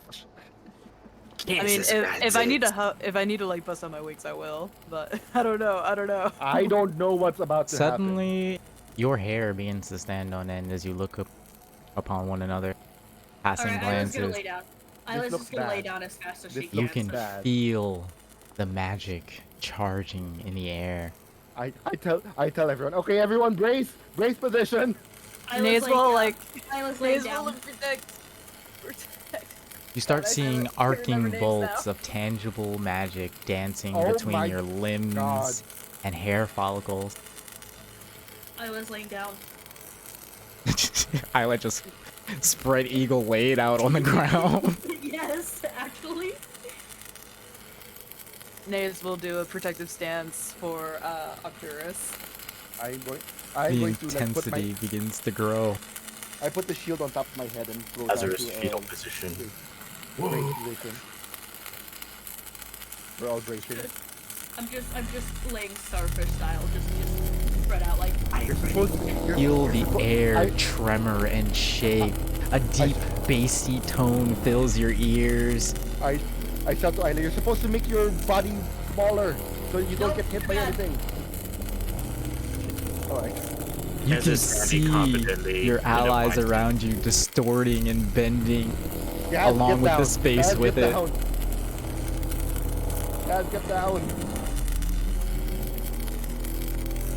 I mean, if I need to like bust on my wings, I will. But I don't know. I don't know what's about to happen. Suddenly, your hair begins to stand on end as you look up upon one another, passing Alright, Isla's gonna glances. lay down. This Isla's looks just gonna lay bad. down as fast as This she You can. can bad. feel the magic charging in the air. I tell everyone. Okay, everyone, brace position. Isla's Nays will laying like. down. Isla's laying Nays will down. protect. You start God, I seeing can't remember arcing names bolts now. of tangible magic dancing Oh between my your limbs God. and hair follicles. Isla's laying down. Isla just spread eagle laid out on the ground. Yes, actually. Nays will do a protective stance for Arcturus. I'm The going to like put intensity begins to grow. I put the shield on top of my head and go down Lazarus to fetal position. brace position. We're all bracing. I'm just laying starfish style, just spread out like You're supposed Feel the air I- tremor and shake. A deep, bassy tone fills your ears. I said to Isla, you're supposed to make your body smaller so you don't Nope, get hit too by bad. anything. Alright. You As can is standing see confidently your in a allies wide- around you distorting and bending Gaz, along get with down. the space Gaz, with get it. down. Gaz, get down.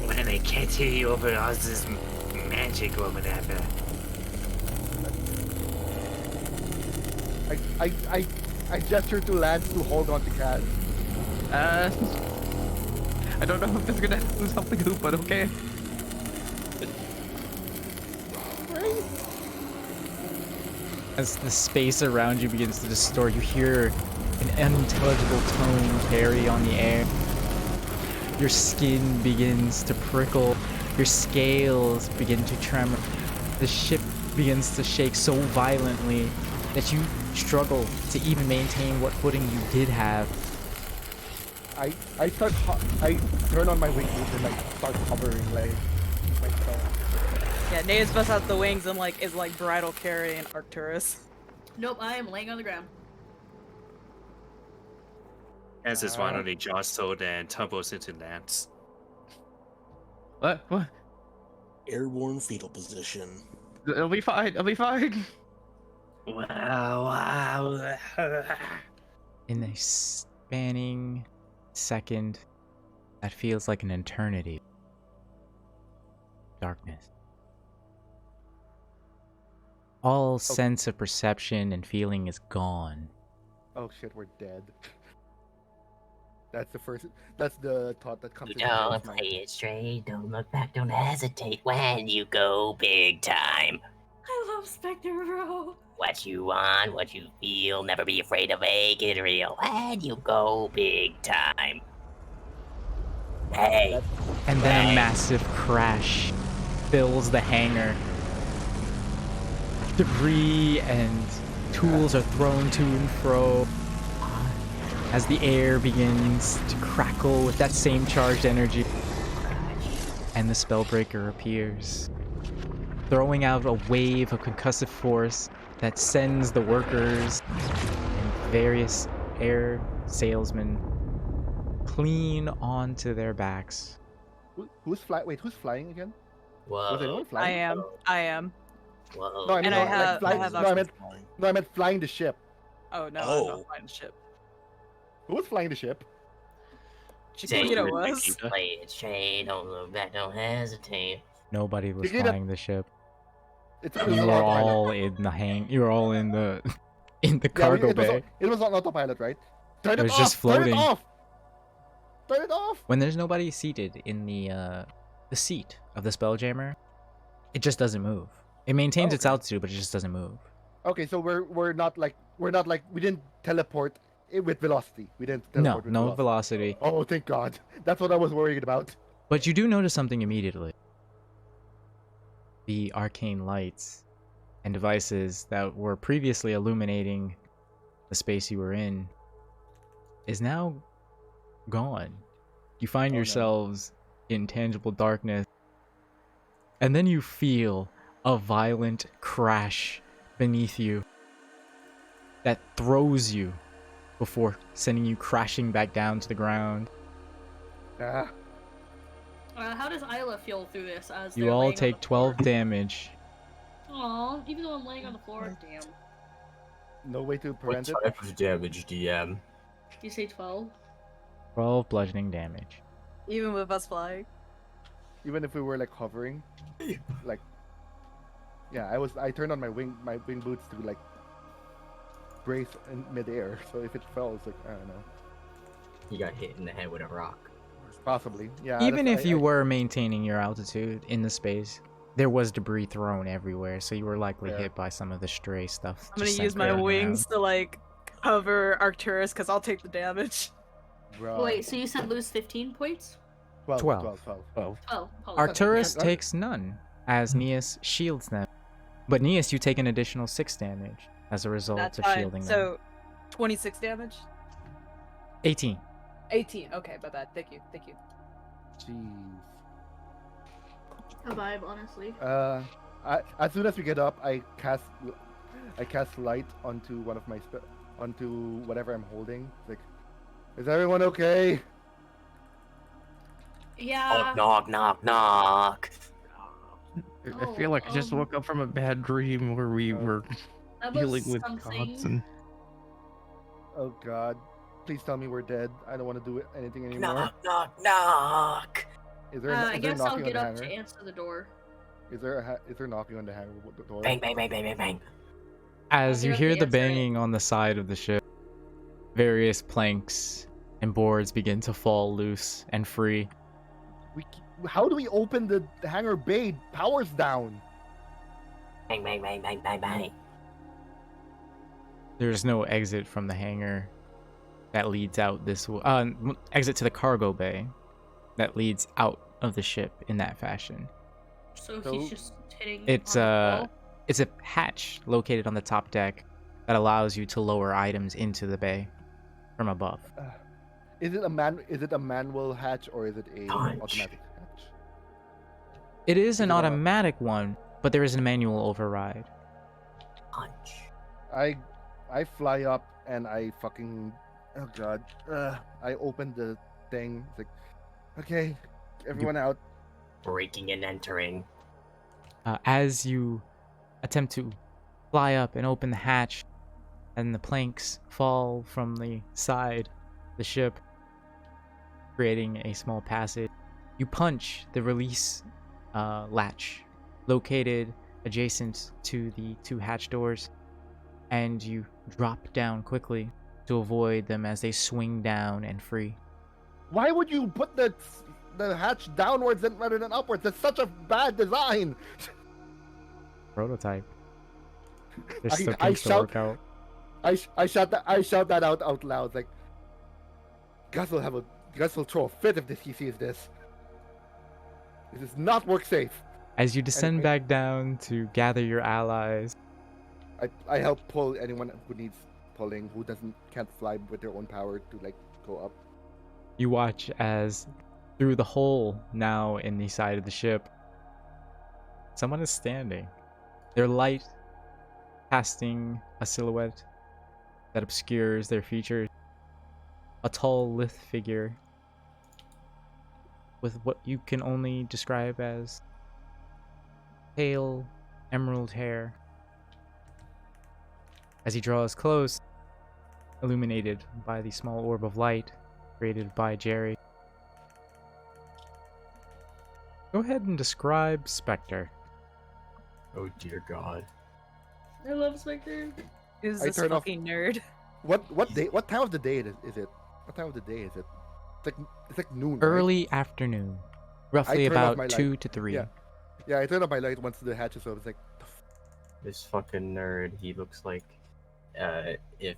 When I can't hear you over all this magic or whatever. I gesture to Lance to hold on to Kaz. I don't know if this is gonna do something good, but okay. As the space around you begins to distort, you hear an unintelligible tone carry on the air. Your skin begins to prickle. Your scales begin to tremor. The ship begins to shake so violently that you struggle to even maintain what footing you did have. I turn on my wing boots and like start hovering like myself. Yeah, Nae's busts out the wings and is like bridal carrying Arcturus. Nope, I am laying on the ground. As is finally jostled and tumbles into Lance. What? Airborne fetal position. It'll be fine. It'll be fine. Wow. In a spanning second that feels like an eternity. Darkness. All sense of perception and feeling is gone. Oh shit, we're dead. That's the thought that comes You into my don't mind. play it straight, don't look back, don't hesitate when you go big time. I love Spectre Bro. What you want, what you feel, never be afraid to make it real when you go big time. Hey. And then a massive crash fills the hangar. Debris and tools are thrown to and fro as the air begins to crackle with that same charged energy. And the Spellbreaker appears, throwing out a wave of concussive force that sends the workers and various air salesmen clean onto their backs. Who's flying again? Whoa. Was anyone flying? I am. Whoa. No, I mean, And I like, have- flying, I have no, I meant flying the ship. Oh no, I'm Oh. not flying the ship. Who was flying the ship? Chiquita was. Play it straight, don't look back, don't hesitate. Nobody was Chiquita- flying the ship. It was You on were autopilot. all in the You were all in the in the Yeah, cargo it was, bay. it was on autopilot, right? Turn It it was off! just floating. Turn it off! Turn it off! When there's nobody seated in the seat of the Spelljammer, it just doesn't move. It maintains its Okay. altitude, but it just doesn't move. Okay, so we're not like we didn't teleport with velocity. We didn't No, teleport with no velocity. Oh, thank God. That's what I was worried about. But you do notice something immediately. The arcane lights and devices that were previously illuminating the space you were in is now gone. You find Oh, no. yourselves in tangible darkness, and then you feel a violent crash beneath you that throws you before sending you crashing back down to the ground. Ah, How does Isla feel through this? As You they're all laying on take the floor? 12 damage. Aw, even though I'm laying on the floor, damn. no way to What prevent it. type of damage, DM? You say 12? 12 bludgeoning damage. Even with us flying. Even if we were like hovering, like, yeah, I turned on my wing boots to like brace in midair. So if it fell, it's like I don't know, He got hit in the head with a rock. possibly. Yeah. Even that's- if you were maintaining your altitude in the space, there was debris thrown everywhere, so you were likely Yeah. hit by some of the stray stuff. I'm gonna just use sent my flying wings around. to cover Arcturus because I'll take the damage. Bruh. Wait, so you said lose 15 points? 12. 12. 12. Oh, Arcturus Yeah, takes none, as Neas shields them. But Neas, you take an additional 6 damage as a result That's of fine. shielding them. So, 26 damage? 18. 18. Okay, my bad. Thank you. Thank you. Jeez. A vibe, honestly. As soon as we get up, I cast light onto one of my onto whatever I'm holding. Like, is everyone okay? Yeah. Knock, knock, knock. I feel like I just um, woke up from a bad dream where we were That dealing was with something. gods and Oh God, please tell me we're dead. I don't want to do anything anymore. Knock, knock, knock. Is there I is there guess I'll knocking on get the up to hangar? answer the door. Is there knocking on the hangar door? Bang, bang, bang, bang, bang, bang. As you Get up hear the the X-ray. banging on the side of the ship, various planks and boards begin to fall loose and free. How do we open the hangar bay? Power's down. Bang, bang, bang, bang, bang, bang. There's no exit from the hangar that leads out exit to the cargo bay that leads out of the ship in that fashion. So So- he's just hitting. It's on the a wall? it's a hatch located on the top deck that allows you to lower items into the bay from above. Is it a manual hatch or is it a Punch. automatic hatch? It is an it a- automatic one, but there is a manual override. Punch. I fly up and I fucking oh god. I open the thing. It's like, okay, everyone out. Breaking and entering. As you attempt to fly up and open the hatch, and the planks fall from the side of the ship, creating a small passage, you punch the release latch located adjacent to the two hatch doors, and you drop down quickly to avoid them as they swing down and free. Why would you put the hatch downwards rather than upwards? That's such a bad design. Prototype. There's I- still I things to shout- work out. I shout that out loud. Like, Gus will throw a fit if he sees this. This does not work safe. As you descend back down to gather your allies, I help pull anyone who needs pulling, who can't fly with their own power to like go up. you watch as through the hole now in the side of the ship, someone is standing. Their light casting a silhouette that obscures their features. A tall, lithe figure with what you can only describe as pale emerald hair. As he draws close, illuminated by the small orb of light created by Jerry. Go ahead and describe Spectre. Oh dear God. I love Spectre. Is I this turn off- fucking nerd? What time of the day is it? What time of the day is it? It's like noon. right? Early afternoon, roughly turn off my about light. 2 to 3. Yeah, I turn off my light once the hatch is open. It's like, This fucking nerd. He looks like if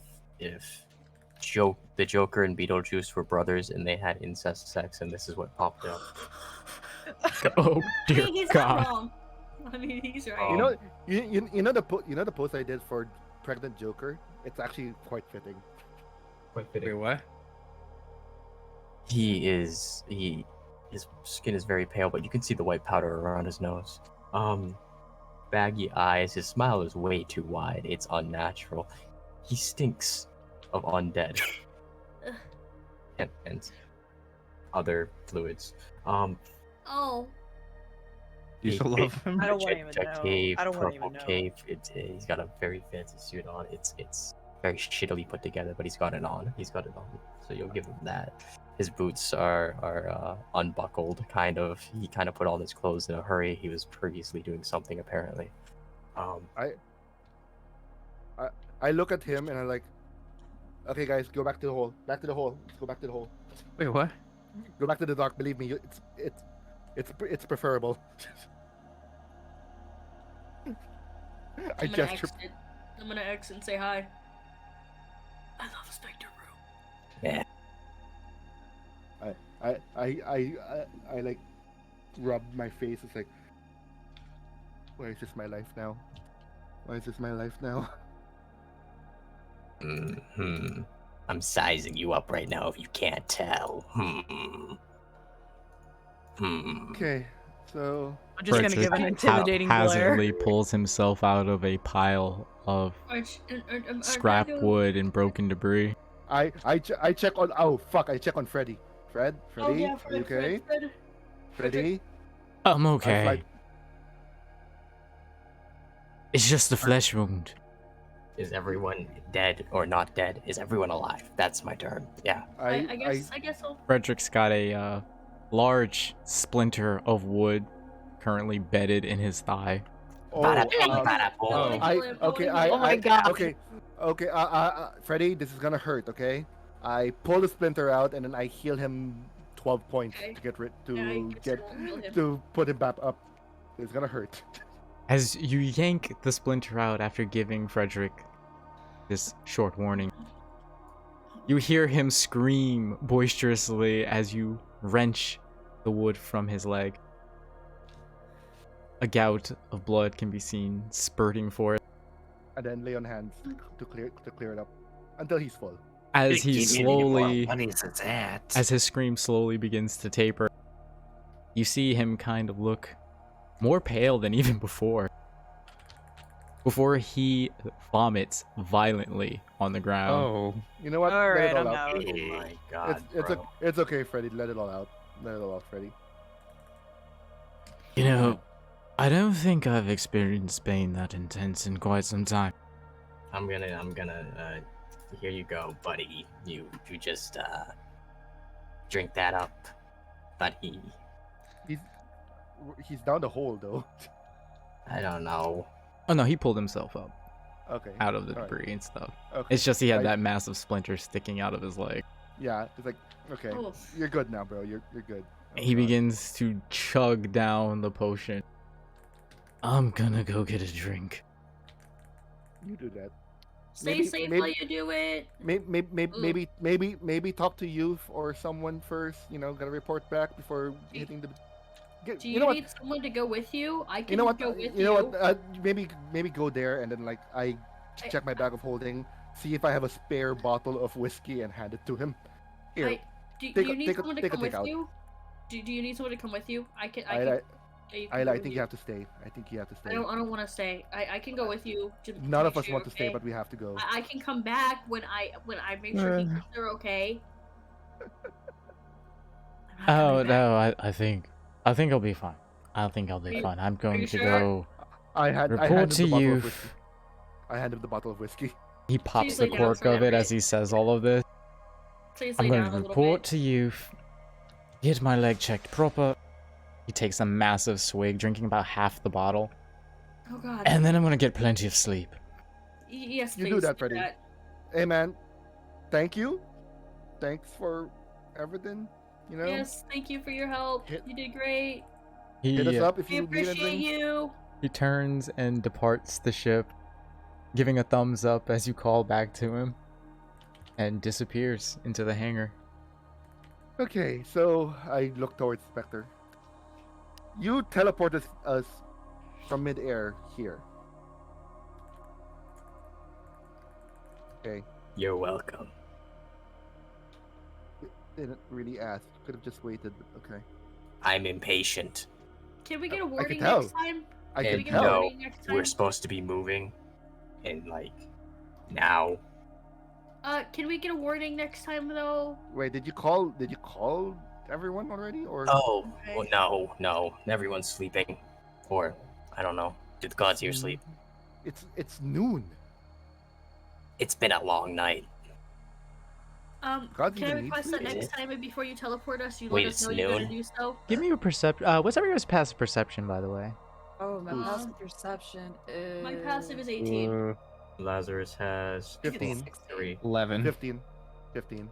the Joker and Beetlejuice were brothers and they had incest sex, and this is what popped up. Oh I dear mean, he's God. not wrong. I mean, he's right. you know, you know the post I did for pregnant Joker. It's actually quite fitting. Quite Wait, fitting. what? His skin is very pale, but you can see the white powder around his nose. Baggy eyes. His smile is way too wide. It's unnatural. He stinks of undead and other fluids. Oh, You still love him? I don't want to even a know. cave, I don't want to purple even know. cave. He's got a very fancy suit on. It's very shittily put together, but he's got it on. So you'll give him that. His boots are unbuckled, kind of. He kind of put on his clothes in a hurry. He was previously doing something, apparently. I look at him and I'm like, okay, guys, go back to the hole. Back to the hole. Let's go back to the hole. Wait, what? Go back to the dark. Believe me, it's preferable. I I'm gonna gesture. exit. I'm gonna exit and say hi. I love Spectre Room. Yeah. I like rub my face. It's like, why is this my life now? Why is this my life now? Hmm. I'm sizing you up right now if you can't tell. Okay, so I'm just gonna give an Frederick intimidating glare. haphazardly pulls himself out of a pile of scrap wood and broken debris. I check on. Oh fuck! I check on Freddy. Freddy, Oh yeah, are you okay? Freddy, I'm I okay. fly- It's just a flesh wound. Is everyone dead or not dead? Is everyone alive? That's my turn. Yeah. I guess so. Frederick's got a large splinter of wood currently bedded in his thigh. Oh, Bada I bing, wanna bada kill him. I wanna boom. kill him. I okay, wanna kill Oh my him. god. okay. Freddy, this is gonna hurt. Okay, I pull the splinter out and then I heal him 12 points Okay. to get rid Yeah, I to guess get I won't kill him. to put him back up. It's gonna hurt. As you yank the splinter out after giving Frederick this short warning, you hear him scream boisterously as you wrench the wood from his leg. A gout of blood can be seen spurting forth And then lay on hands to clear it up until he's full. as Give he me slowly, What is that? as his scream slowly begins to taper. You see him kind of look more pale than even before he vomits violently on the ground. Oh, You know what? All Let right, it all I'm out. out. Oh my god, bro. It's okay, Freddy. Let it all out. Let it all out, Freddy. You know, I don't think I've experienced pain that intense in quite some time. I'm gonna here you go, buddy. You just drink that up, buddy. He's down the hole though. I don't know. Oh no, he pulled himself up Okay. out of the All right. debris and stuff. Okay. It's just he had I- that massive splinter sticking out of his leg. Yeah. It's like, okay, Oof. you're good now, bro. You're good. Oh, He God. begins to chug down the potion. I'm gonna go get a drink. You do that. Stay Maybe- safe maybe- while you do it. Maybe talk to you or someone first. You know, gotta report back before hitting the. Do you, you know what? need someone to go with you? I can You know what? go with You know what? Maybe go there and then like I I- check my bag of holding, see if I have a spare bottle of whiskey and hand it to him. Here, Do take you a- need take a- someone to take a come with takeout. you? Do you need someone to come with you? I can. I yeah, you can go I with think you have to stay. I think you have to stay. I don't want to stay. I can go with you. None of make us sure want you're to stay, okay. but we have to go. I can come back when I make sure they're okay. I'm not Oh coming back. no, I think I'll be fine. I think I'll be you- fine. I'm going you to sure? go I report handed to the bottle you. of whiskey. I handed the bottle of whiskey. He pops Please the lay down cork for a of it bit. as he says all of this. Please I'm lay going down to a little report bit. to you. Get my leg checked proper. He takes a massive swig, drinking about half the bottle. Oh God. And then I'm going to get plenty of sleep. Yes, You please do that, Freddy. Hey man, thank you. Thanks for everything. You know, Yes, thank you for your help. Hit- You did great. hit us He, up if We you need appreciate anything. you. he turns and departs the ship, giving a thumbs up as you call back to him, and disappears into the hangar. Okay, so I look towards Spectre. You teleported us from midair here. Okay, You're welcome. didn't really ask. Could have just waited. But okay, I'm impatient. Can we get a I can warning tell. next time? I Can can we get a tell. No, warning next time? we're supposed to be moving, and like now. Can we get a warning next time though? Wait, did you call? Did you call everyone already? Or Oh, Okay. well, no, everyone's sleeping, or I don't know. Did the gods hear sleep? it's noon. It's been a long night. God Can I even request needs that sleep. next Is it? time and before you teleport us, you Wait, let us it's know you're gonna noon? do so? Give me a perception. What's everyone's passive perception, by the way? Oh, my Oof. passive perception is. My passive is 18. Lazarus has 15. 3. 11. 15. 15.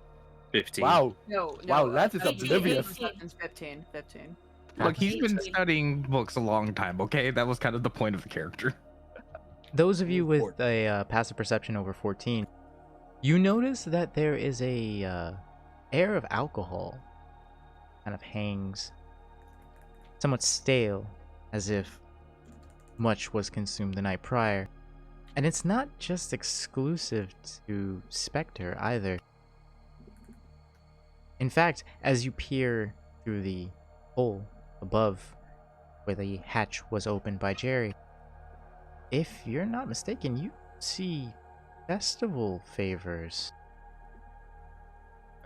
15. Wow. No, Wow, no. Lance is Eighteen, oblivious. eighteen. 15. 15. Look, he's been 18. studying books a long time, okay? That was kind of the point of the character. Those of you with Report. a passive perception over 14, you notice that there is a air of alcohol kind of hangs somewhat stale, as if much was consumed the night prior. And it's not just exclusive to Spectre either. In fact, as you peer through the hole above where the hatch was opened by Jerry, if you're not mistaken, you see festival favors.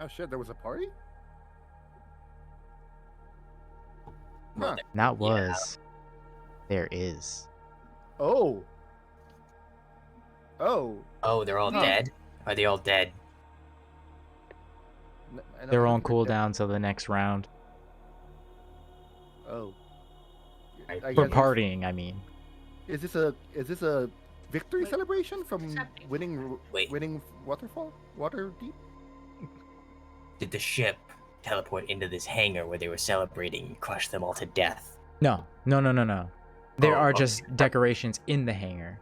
Oh shit, there was a party? Well, Huh. Not Yeah. was. There is. Oh. Oh. Oh, they're all Huh. dead? Are they all dead? I They're don't on think they're dead. cooldown till the next round. Oh. I- I For guess- partying, I mean. Is this a victory Wait. celebration from Accepting. winning water deep? Did the ship teleport into this hangar where they were celebrating and crush them all to death? No. There Oh, are okay. just decorations in the hangar,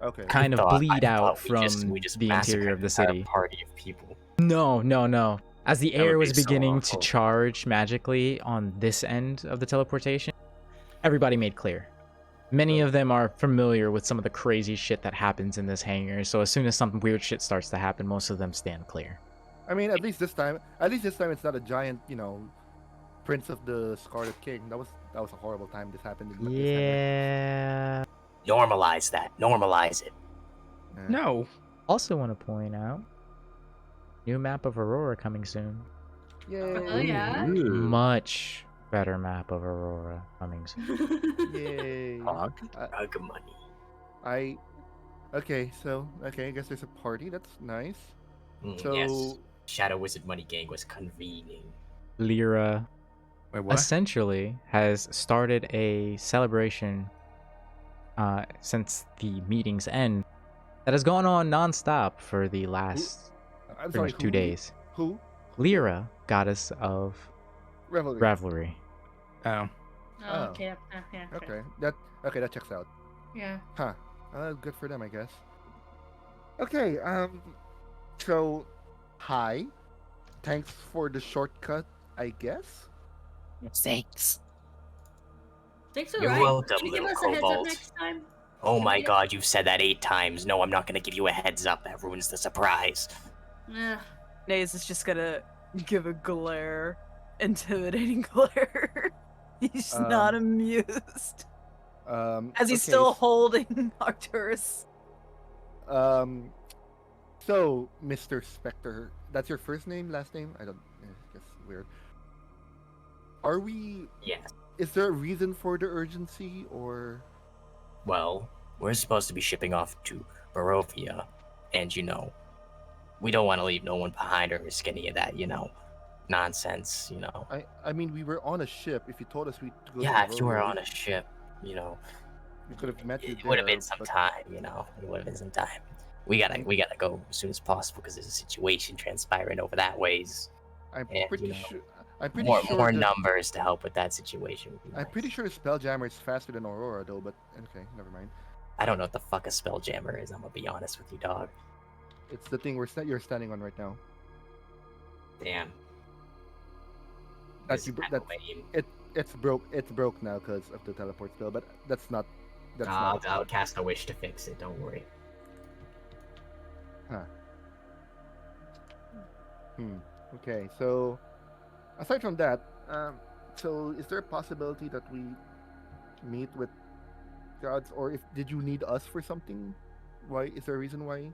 Okay. kind of bleed I out thought from we just the interior massacred of the an entire city. party of people. No. As the That would air be was so beginning to awful. charge magically on this end of the teleportation, everybody made clear. Many of them are familiar with some of the crazy shit that happens in this hangar, so as soon as some weird shit starts to happen, most of them stand clear. I mean, at least this time it's not a giant, Prince of the Scarlet King. That was a horrible time this happened in this hangar. Yeah. Normalize that. Normalize it. No. Also want to point out, new map of Aurora coming soon. Yay! Oh yeah. Much better map of Aurora coming soon. Yay! Hog money. Okay, I guess there's a party. That's nice. So Yes. Shadow Wizard Money Gang was convening. Lyra Wait, what? essentially has started a celebration since the meeting's end that has gone on nonstop for the last I'm pretty sorry, much 2 days. Who? Lyra, goddess of Revelry. revelry. Oh. Oh, okay. Yeah. Okay, that checks out. Yeah. Huh. Good for them, I guess. Okay, so, hi. Thanks for the shortcut, I guess. Thanks. Thanks for You're right. welcome, Should you give little us a heads up kobold. next time? Oh Should my we- god, you've said that 8 times. No, I'm not gonna give you a heads up. That ruins the surprise. Yeah. Naze is just gonna give a glare, intimidating glare. He's not amused. As he's okay, Oh, still holding Arcturus. So, Mr. Spectre, that's your first name, last name? I guess weird. Are we... Yes. Is there a reason for the urgency, or... Well, we're supposed to be shipping off to Barovia, and we don't want to leave no one behind or risk any of that, nonsense, I mean, we were on a ship. If you told us we'd go Yeah, to if you were Barovia, on a ship, we could have met you it there. would have been some but time, It would have been some time. We gotta go as soon as possible because there's a situation transpiring over that ways. I'm and, pretty sure... I'm pretty more sure that- numbers to help with that situation. would be I'm nice. pretty sure Spelljammer is faster than Aurora, though, but okay, never mind. I don't know what the fuck a Spelljammer is. I'm gonna be honest with you, dog. It's the thing you're standing on right now. Damn. That's This is that's lame. it's broke now because of the teleport spell, but that's not I'll cast a wish to fix it. Don't worry. Huh. Okay, so aside from that, so is there a possibility that we meet with gods, or did you need us for something? Why is there a reason why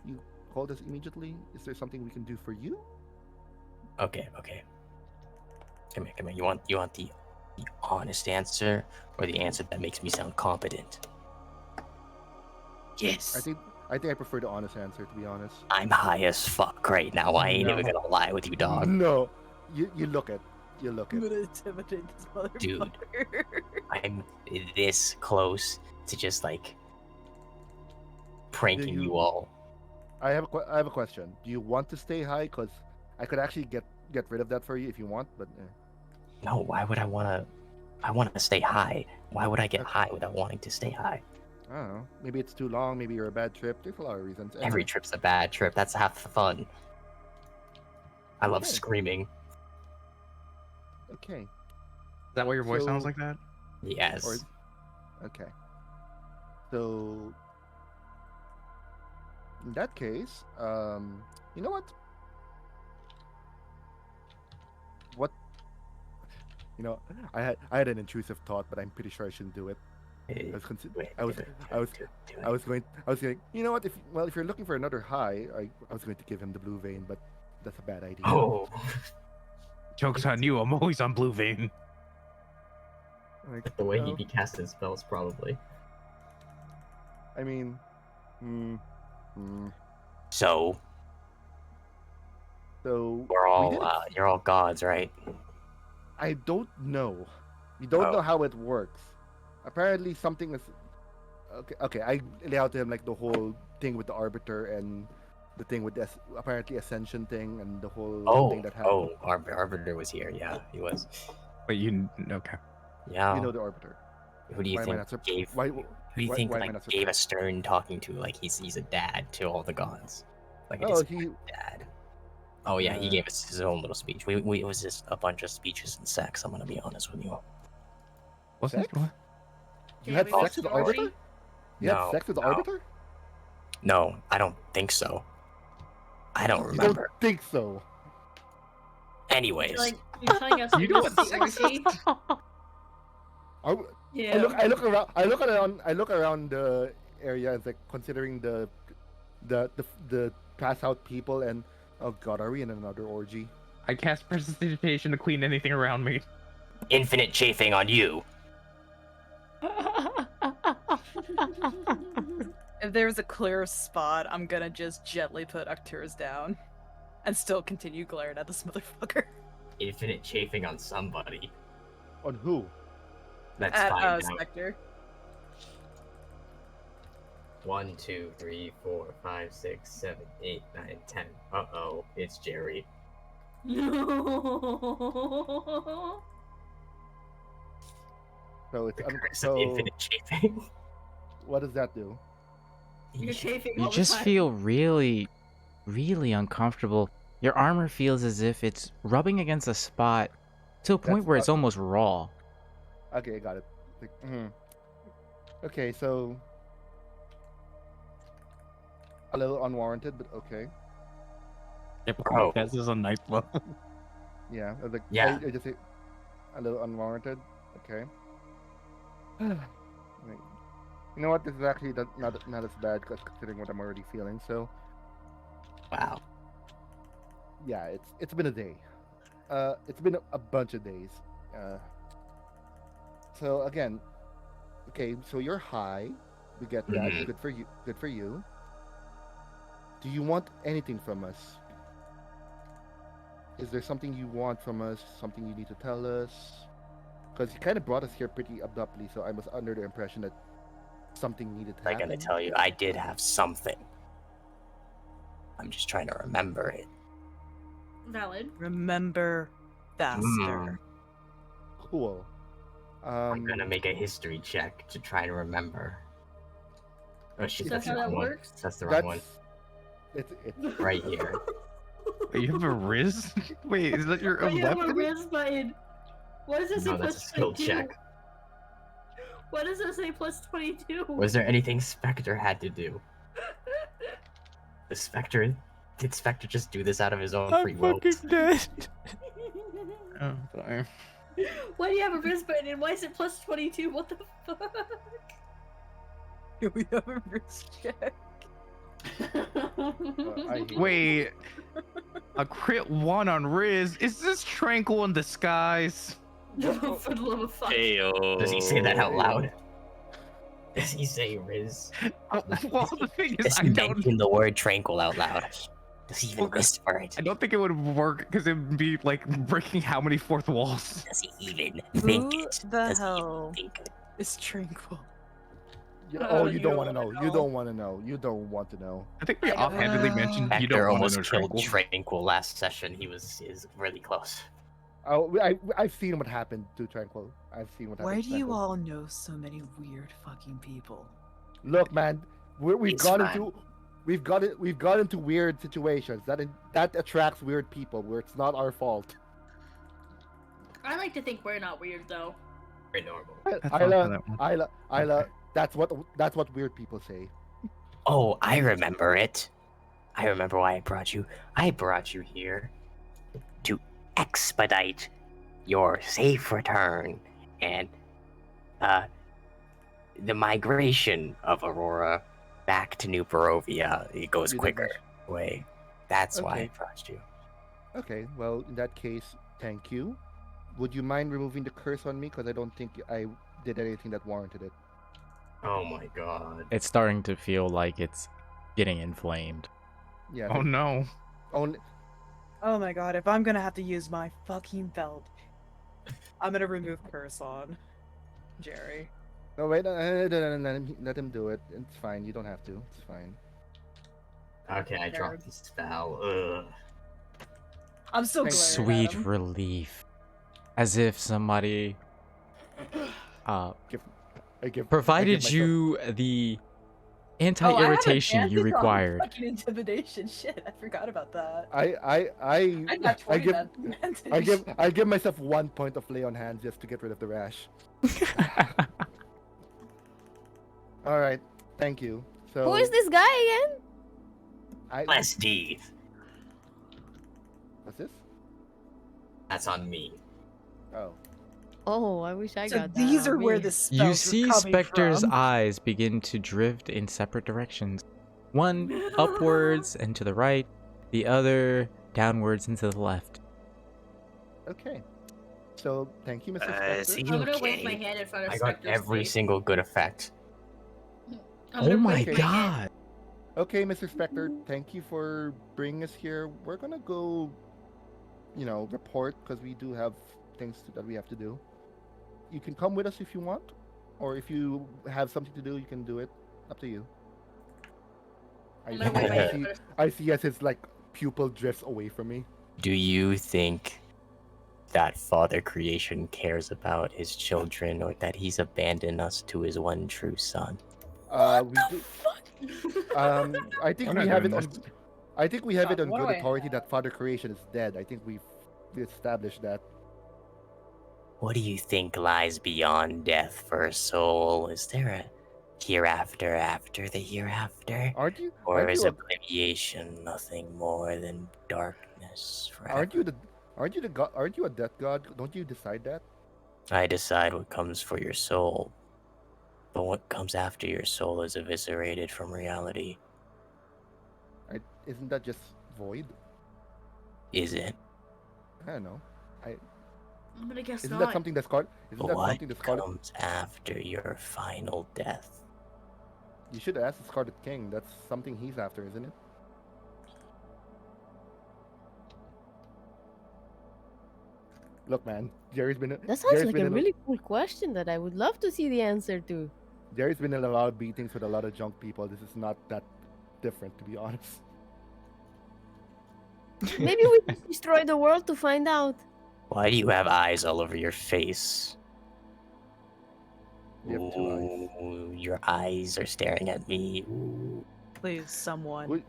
you called us immediately? Is there something we can do for you? Okay. Come here. You want the honest answer or the answer that makes me sound competent? Yes. I think I prefer the honest answer, to be honest. I'm high as fuck right now. I ain't even gonna lie with you, dog. No, you look it. I'm gonna intimidate this motherfucker. Dude. I'm this close to just pranking you all. I have a question. Do you want to stay high? Because I could actually get rid of that for you if you want, but No, why would I wanna stay high? Why would I get high without wanting to stay high? I don't know. Maybe it's too long. Maybe you're a bad trip. There's a lot of reasons. Every Anyway. trip's a bad trip. That's half the fun. I love Okay. screaming. Okay. Is that why your voice sounds like that? Yes. Okay. So in that case, you know what? I had an intrusive thought, but I'm pretty sure I shouldn't do it. I was going. You know what? If you're looking for another high, I was going to give him the blue vein, but that's a bad idea. Oh. Joke's on you. I'm always on blue vein. Like, The way he'd be casting spells, probably. I mean, So so we're all we did it. you're all gods, right? I don't know. We don't know how it works. Apparently, something is Okay. I lay out to him like the whole thing with the arbiter and the thing with the apparently Ascension thing and the whole thing that happened. Arbiter was here. Yeah, he was. But you okay? Yeah. You know the arbiter. Who do you Why am I think not surp- gave? Why? Who do you Why, think why am I not like gave a surprised? stern talking to? Like he's a dad to all the gods. Like a Oh, disappointed dad. Oh yeah, he gave us his own little speech. We it was just a bunch of speeches and sex. I'm gonna be honest with you. What's sex? that? You had we watched sex with the the orgy? arbiter? You had sex with the arbiter? No, I don't think so. I don't You don't remember. think so? Anyways, You're telling us You you know watched what the orgy? Yeah. I look around. I look around the area, like considering the pass out people, and oh god, are we in another orgy? I cast prestidigitation to clean anything around me. infinite chafing on you. If there's a clear spot, I'm gonna just gently put Arcturus down. And still continue glaring at this motherfucker. Infinite chafing on somebody. On who? Let's At find out. Spectre. 1, 2, 3, 4, 5, 6, 7, 8, 9, 10. Uh-oh, it's Jerry. No. So it's The curse so of infinite chafing. what does that do? You're chafing You all the just time. feel really, really uncomfortable. Your armor feels as if it's rubbing against a spot to a point That's where it's not- almost raw. Okay, got it. Okay, so a little unwarranted, but okay. Yep, Oh. this is a nice level. Yeah, I was like, Yeah. I just say a little unwarranted. Okay. Wait. You know what? This is actually not as bad because considering what I'm already feeling. So Wow. yeah, it's been a day. It's been a bunch of days. So again, okay. So you're high. We get that. Mhm. Good for you. Good for you. Do you want anything from us? Is there something you want from us? Something you need to tell us? Because you kind of brought us here pretty abruptly, so I was under the impression that something needed to I'm happen. gonna tell you, I did have something. I'm just trying to remember it. Valid. Remember faster. Cool. I'm gonna make a history check to try to remember. Oh shit, Is that's that the how wrong that one. works? That's the wrong one. It's Right here. Wait, you have a Riz? Wait, is that your Why do you have a weapon? Riz button? Why does it say No, that's a plus skill 22? check. Why does it say plus 22? Was there anything Spectre had to do? The Spectre? Did Spectre just do this out of his own free will? dead. Oh, sorry. Why do you have a Riz button and why is it plus 22? What the fuck? We have a wrist check. I hate Wait, a crit 1 on Riz? Is this Tranquil in disguise? No, for the love of fuck. Heyo. Does he say that out loud? Does he say Riz? Well, the thing is, Does I he don't. mention the word tranquil out loud? Does he even Well, whisper it? I don't think it would work because it would be like breaking how many fourth walls? Does he even think Who it? the Does he hell even think it? is tranquil? Oh, you you don't don't want to know. wanna You know. don't want to know. You don't want to know. I think we I don't- offhandedly mentioned you Spectre don't want to almost know killed Tranquil. Tranquil last session. He is really close. I've seen what happened to Tranquil. I've seen what happened. Why to do you Tranquil. all know so many weird fucking people? Look, man, we've It's gone fine. into we've got into weird situations that attracts weird people where it's not our fault. I like to think we're not weird though. Very normal. That's not for Isla, that one. Isla, that's what weird people say. Oh, I remember it. I remember why I brought you. I brought you here to expedite your safe return and the migration of Aurora back to New Barovia. It goes You did quicker mention- way. That's why I Okay. brought you. Okay, well, in that case, thank you. Would you mind removing the curse on me? Because I don't think I did anything that warranted it. Oh my god. It's starting to feel like it's getting inflamed. Yeah. Oh no. Only, Oh my god, if I'm gonna have to use my fucking belt, I'm gonna remove curse on Jerry. No, wait, let him do it. It's fine. You don't have to. It's fine. Okay, I dropped the spell. Ugh. I'm still Thank glaring you. at Sweet him. relief. As if somebody I give provided myself. you the Oh, I have anti-irritation you advantage on required. fucking intimidation. Shit, I forgot about that. I I got 20 give advantage. I give myself 1 point of lay on hands just to get rid of the rash. All right, thank you. So Who is this guy again? Less D. What's this? That's on me. Oh. Oh, I wish I So got that. these on are where me. the spells You are see coming Spectre's from. eyes begin to drift in separate directions. One upwards and to the right, the other downwards and to the left. Okay. So thank you, Mr. Is Spectre. he I'm gonna wave okay? my hand in front of I got Spectre's every face. single good effect. I'm Oh gonna my wave my hand. god! Okay, Mr. Spectre, thank you for bringing us here. We're gonna go, report because we do have things that we have to do. You can come with us if you want, or if you have something to do, you can do it. Up to you. I'm gonna wave my hand in see, front of I see as his pupil drifts away from me. Do you think that Father Creation cares about his children, or that he's abandoned us to his one true son? We do. I think I'm we not have it doing on. this. I think we have it on What good do I authority that Father Creation is dead. I think we established that. What do you think lies beyond death for a soul? Is there a hereafter after the hereafter? Aren't you? Or Aren't is you? oblivion nothing more than darkness forever? Aren't you the? Aren't you the god? Aren't you a death god? Don't you decide that? I decide what comes for your soul, but what comes after your soul is eviscerated from reality. Isn't that just void? Is it? I don't know. I'm gonna guess Isn't not. that something that's called? Isn't that What something that's called? comes after your final death? You should ask the Scarlet King. That's something he's after, isn't it? Look, man, Jerry's been. That sounds Jerry's like been a in really cool question that I would love to see the answer to. Jerry's been in a lot of beatings with a lot of junk people. This is not that different, to be honest. Maybe we just destroy the world to find out. Why do you have eyes all over your face? You have 2 eyes. Ooh, your eyes are staring at me. Ooh. Please, someone. Wait.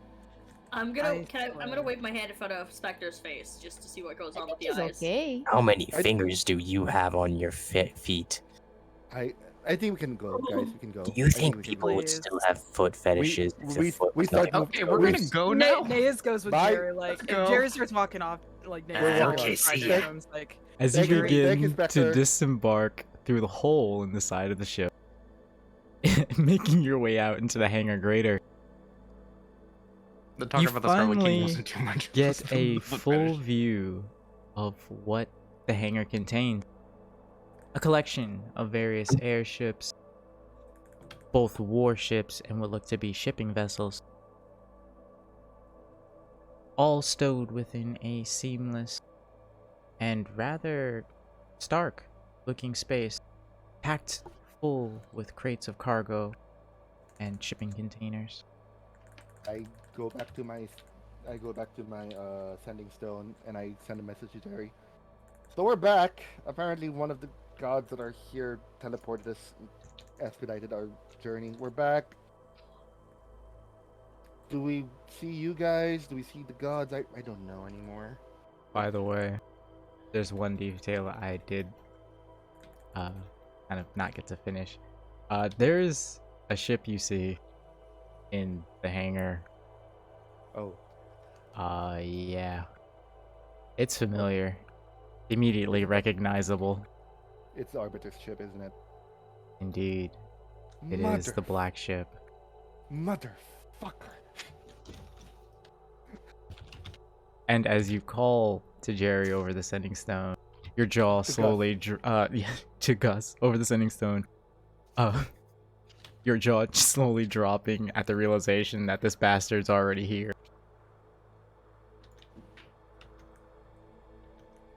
I'm gonna wave my hand in front of Spectre's face just to see what goes I on think with the he's eyes. okay. How many I- fingers do you have on your feet? I think we can go, guys. We can go. Do you I think we can people go. would Please. still have foot fetishes if we- the foot we was start not mov- Okay, we're we- gonna go Na- now. Naeus goes with Bye. Jerry. Like, Let's if go. Jerry starts walking off, like, Naeus We're starts walking okay, off. see trying ya. to him, like, As Thank you you, begin Spectre. to disembark through the hole in the side of the ship, making your way out into the hangar greater, The talk you about the Scarlet King finally wasn't too much. get The a foot full fetish. view of what the hangar contains. A collection of various airships, both warships and what look to be shipping vessels, all stowed within a seamless and rather stark looking space, packed full with crates of cargo and shipping containers. I go back to my sending stone and I send a message to Jerry. So we're back. Apparently, one of the gods that are here teleported us, expedited our journey. We're back. Do we see you guys? Do we see the gods? I don't know anymore. By the way, there's one detail I did kind of not get to finish. There's a ship you see in the hangar. Oh, Yeah. It's familiar. Immediately recognizable. it's the Arbiter's ship, isn't it? Indeed. It is the black ship. Motherfucker. And as you call to Jerry over the sending stone, your jaw To slowly to Gus over the sending stone. Your jaw slowly dropping at the realization that this bastard's already here.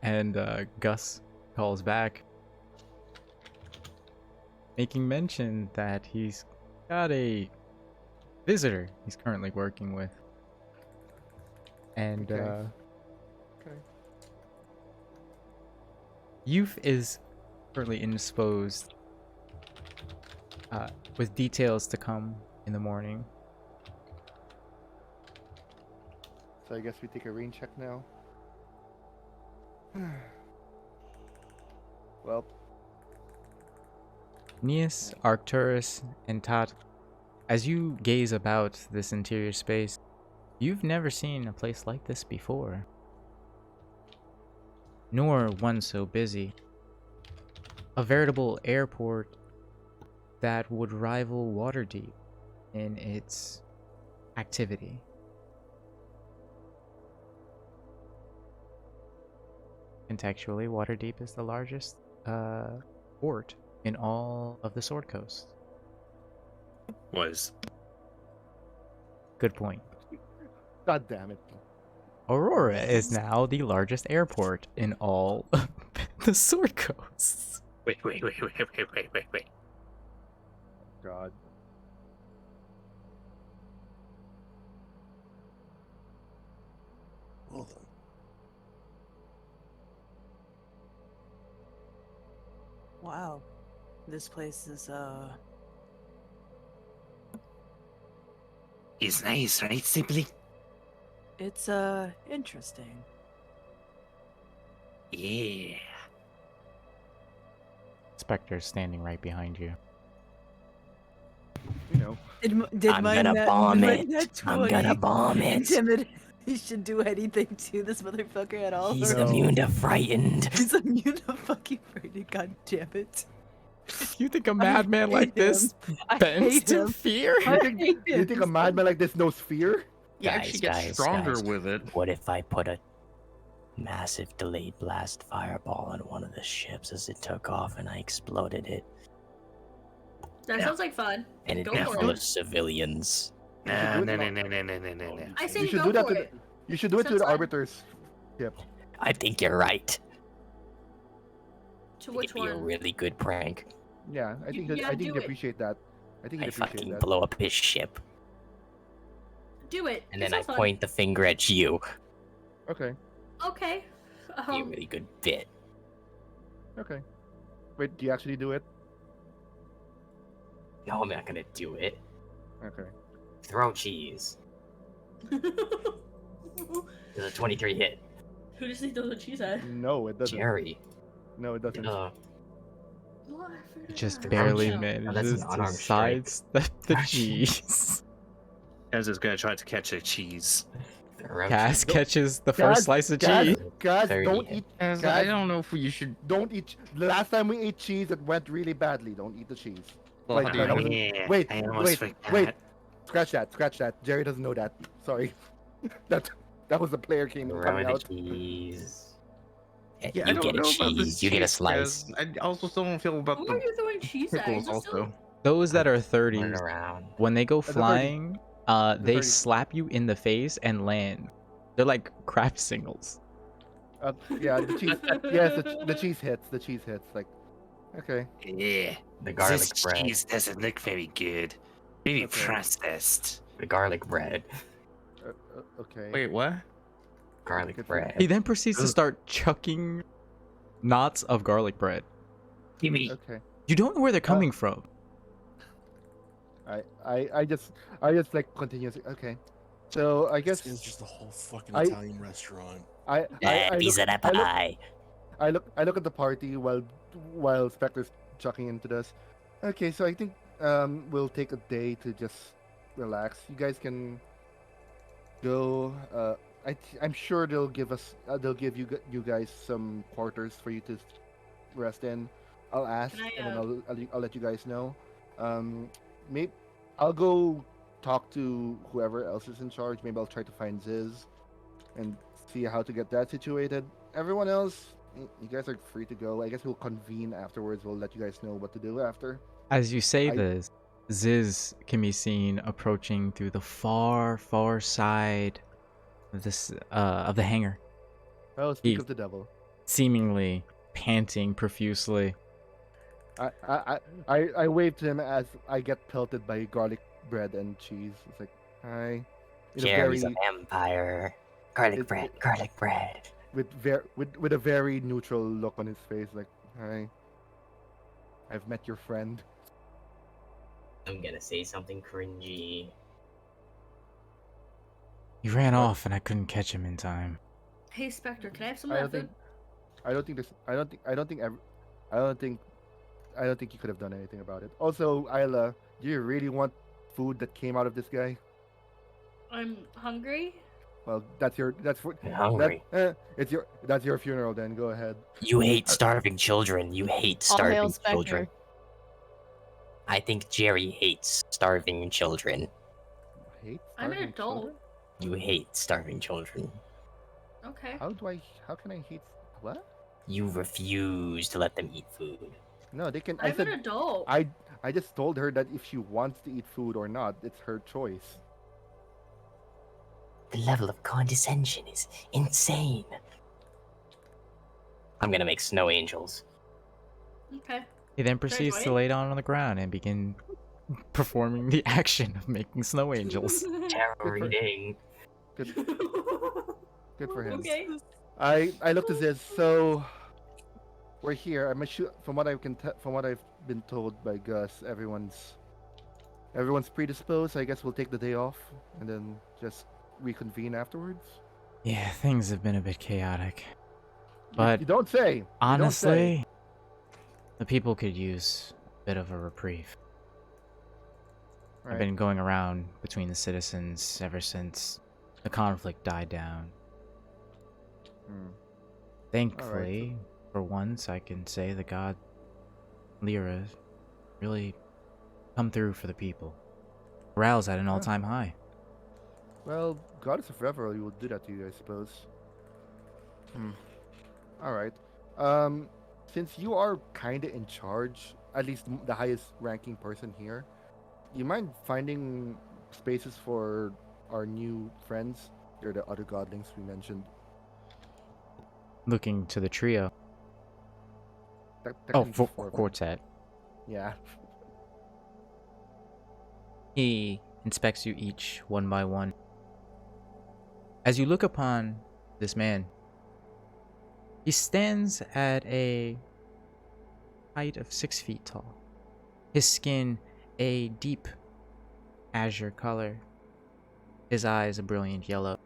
And Gus calls back. making mention that he's got a visitor he's currently working with. And Okay. Okay. Youth is currently indisposed, with details to come in the morning. So I guess we take a rain check now. Well, Neas, Arcturus, and Tat, as you gaze about this interior space, you've never seen a place like this before, nor one so busy. A veritable airport that would rival Waterdeep in its activity. Contextually, Waterdeep is the largest port in all of the Sword Coast. Was. Good point. God damn it. Aurora is now the largest airport in all of the Sword Coasts. Wait. God. Well then. Wow. This place is, It's nice, right, Simply? it's, interesting. Yeah. Spectre's standing right behind you. You know. Did I'm my gonna nat- bomb my it. nat I'm gonna 20 bomb it. Intimidation do anything to this motherfucker at all? He's or- No. immune to frightened. He's immune to fucking frightening, god damn it. You think a I madman like hate this I bends hate to him. fear? I think- hate You him. think a madman like this knows fear? You actually get stronger with it. What if I put a massive delayed blast fireball on one of the ships as it took off and I exploded it? That sounds like fun. And it Go be for full it. of civilians. You No. should do it I say You you should go do that for to it. You should do it to Sounds the fun. arbiters. Yep. I think you're right. To which It'd be a one? really good prank. Yeah, I think Yeah, I think do he'd it. appreciate that. I think I he'd appreciate fucking that. blow up his ship, Do it. and It then I sounds fun. point the finger at you. Okay. Okay. Be a really good bit. Okay. Wait, do you actually do it? No, I'm not gonna do it. Okay. Throw cheese. There's a 23 hit. Who does he throw the cheese at? No, it doesn't. Jerry. No, it doesn't. What? I figured Just out. barely Oh, that's an manages to unarmed strike. sidestep the cheese. Kaz is gonna try to catch a cheese. Cass catches the Kaz, first slice of Kaz, cheese. Kaz, 30 don't hit. eat. As Guys- I don't know if you should. Don't eat. The last time we ate cheese, it went really badly. Don't eat the cheese. Well, Wait, how do no, you that know? was- Yeah, wait, I almost wait, forgot. wait. Scratch that. Scratch that. Jerry doesn't know that. Sorry. that was the player came Throw coming the out. cheese. Yeah, I You don't get a know about the cheese. You get a cheese, slice. Kaz. I also still don't feel about Who the are you throwing cheese at? pickles. Is it still- Also, Those that are Turn 30s, around. when they go the 30. flying, they 30. slap you in the face and land. They're like crap singles. Yeah, the cheese. Yes, the cheese hits. The cheese hits. Like, okay. Yeah. The garlic This bread. cheese doesn't look very good. Maybe Okay. processed. The garlic bread. Okay. wait, what? Garlic Good bread. He then proceeds to start chucking knots of garlic bread. Give me. Okay. You don't know where they're coming from. I just like continuously. Okay. So I guess It's just a whole fucking I- Italian restaurant. I Pizza look, da pie. I look at the party while Spectre's chucking into this. Okay, so I think we'll take a day to just relax. You guys can go. I'm sure they'll give you guys some quarters for you to rest in. I'll ask Can I, and then I'll let you guys know. Maybe I'll go talk to whoever else is in charge. Maybe I'll try to find Ziz and see how to get that situated. Everyone else, you guys are free to go. I guess we'll convene afterwards. We'll let you guys know what to do after. As you say I- this, Ziz can be seen approaching through the far, far side of this of the hangar, Oh, speak He- of the devil. seemingly panting profusely. I wave to him as I get pelted by garlic bread and cheese. It's like, hi. In a Jerry's a very vampire. Garlic it, bread, it, garlic bread. with a very neutral look on his face, like, hi. I've met your friend. I'm gonna say something cringy. He ran What? off and I couldn't catch him in time. Hey Spectre, can I have some I of don't that think food? I don't think this I don't think you could have done anything about it. Also, Isla, do you really want food that came out of this guy? I'm hungry. Well, I'm hungry. that's your funeral then. Go ahead. You hate starving children. You hate All hail starving children. Spectre. I think Jerry hates starving children. Hate I'm an starving adult. children? You hate starving children. Okay. How can I hate what? You refuse to let them eat food. No, they can. I'm an adult. I just told her that if she wants to eat food or not, it's her choice. The level of condescension is insane. I'm gonna make snow angels. Okay. He then proceeds to join? lay down on the ground and begin performing the action of making snow angels. Tarot reading. Good, good for him. Okay. I looked at this. So we're here. From what I've been told by Gus, everyone's predisposed. I guess we'll take the day off and then just reconvene afterwards. Yeah, things have been a bit chaotic. You But don't say. You don't say. honestly, the people could use a bit of a reprieve. I've Right. been going around between the citizens ever since the conflict died down. Hmm. Thankfully, for once, I can say the god Lyra really come through for the people. Morale's at an all-time high. Well, Goddess of Revelry will do that to you, I suppose. All right. Since you are kind of in charge, at least the highest ranking person here, you mind finding spaces for our new friends? They're the other godlings we mentioned. Looking to the trio. Oh, Technically for four of them. quartet. Yeah. He inspects you each one by one. As you look upon this man, he stands at a height of 6 feet tall. His skin a deep azure color. His eyes a brilliant yellow.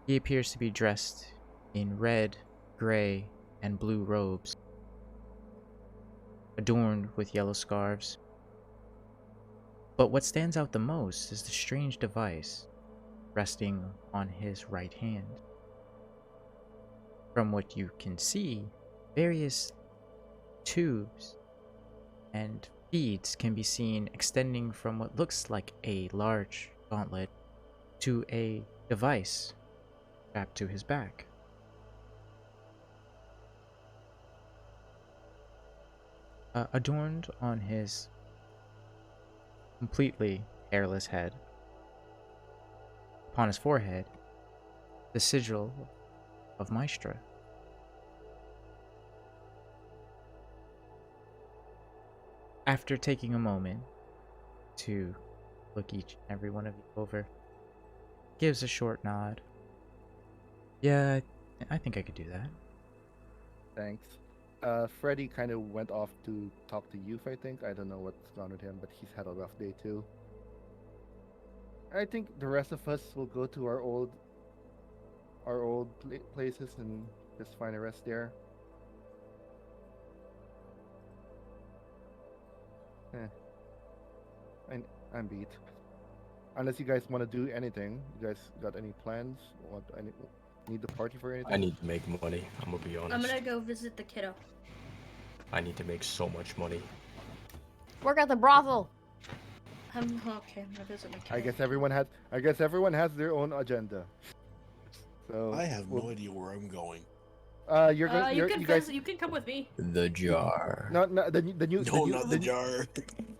He appears to be dressed in red, gray, and blue robes, adorned with yellow scarves. But what stands out the most is the strange device resting on his right hand. From what you can see, various tubes and beads can be seen extending from what looks like a large gauntlet to a device strapped to his back. Adorned on his completely hairless head, upon his forehead, the sigil of Maestra. After taking a moment to look each and every one of you over, gives a short nod. Yeah, I think I could do that. Thanks. Freddy kind of went off to talk to Youth, I think. I don't know what's gone with him, but he's had a rough day too. I think the rest of us will go to our old places and just find a rest there. I'm beat. Unless you guys want to do anything, you guys got any plans? Need the party for anything? I need to make money. I'm gonna be honest. I'm gonna go visit the kiddo. I need to make so much money. Work at the brothel. Okay. I'm gonna visit my kiddo. I guess everyone has their own agenda. So I have no idea where I'm going. You're going. You can you guys. visit. You can come with me. The jar. No, the new. No, not the jar.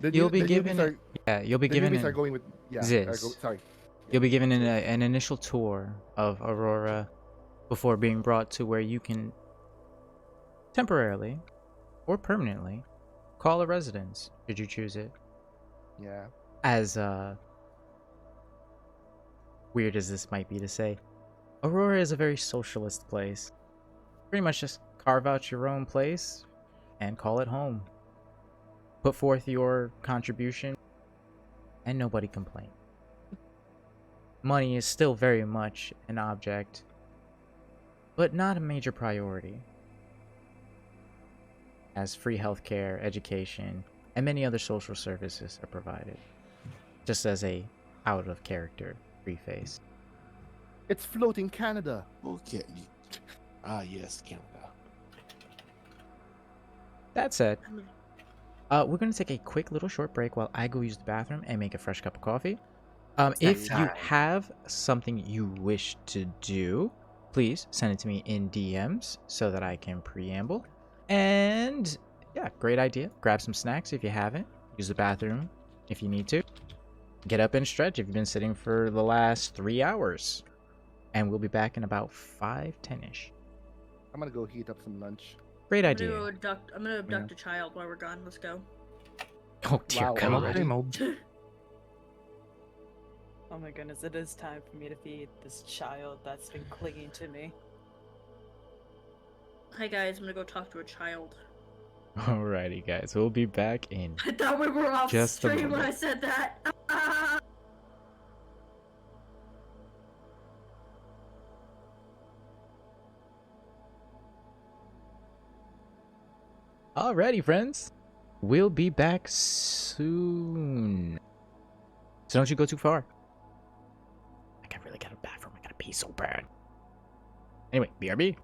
You'll be given. You'll be given. Newbies are going with. Yeah. Ziz. Sorry. You'll be given an initial tour of Aurora before being brought to where you can temporarily or permanently, call a residence, should you choose it. Yeah. As weird as this might be to say, Aurora is a very socialist place. Pretty much just carve out your own place and call it home. Put forth your contribution, and nobody complains. Money is still very much an object, but not a major priority, as free healthcare, education, and many other social services are provided, just as a out-of-character preface. It's floating Canada. Okay. Ah, yes, Canada. That said, we're going to take a quick little short break while I go use the bathroom and make a fresh cup of coffee. If you have something you wish to do, please send it to me in DMs so that I can preamble. And yeah, great idea. Grab some snacks if you haven't. Use the bathroom if you need to. Get up and stretch if you've been sitting for the last 3 hours. And we'll be back in about 5-10ish. I'm gonna go heat up some lunch. Great I'm idea. gonna abduct a child while we're gone. Let's go. Oh dear Wow, God. already? Oh my goodness, it is time for me to feed this child that's been clinging to me. Hi guys, I'm gonna go talk to a child. Alrighty, guys. We'll be back in I thought we were off just a stream when I moment. said that. Alrighty, friends. We'll be back soon. So don't you go too far. I really got a bathroom. I gotta pee so bad. Anyway, BRB.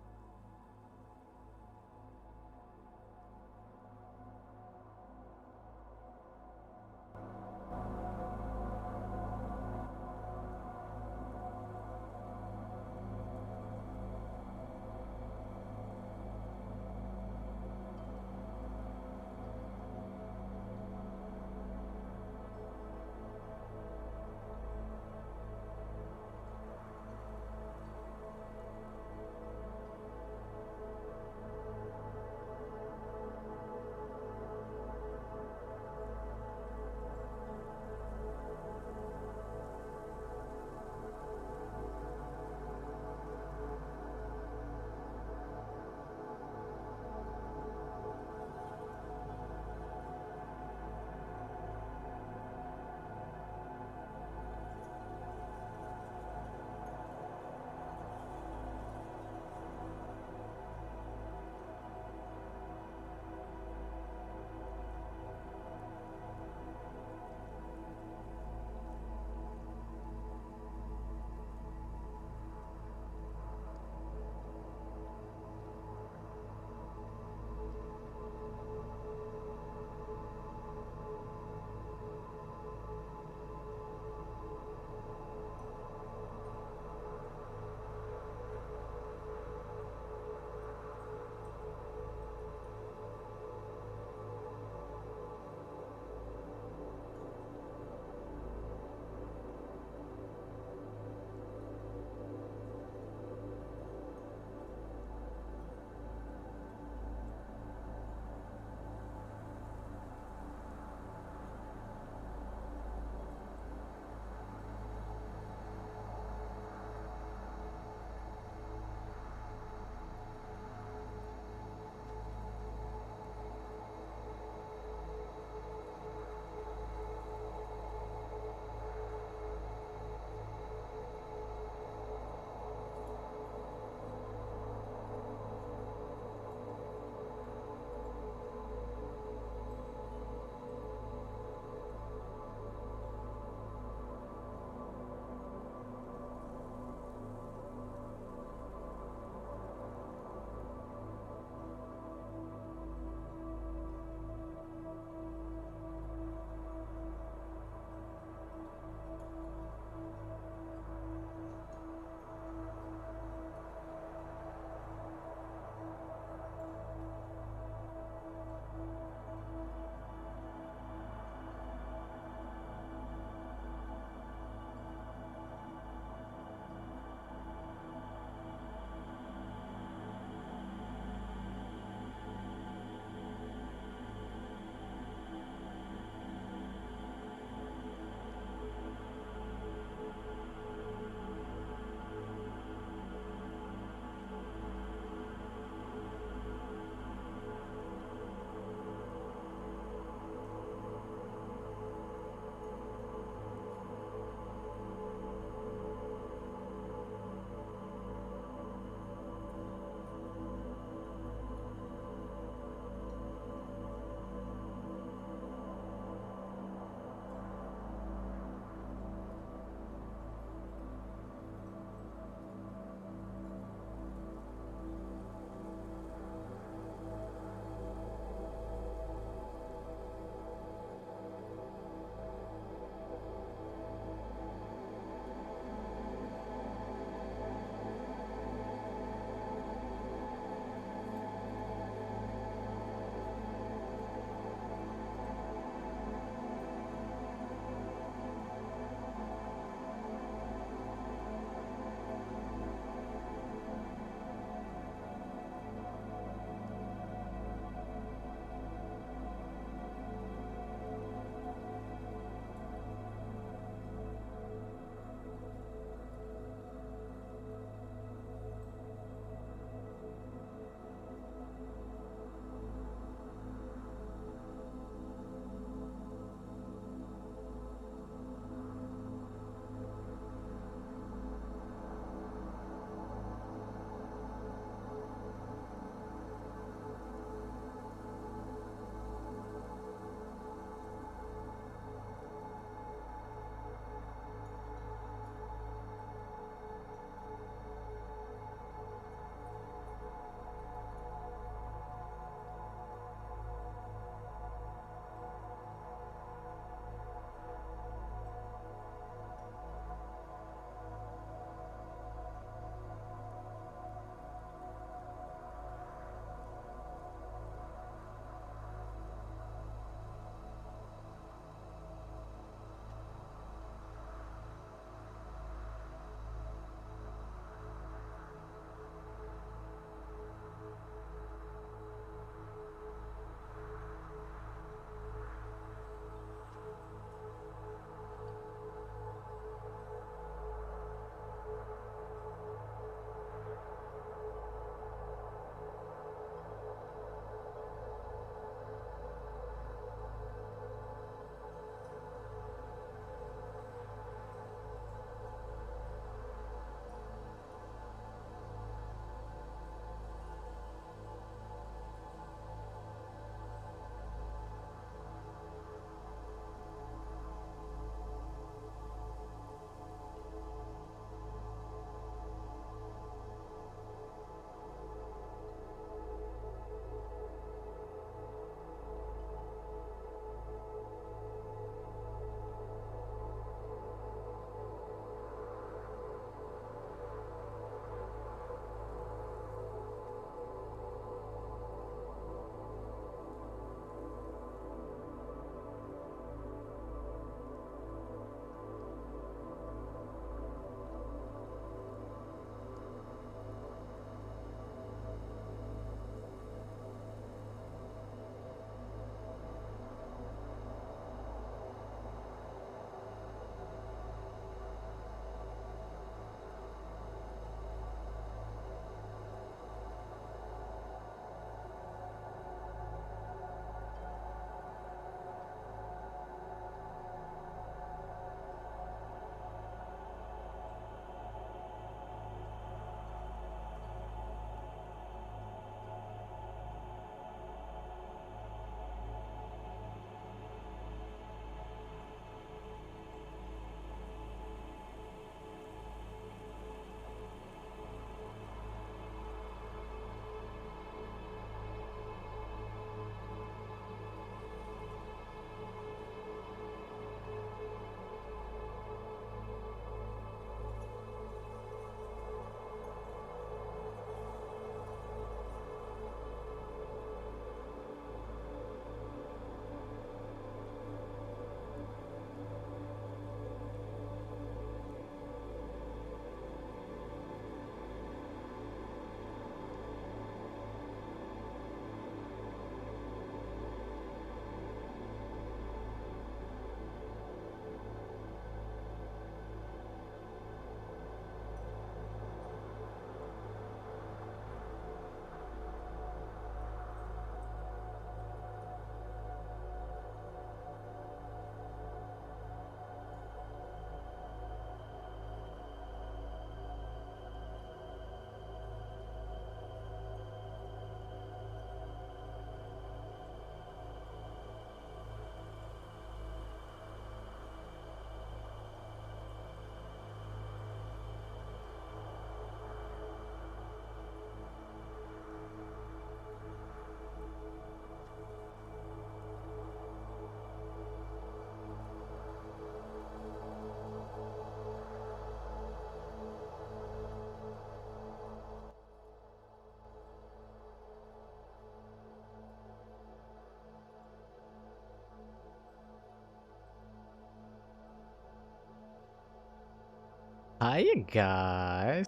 Hiya, guys.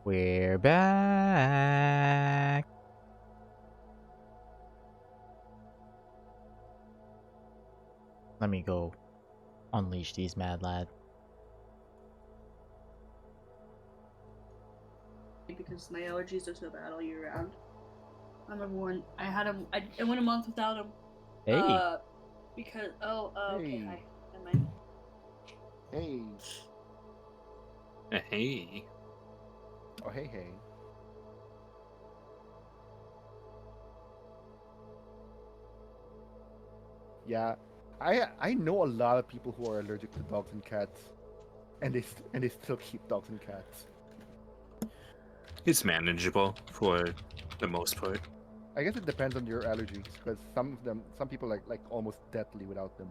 We're back. Let me go unleash these mad lads. Because my allergies are so bad all year round. I remember when I had them. I went a month without them. Hey. Because okay, Hey. hi. Never mind. Hey. Hey. Oh, hey, hey. Yeah, I know a lot of people who are allergic to dogs and cats, and they still keep dogs and cats. It's manageable for the most part. I guess it depends on your allergies, because some people like almost deathly without them.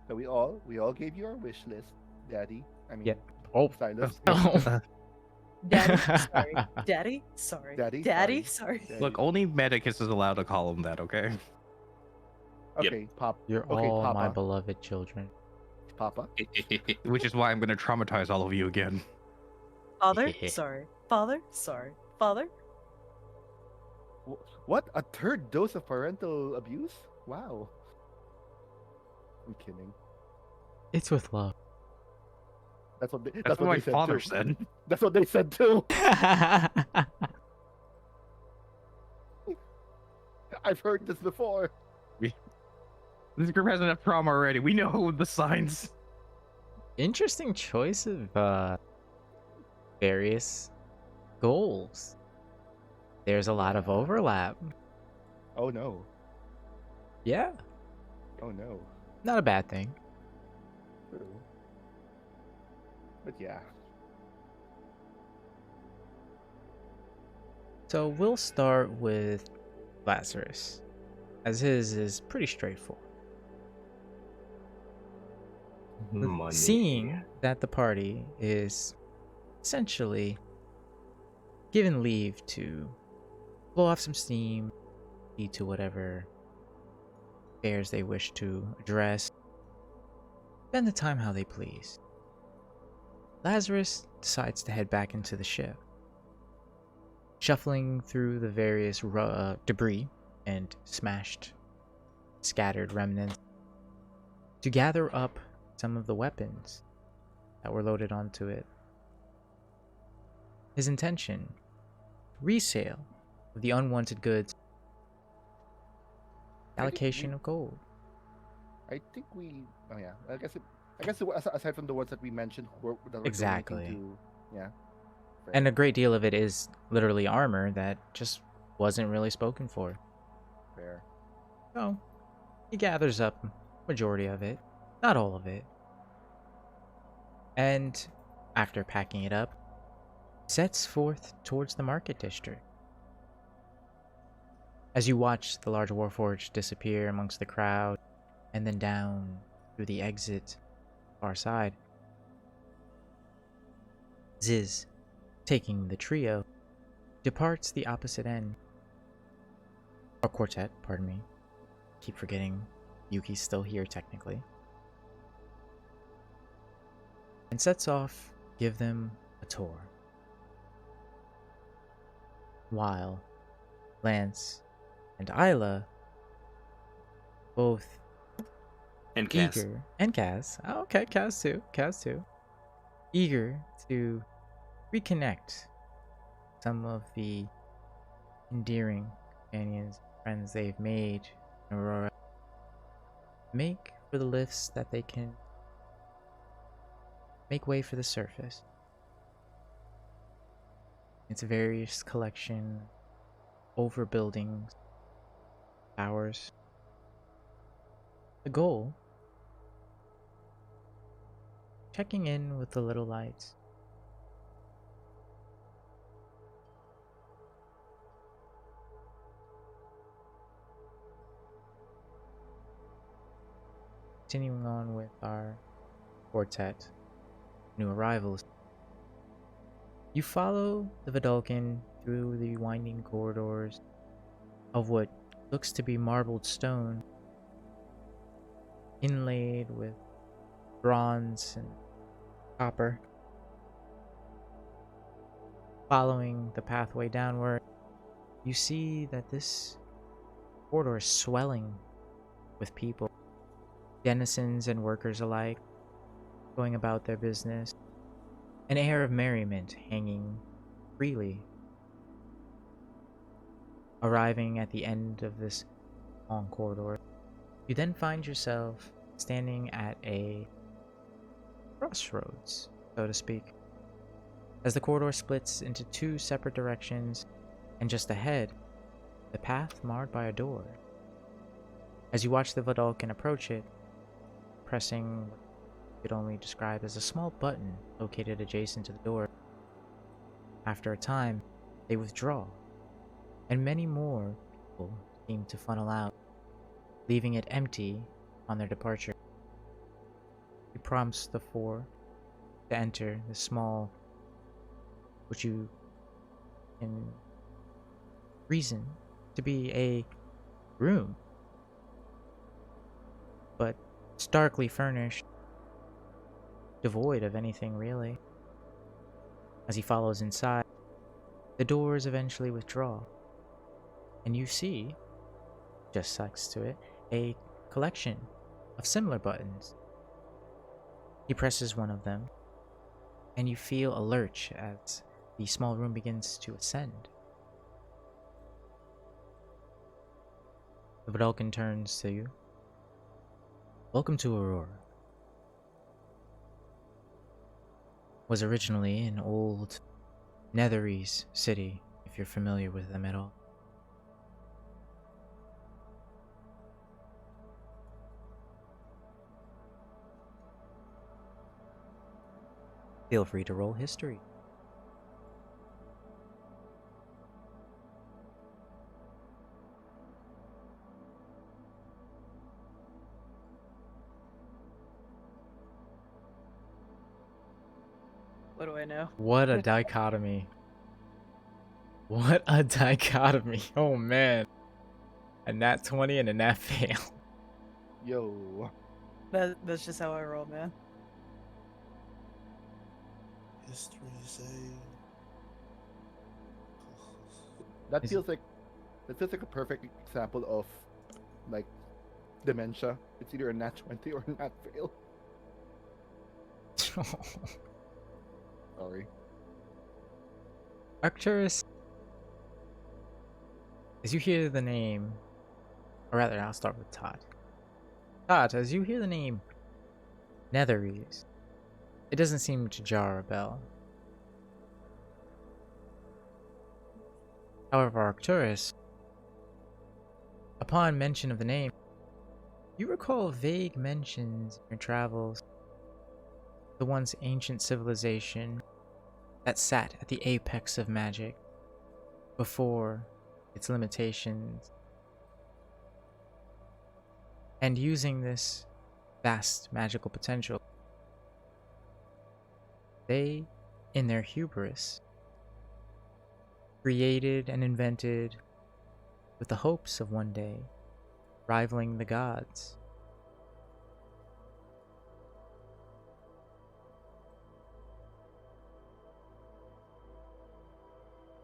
So we all gave you our wish list, Daddy. I mean, Yeah. Oh. Silas. Daddy, sorry. Daddy, sorry. Daddy, Daddy, sorry. sorry. Daddy. Look, only Medicus is allowed to call him that, okay? Okay, Pop. You're Okay, all my Papa. beloved children. Papa. Which is why I'm gonna traumatize all of you again. Father, sorry. Father, sorry. Father. What? A third dose of parental abuse? Wow. I'm kidding. It's with love. That's what they, That's what what my they said father too. said. That's what they said too. I've heard this before. This group has enough trauma already. We know the signs. Interesting choice of various goals. There's a lot of overlap. Oh no. Yeah, Oh no. not a bad thing. True. But yeah. So we'll start with Lazarus, as his is pretty straightforward. Money. Seeing that the party is essentially given leave to blow off some steam, lead to whatever affairs they wish to address, spend the time how they please. Lazarus decides to head back into the ship, shuffling through the various debris and smashed, scattered remnants to gather up some of the weapons that were loaded onto it. His intention: resale of the unwanted goods, allocation of gold. I think we. Oh yeah. I guess aside from the ones that we mentioned, that were Exactly. donating to, yeah. Fair. And a great deal of it is literally armor that just wasn't really spoken for. Fair. So, he gathers up majority of it, not all of it. And after packing it up, sets forth towards the market district. As you watch the large warforge disappear amongst the crowd, and then down through the exit far side, Ziz, taking the trio, departs the opposite end. Or quartet, pardon me. Keep forgetting Yuki's still here technically. And sets off, give them a tour. While Lance and Isla, both And Cass. eager, and Kaz, oh, okay, Kaz too, eager to reconnect some of the endearing companions, friends they've made in Aurora, make for the lifts that they can make way for the surface. It's a various collection over buildings, towers. The goal: checking in with the little lights. Continuing on with our quartet, new arrivals. You follow the Vidalcan through the winding corridors of what looks to be marbled stone inlaid with bronze and copper. Following the pathway downward, you see that this corridor is swelling with people, denizens and workers alike, going about their business, an air of merriment hanging freely. Arriving at the end of this long corridor, you then find yourself standing at a crossroads, so to speak, as the corridor splits into two separate directions, and just ahead, the path marred by a door. As you watch the Vidalcan approach it, pressing what you could only describe as a small button located adjacent to the door, after a time, they withdraw, and many more people seem to funnel out, leaving it empty on their departure. He prompts the four to enter the small, which you can reason to be a room, but starkly furnished, devoid of anything really. As he follows inside, the doors eventually withdraw, and you see, just next to it, a collection of similar buttons. He presses one of them, and you feel a lurch as the small room begins to ascend. The Vidalcan turns to you. Welcome to Aurora. Was originally an old Netherese city, if you're familiar with them at all. Feel free to roll history. What do I know? What a dichotomy. What a dichotomy. Oh man. A nat 20 and a nat fail. Yo. That's just how I roll, man. History say. That feels like a perfect example of like dementia. It's either a nat 20 or a nat fail. Sorry. Arcturus, as you hear the name, or rather, I'll start with Todd. Todd, as you hear the name Netherese, it doesn't seem to jar a bell. However, Arcturus, upon mention of the name, you recall vague mentions in your travels, the once ancient civilization that sat at the apex of magic before its limitations, and using this vast magical potential, they, in their hubris, created and invented with the hopes of one day rivaling the gods.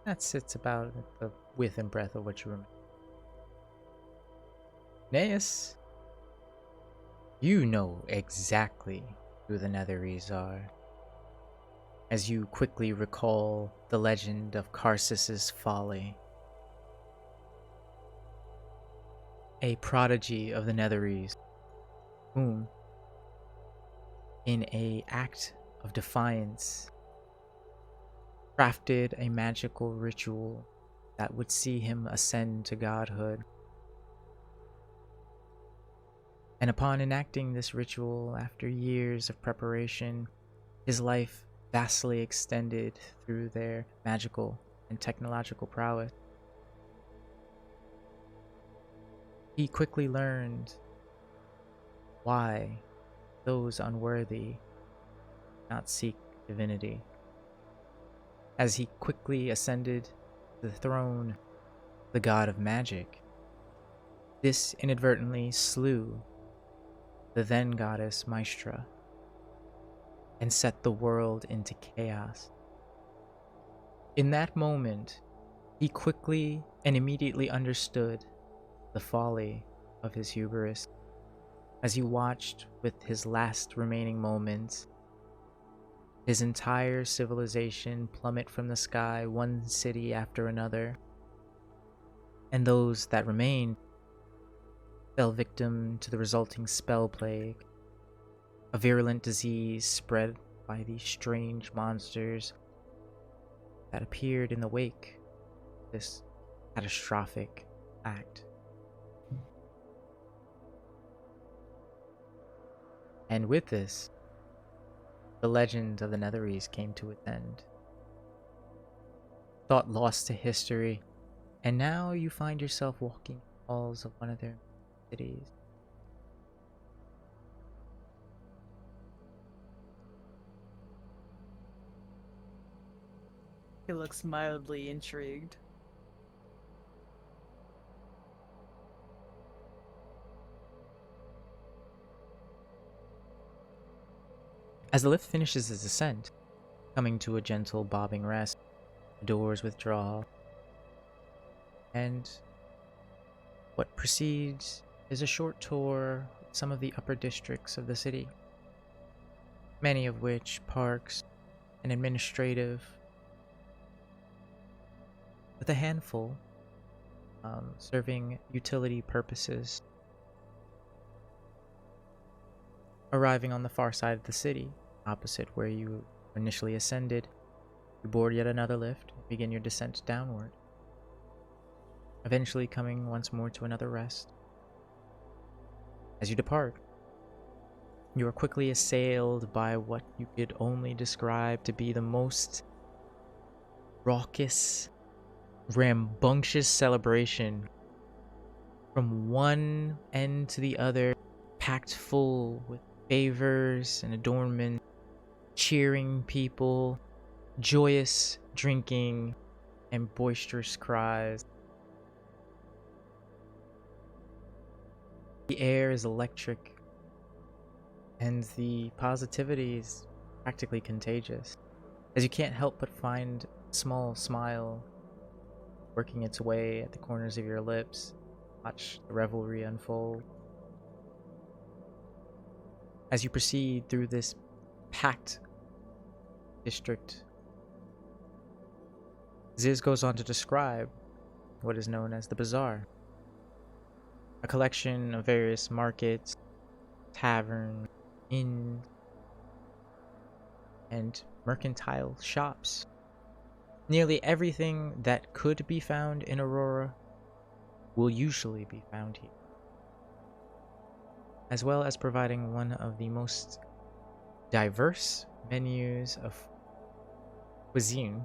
That sits about at the width and breadth of what you remember. Naeus, you know exactly who the Netherese are, as you quickly recall the legend of Karsus's folly. A prodigy of the Netherese, whom, in an act of defiance, crafted a magical ritual that would see him ascend to godhood. And upon enacting this ritual, after years of preparation, his life vastly extended through their magical and technological prowess. He quickly learned why those unworthy not seek divinity. As he quickly ascended to the throne, the god of magic, this inadvertently slew the then goddess Maestra, and set the world into chaos. In that moment, he quickly and immediately understood the folly of his hubris as he watched with his last remaining moments his entire civilization plummet from the sky, one city after another, and those that remained fell victim to the resulting spell plague, a virulent disease spread by these strange monsters that appeared in the wake of this catastrophic act. And with this, the legend of the Netherese came to its end. Thought lost to history, and now you find yourself walking the halls of one of their cities. He looks mildly intrigued. As the lift finishes its ascent, coming to a gentle bobbing rest, the doors withdraw, and what precedes is a short tour of some of the upper districts of the city, many of which parks and administrative, with a handful serving utility purposes. Arriving on the far side of the city, opposite where you initially ascended, you board yet another lift and begin your descent downward, eventually coming once more to another rest. As you depart, you are quickly assailed by what you could only describe to be the most raucous, rambunctious celebration from one end to the other, packed full with favors and adornment, cheering people, joyous drinking, and boisterous cries. The air is electric, and the positivity is practically contagious, as you can't help but find a small smile working its way at the corners of your lips. Watch the revelry unfold. As you proceed through this packed district, Ziz goes on to describe what is known as the Bazaar, a collection of various markets, taverns, inns, and mercantile shops. Nearly everything that could be found in Aurora will usually be found here, as well as providing one of the most diverse menus of cuisine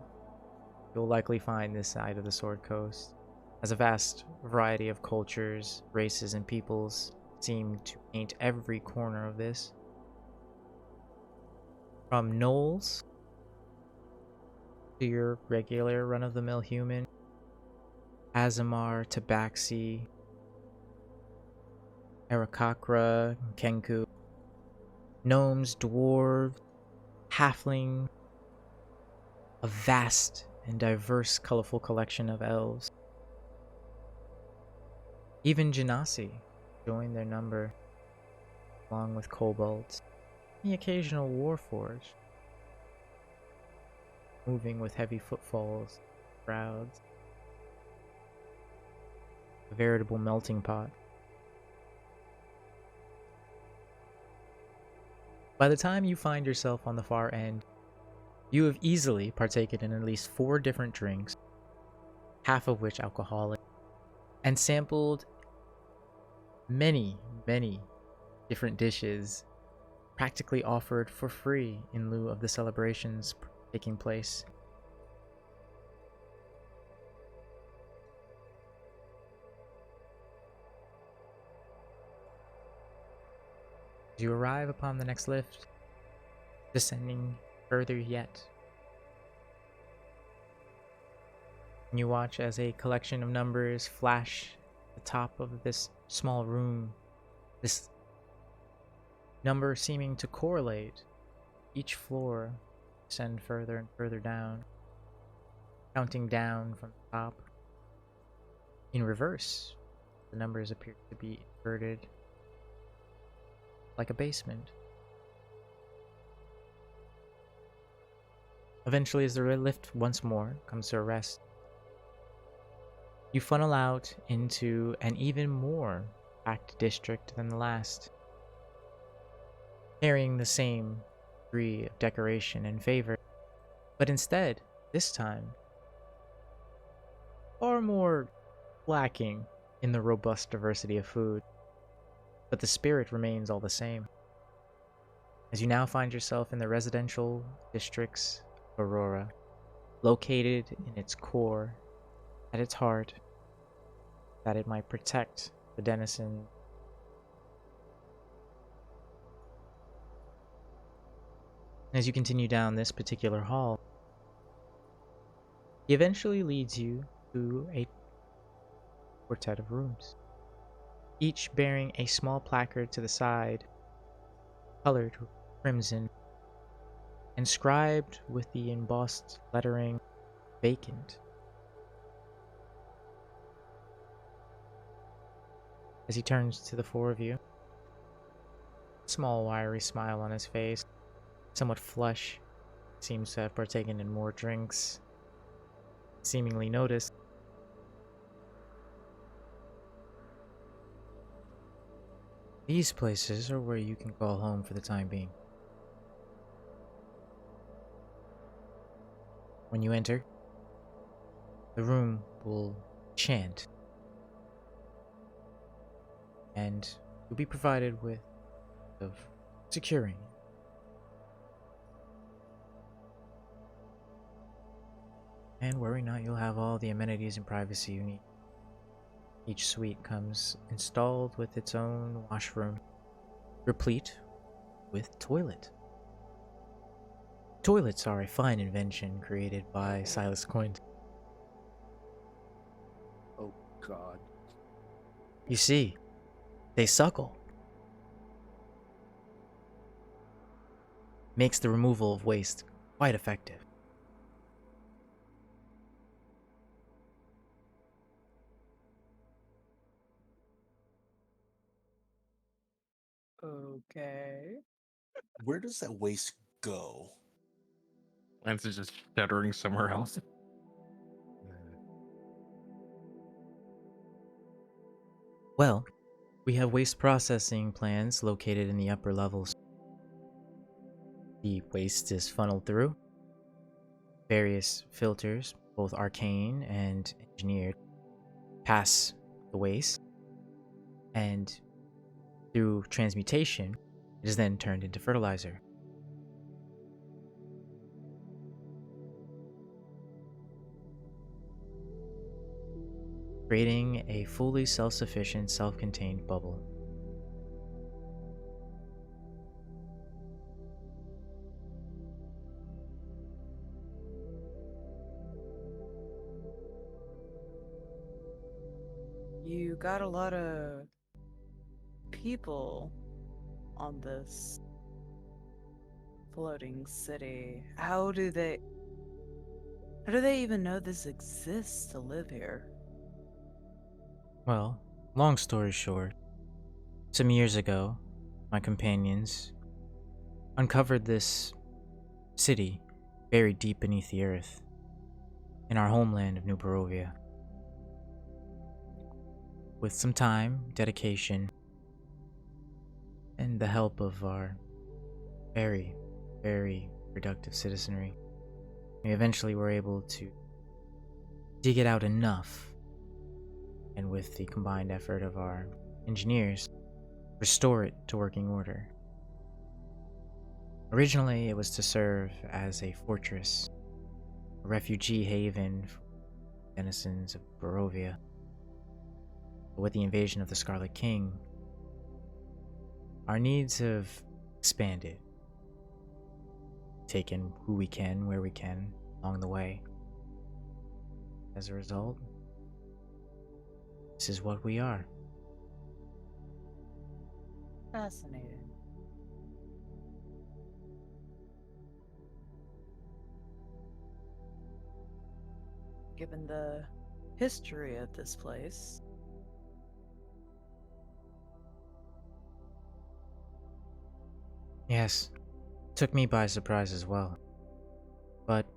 you'll likely find this side of the Sword Coast, as a vast variety of cultures, races, and peoples seem to paint every corner of this. From gnolls to your regular run-of-the-mill human, Azamar, Tabaxi, Arakakra, Kenku, gnomes, dwarves, halfling, a vast and diverse, colorful collection of elves. Even Genasi join their number, along with kobolds, the occasional warforged, moving with heavy footfalls, crowds, a veritable melting pot. By the time you find yourself on the far end, you have easily partaken in at least 4 different drinks, half of which alcoholic, and sampled many different dishes practically offered for free in lieu of the celebrations taking place. As you arrive upon the next lift, descending further yet, you watch as a collection of numbers flash at the top of this small room, this number seeming to correlate. Each floor descend further and further down, counting down from the top. In reverse, the numbers appear to be inverted, like a basement. Eventually, as the lift once more comes to a rest, you funnel out into an even more packed district than the last, carrying the same degree of decoration and favor, but instead, this time, far more lacking in the robust diversity of food, but the spirit remains all the same. As you now find yourself in the residential districts of Aurora, located in its core, at its heart, that it might protect the denizens. As you continue down this particular hall, he eventually leads you to a quartet of rooms, each bearing a small placard to the side, colored crimson, inscribed with the embossed lettering vacant. As he turns to the four of you, a small wiry smile on his face, somewhat flush, seems to have partaken in more drinks, seemingly noticed. These places are where you can call home for the time being. When you enter, the room will chant, and you'll be provided with of securing. And worry not, you'll have all the amenities and privacy you need. Each suite comes installed with its own washroom, replete with toilet. Toilets are a fine invention created by Silas Coin. Oh God. You see, they suckle. Makes the removal of waste quite effective. Okay. Where does that waste go? Lance is just stuttering somewhere else. Well, we have waste processing plants located in the upper levels. The waste is funneled through various filters, both arcane and engineered, pass the waste, and through transmutation, it is then turned into fertilizer. Creating a fully self-sufficient, self-contained bubble. You got a lot of people on this floating city. How do they even know this exists to live here? Well, long story short, some years ago, my companions uncovered this city buried deep beneath the earth in our homeland of New Barovia. With some time, dedication, and the help of our very, very productive citizenry, we eventually were able to dig it out enough, and with the combined effort of our engineers, restore it to working order. Originally, it was to serve as a fortress, a refugee haven for denizens of Barovia. But with the invasion of the Scarlet King, our needs have expanded, taken who we can, where we can, along the way. As a result, this is what we are. Fascinating. given the history of this place. Yes, took me by surprise as well. But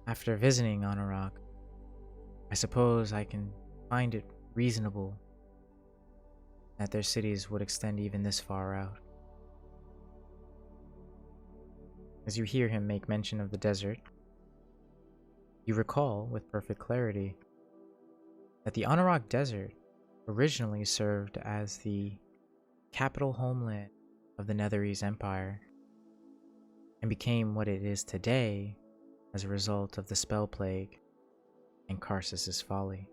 after visiting Anurag, I suppose I can find it reasonable that their cities would extend even this far out. As you hear him make mention of the desert, you recall with perfect clarity that the Anurag Desert originally served as the capital homeland of the Netherese Empire and became what it is today as a result of the Spell Plague and Karsus's folly.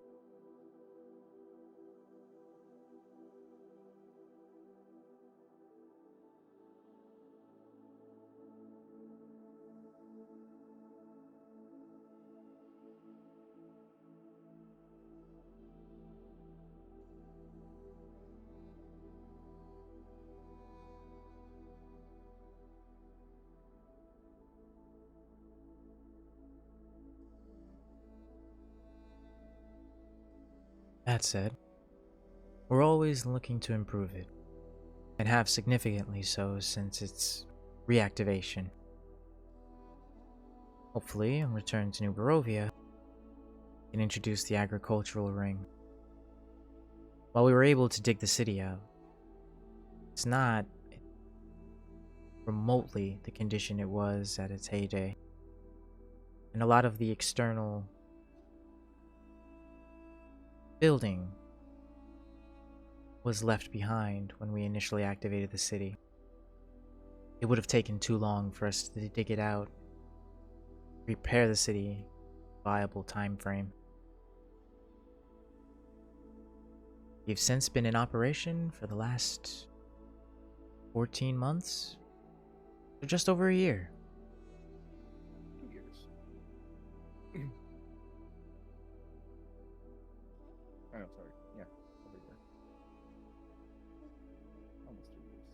That said, we're always looking to improve it, and have significantly so since its reactivation. Hopefully, in return to New Barovia, we can introduce the agricultural ring. While we were able to dig the city out, it's not remotely the condition it was at its heyday, and a lot of the external building was left behind when we initially activated the city. It would have taken too long for us to dig it out, repair the city, viable time frame. We've since been in operation for the last 14 months, so just over a year. 2 years. Oh, sorry. Yeah, over a year. Almost 2 years.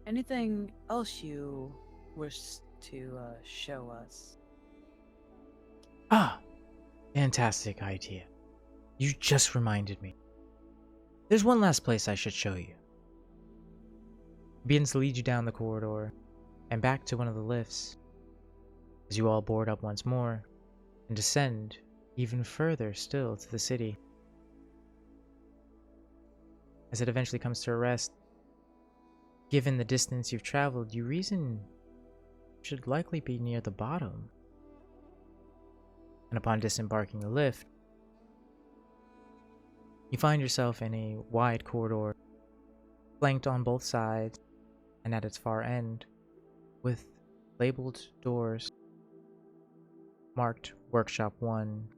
Anything else you wish to show us? Ah, fantastic idea. You just reminded me. There's one last place I should show you. He begins to lead you down the corridor and back to one of the lifts as you all board up once more and descend even further still to the city. As it eventually comes to a rest, given the distance you've traveled, you reason you should likely be near the bottom. And upon disembarking the lift, you find yourself in a wide corridor, flanked on both sides and at its far end, with labeled doors marked Workshop 1,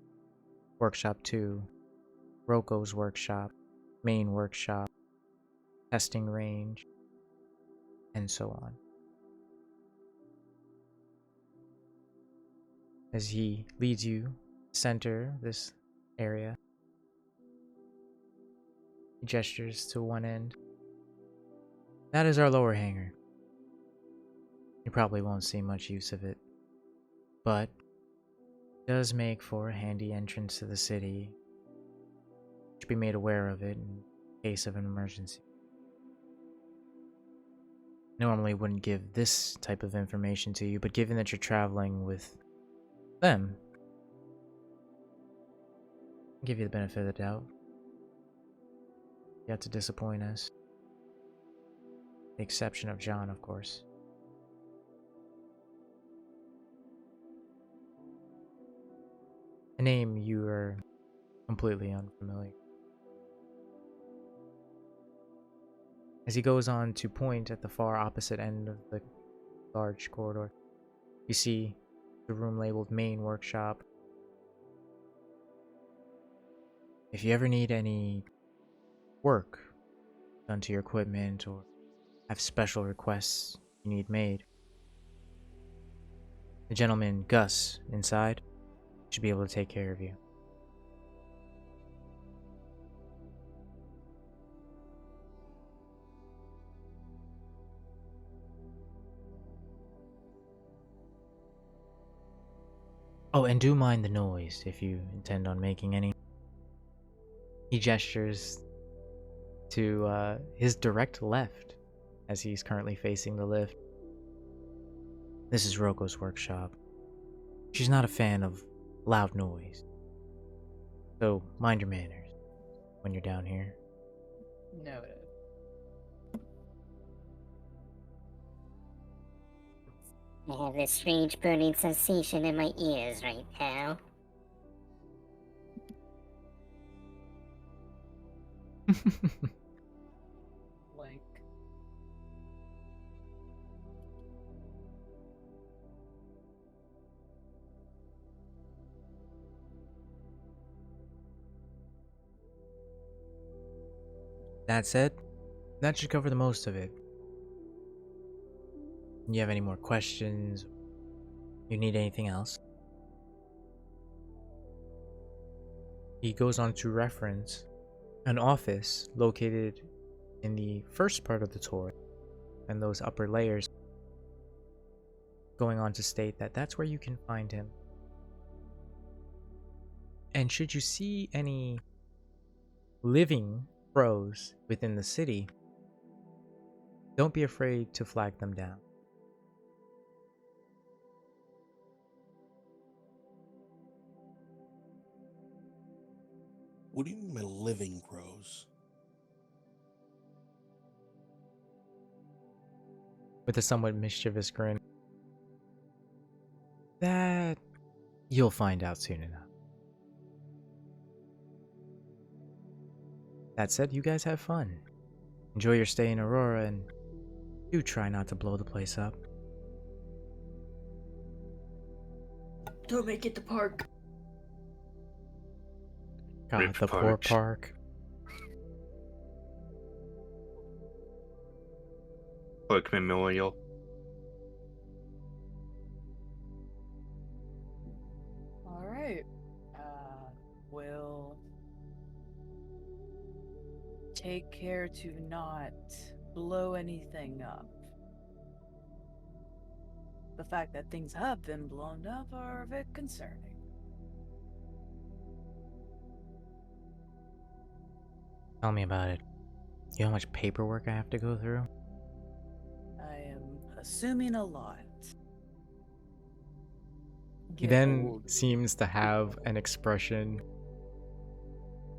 Workshop 2, Roko's Workshop, Main Workshop, Testing Range, and so on. As he leads you center this area, he gestures to one end. That is our lower hangar. You probably won't see much use of it, but it does make for a handy entrance to the city. You should be made aware of it in case of an emergency. Normally wouldn't give this type of information to you, but given that you're traveling with them, I'll give you the benefit of the doubt. You have to disappoint us. The exception of John, of course. A name you are completely unfamiliar. As he goes on to point at the far opposite end of the large corridor, you see the room labeled Main Workshop. If you ever need any work done to your equipment or have special requests you need made, the gentleman Gus inside should be able to take care of you. Oh, and do mind the noise if you intend on making any. He gestures to his direct left as he's currently facing the lift. This is Roko's workshop. She's not a fan of loud noise. So mind your manners when you're down here. Noted. I have this strange burning sensation in my ears right now. Like, That said, that should cover the most of it. You have any more questions? You need anything else? He goes on to reference an office located in the first part of the tour and those upper layers, going on to state that that's where you can find him. And should you see any living crows within the city, don't be afraid to flag them down. What do you mean by living crows? With a somewhat mischievous grin. That you'll find out soon enough. That said, you guys have fun. Enjoy your stay in Aurora and do try not to blow the place up. Don't make it to park. God, Rip the poor Park. park. Park Memorial. all right. We'll take care to not blow anything up. The fact that things have been blown up are a bit concerning. Tell me about it. You know how much paperwork I have to go through? I am assuming a lot. He then seems to have an expression,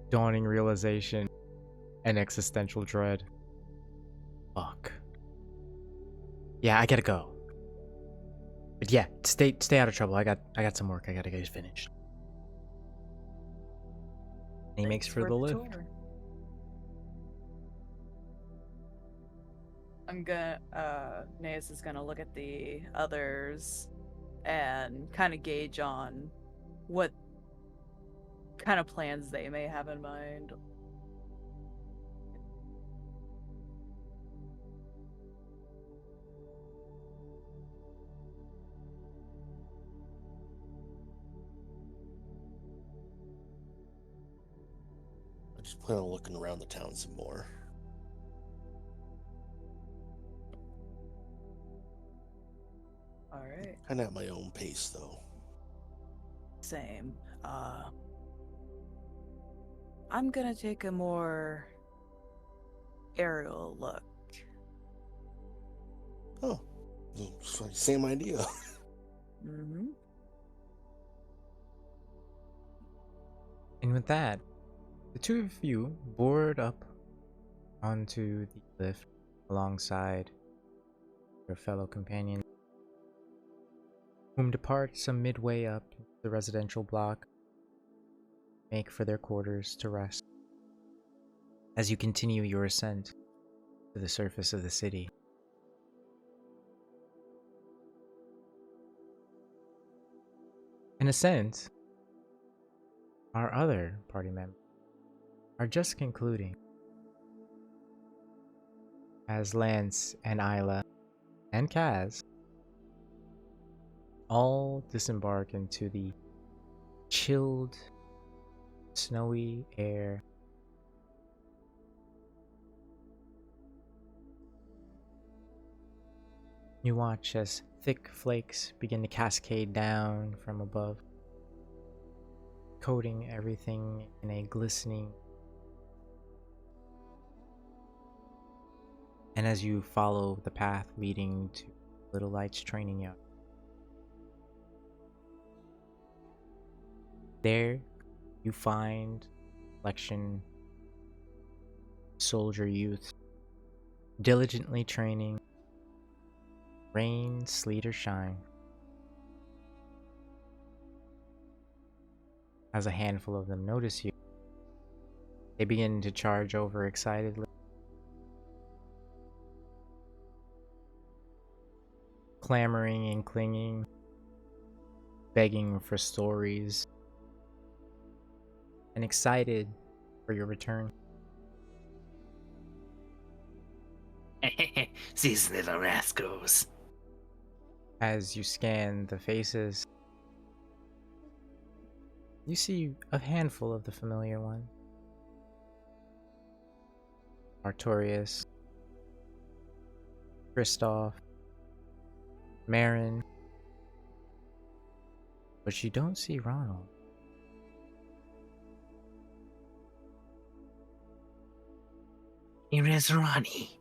dawning realization, and existential dread. Fuck. Yeah, I gotta go. But yeah, stay out of trouble. I got some work I gotta get finished. And he makes Thanks for the lift. tour. I'm gonna, Naeus is gonna look at the others and kind of gauge on what kind of plans they may have in mind. I just plan on looking around the town some more. Alright. Kind of at my own pace, though. Same. I'm gonna take a more aerial look. Oh, same idea. Mm-hmm. And with that, the two of you board up onto the lift alongside your fellow companion, whom depart some midway up the residential block, make for their quarters to rest. As you continue your ascent to the surface of the city. In a sense, our other party members are just concluding as Lance and Isla and Kaz all disembark into the chilled, snowy air. You watch as thick flakes begin to cascade down from above, coating everything in a glistening. And as you follow the path leading to Little Light's training yard, there you find a collection of soldier youth diligently training, rain, sleet, or shine. As a handful of them notice you, they begin to charge over excitedly, clamoring and clinging, begging for stories, and excited for your return. These little rascals. As you scan the faces, you see a handful of the familiar ones. Artorias, Kristoff, Marin, but you don't see Ronald. Here is Ronnie.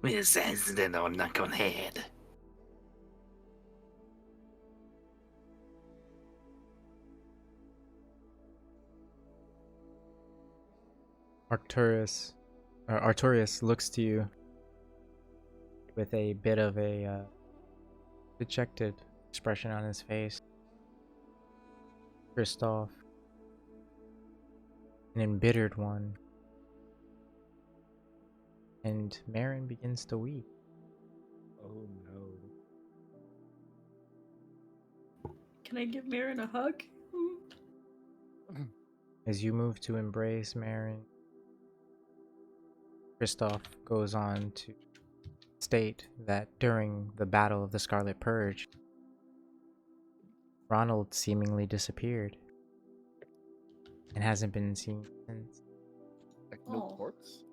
With his little knucklehead. Artorias looks to you with a bit of a dejected expression on his face. Kristoff, an embittered one. And Marin begins to weep. Oh no. Can I give Marin a hug? As you move to embrace Marin, Kristoff goes on to state that during the Battle of the Scarlet Purge, Ronald seemingly disappeared and hasn't been seen since. Like no Oh. corpse?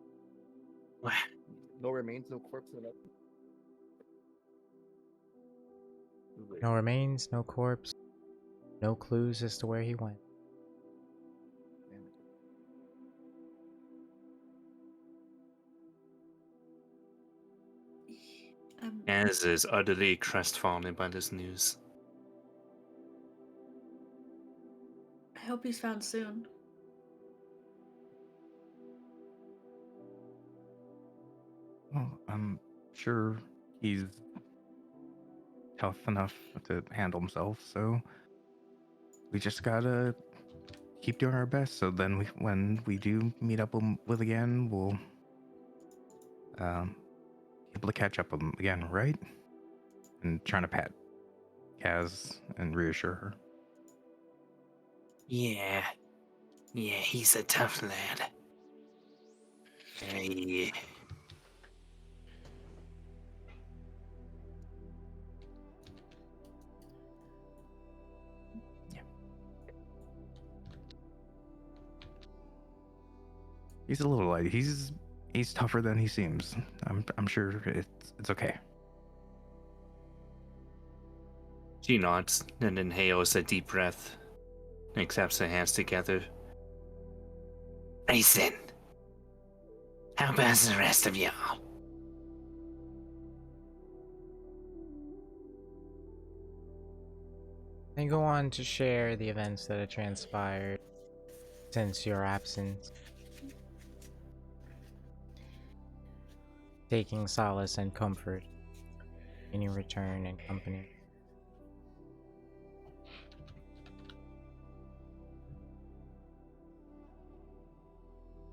What? No remains, no corpse, no nothing? No remains, no corpse, no clues as to where he went. Damn it. As is utterly crestfallen by this news. I hope he's found soon. Well, I'm sure he's tough enough to handle himself, so we just gotta keep doing our best. So then, when we do meet up with again, we'll be able to catch up with him again, right? And trying to pat Kaz and reassure her. Yeah. Yeah, he's a tough lad. Yeah. He's a little light. He's tougher than he seems. I'm sure it's okay. She nods and inhales a deep breath and claps her hands together. Listen. How about the rest of y'all? They go on to share the events that have transpired since your absence, taking solace and comfort in your return and company.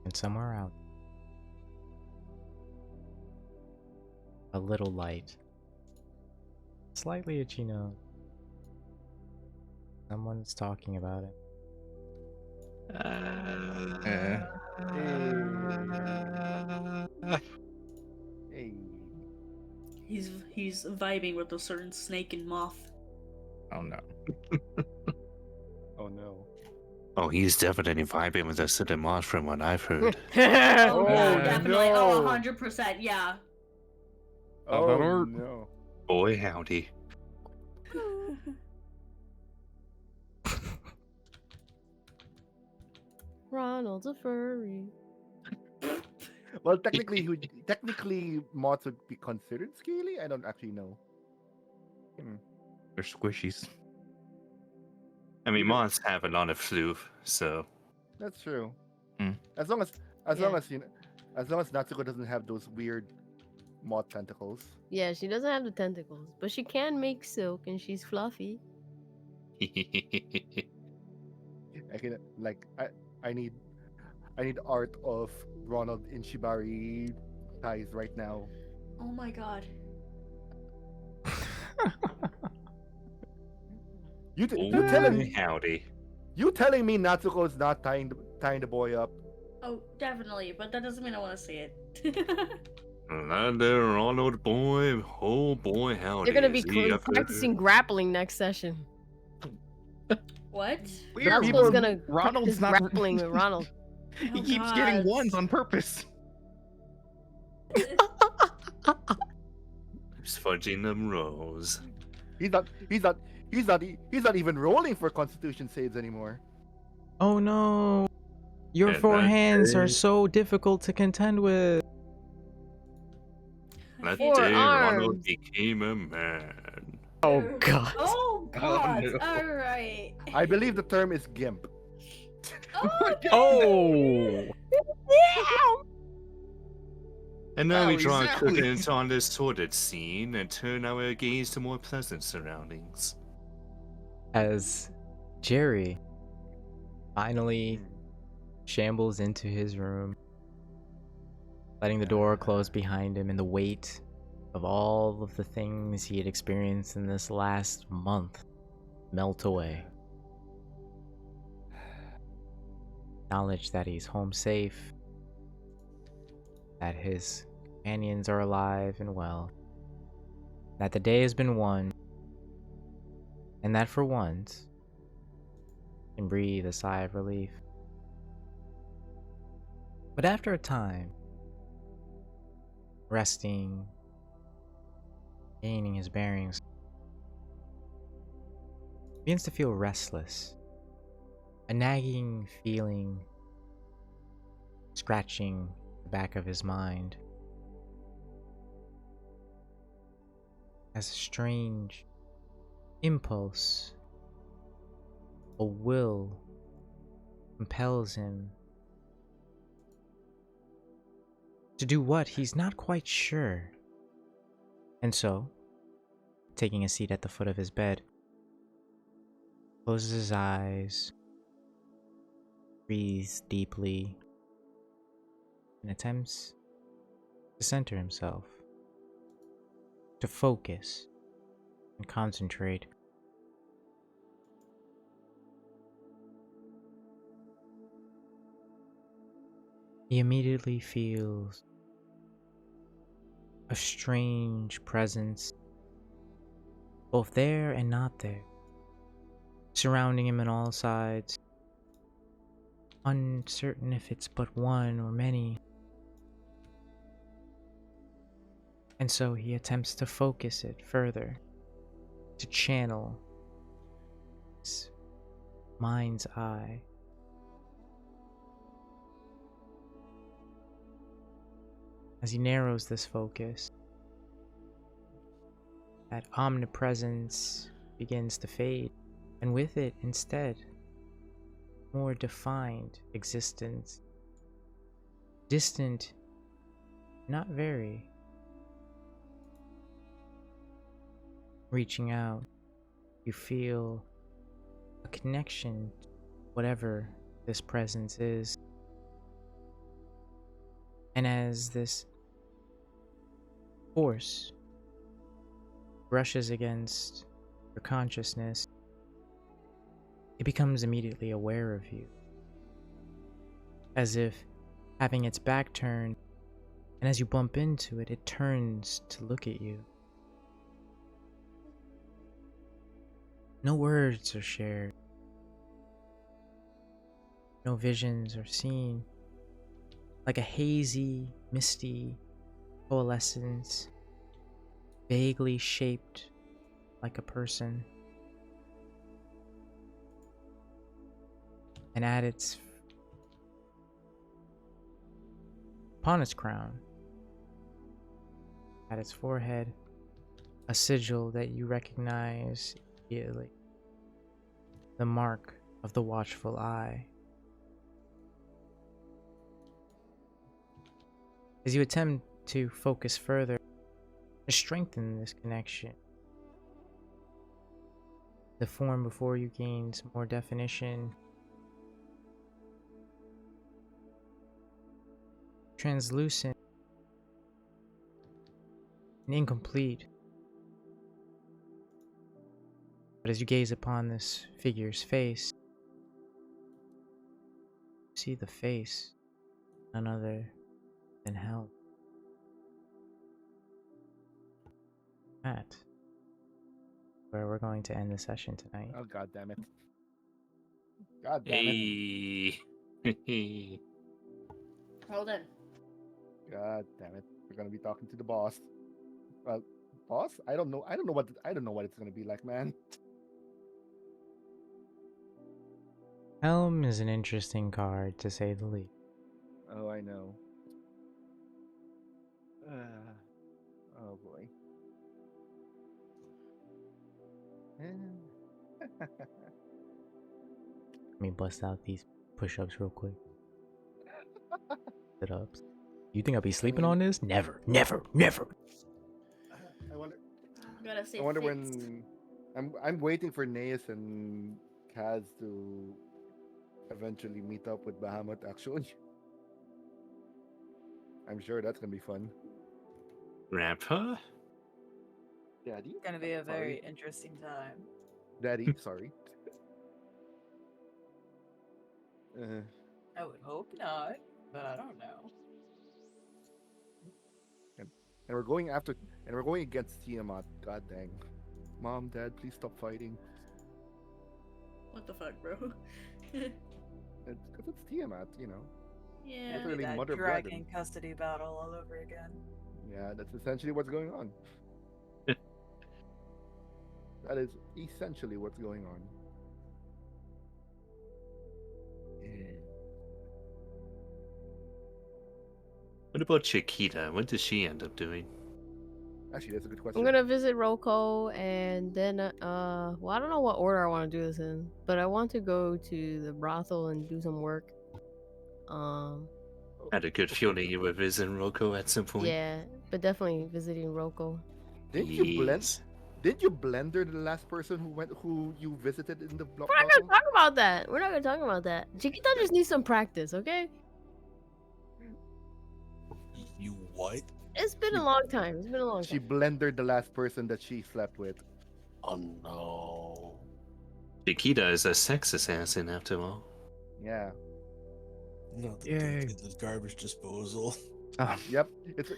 And somewhere out, a little light, slightly itchy nose. Someone's talking about it. Hey. He's vibing with a certain snake and moth. Oh no. Oh no. Oh, he's definitely vibing with us to the moth from what I've heard. Oh, yeah, Oh, definitely. no. Oh, 100%, yeah. Oh, that Oh hurt. no. Boy, howdy. Ronald's a furry. Well, technically, moths would be considered scaly. I don't actually know. They're squishies. I mean, moths have a lot of fluff, so That's true. Mm. As long as Yeah. as long as Natsuko doesn't have those weird moth tentacles. Yeah, she doesn't have the tentacles, but she can make silk and she's fluffy. I can I need art of Ronald in Shibari ties right now. Oh my god. You Oh, telling howdy. you telling me Natsuko is not tying the boy up? Oh, definitely, but that doesn't mean I want to see it. That there, Ronald boy. Oh boy, howdy. They're gonna be is he up there? practicing grappling next session. What? Natsuko's gonna Ronald's practice not grappling with Ronald. He Oh, keeps getting God. ones on purpose. He's fudging them rolls. He's not even rolling for Constitution saves anymore. Oh no! Your And four that hands are day- so difficult to contend with. That Four day, Ronald arms. became a man. Oh god. Oh god. no. Alright. I believe the term is gimp. Oh, Oh! And now we Oh, draw exactly. curtains on this sordid scene and turn our gaze to more pleasant surroundings. As Jerry finally shambles into his room, letting the door close behind him and the weight of all of the things he had experienced in this last month melt away. Knowledge that he's home safe, that his companions are alive and well, that the day has been won, and that for once, he can breathe a sigh of relief. But after a time, resting, gaining his bearings, he begins to feel restless, a nagging feeling scratching the back of his mind, as a strange impulse, a will compels him to do what he's not quite sure. And so, taking a seat at the foot of his bed, closes his eyes, breathes deeply, and attempts to center himself, to focus and concentrate. He immediately feels a strange presence, both there and not there, surrounding him on all sides, uncertain if it's but one or many. And so he attempts to focus it further, to channel his mind's eye. As he narrows this focus, that omnipresence begins to fade, and with it, instead, more defined existence. Distant, not very. Reaching out, you feel a connection to whatever this presence is. And as this force brushes against your consciousness, it becomes immediately aware of you, as if having its back turned, and as you bump into it, it turns to look at you. No words are shared, no visions are seen. Like a hazy, misty coalescence, vaguely shaped like a person. And upon its crown, at its forehead, a sigil that you recognize immediately. The mark of the watchful eye. As you attempt to focus further, to strengthen this connection, the form before you gains more definition. Translucent and incomplete. But as you gaze upon this figure's face, you see the face, none other than hell. That, where we're going to end the session tonight. Oh, god damn it. God damn it. Hey. Hold on. God damn it. We're gonna be talking to the boss. Well, boss? I don't know what it's gonna be like, man. Helm is an interesting card, to say the least. Oh, I know. Oh boy. Let me bust out these push-ups real quick. Sit-ups. You think I'll be sleeping on this? Never, never, never. I wonder. Gotta say I wonder fixed. when. I'm waiting for Naeus and Kaz to eventually meet up with Bahamut. Actually, I'm sure that's gonna be fun. Grandpa? Daddy. It's gonna be a very Sorry. interesting time. Daddy, sorry. I would hope not, but I don't know. And we're going against Tiamat. God dang. Mom, Dad, please stop fighting. What the fuck, bro? Because it's Tiamat, you know. Yeah. It'd be Literally that mother of dragon dragon. custody battle all over again. Yeah, that's essentially what's going on. That is essentially what's going on. What about Chiquita? What does she end up doing? Actually, that's a good question. I'm gonna visit Roko and then well, I don't know what order I want to do this in, but I want to go to the brothel and do some work. Had a good feeling you were visiting Roko at some point. Yeah, but definitely visiting Roko. Didn't you blender the last person who you visited in the block? We're not gonna talk about that. We're not gonna talk about that. Chiquita just needs some practice, okay? You what? It's been a long time. It's been a long She time. blendered the last person that she slept with. Oh no. Chiquita is a sex assassin after all. Yeah. Not the Yay. the garbage disposal. Yep. It's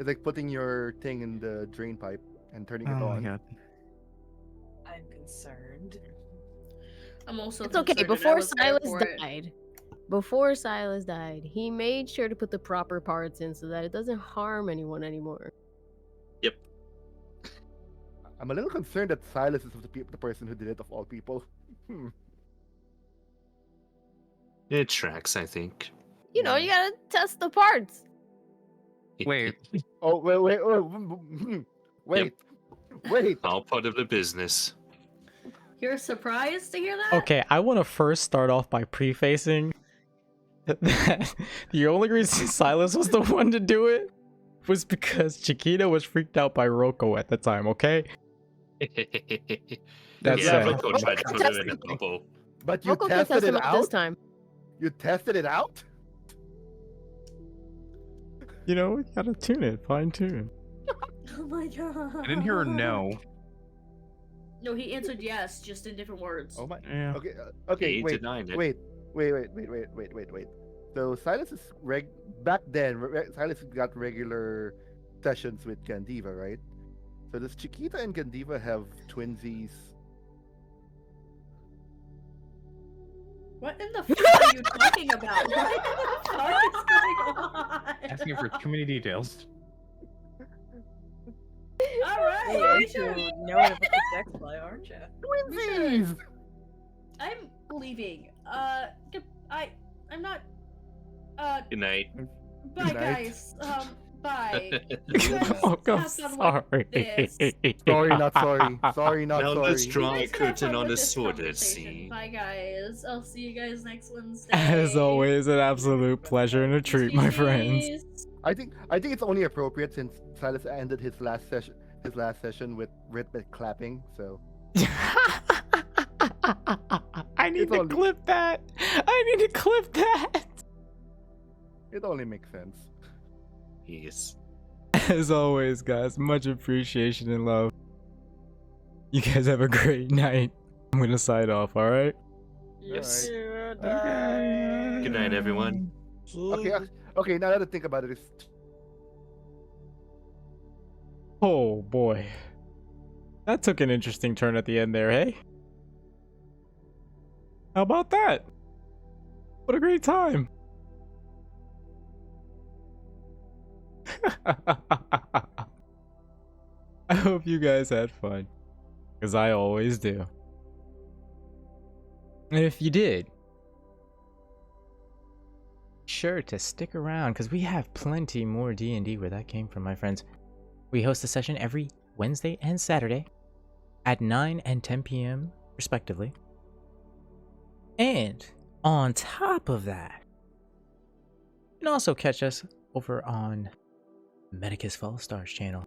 like putting your thing in the drain pipe and turning it Oh my on. god. I'm concerned. I'm also. It's okay. concerned and I Before was there Silas for it. died, he made sure to put the proper parts in so that it doesn't harm anyone anymore. Yep. I'm a little concerned that Silas is the person who did it of all people. It tracks, I think. You know, you gotta test the parts. Wait. Oh wait. Wait. All part of the business. You're surprised to hear that? Okay, I want to first start off by prefacing that the only reason Silas was the one to do it was because Chiquita was freaked out by Roko at the time, okay? That's yeah, it. Roko tried to put her in a bubble. But you Roko can tested test it him out this out? time. You tested it out? You know, we gotta tune it, fine tune. Oh my god. I didn't hear a no. No, he answered yes, just in different words. Oh my. Yeah. Okay. He Wait. denied it. Wait. So Silas is back then. Silas got regular sessions with Gandiva, right? So does Chiquita and Gandiva have twinsies? What in the fuck are you talking about? What the fuck is going on? Asking for too many details. All You're we into should. knowing about the sex play, aren't you? Twinsies! I'm leaving. I'm not. Good night. Bye, Good night. guys. Bye. You guys Oh, I'm have fun sorry. with this. Sorry, not sorry. Sorry, not Now sorry. let's draw You a guys have curtain fun on with the this sworded conversation. sea. Bye, guys. I'll see you guys next Wednesday. As always, an absolute pleasure and a Peace, treat, peace, my friends. peace. I think it's only appropriate since Silas ended his last session with rhythmic clapping. So I need It's to only- clip that. I need to clip that. it only makes sense. Yes. As always, guys, much appreciation and love. You guys have a great night. I'm gonna sign off, alright? Yes. Okay. Good night, everyone. Okay. Now that I think about it, it's Oh boy. That took an interesting turn at the end there, hey? How about that? What a great time. I hope you guys had fun, because I always do. And if you did, sure to stick around, because we have plenty more D&D where that came from, my friends. We host a session every Wednesday and Saturday at 9 and 10 p.m. respectively. And on top of that, you can also catch us over on Medicus Fall Stars channel,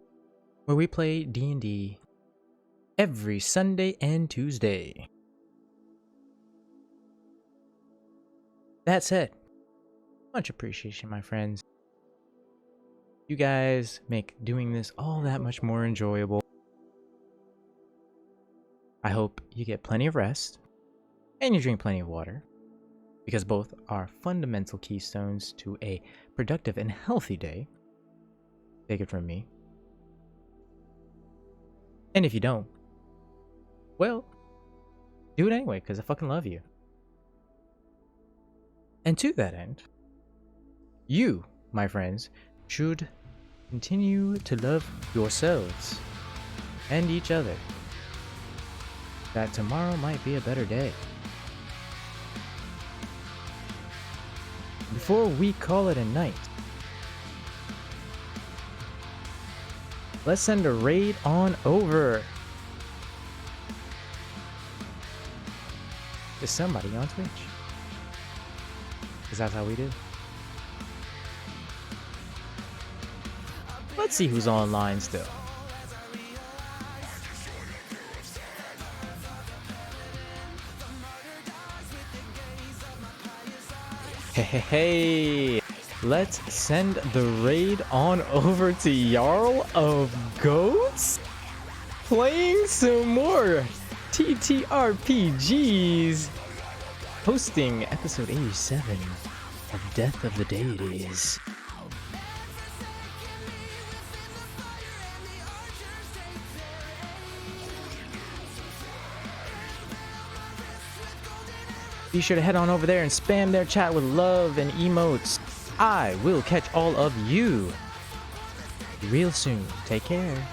where we play D&D every Sunday and Tuesday. That said, much appreciation, my friends. You guys make doing this all that much more enjoyable. I hope you get plenty of rest and you drink plenty of water, because both are fundamental keystones to a productive and healthy day. Take it from me. And if you don't, well, do it anyway, because I fucking love you. And to that end, you, my friends, should continue to love yourselves and each other. That tomorrow might be a better day. Before we call it a night, let's send a raid on over to somebody on Twitch. Because that's how we do. Let's see who's online still. Hey, let's send the raid on over to Jarl of Goats, playing some more TTRPGs, hosting episode 87 of Death of the Deities. Be sure to head on over there and spam their chat with love and emotes. I will catch all of you real soon. Take care.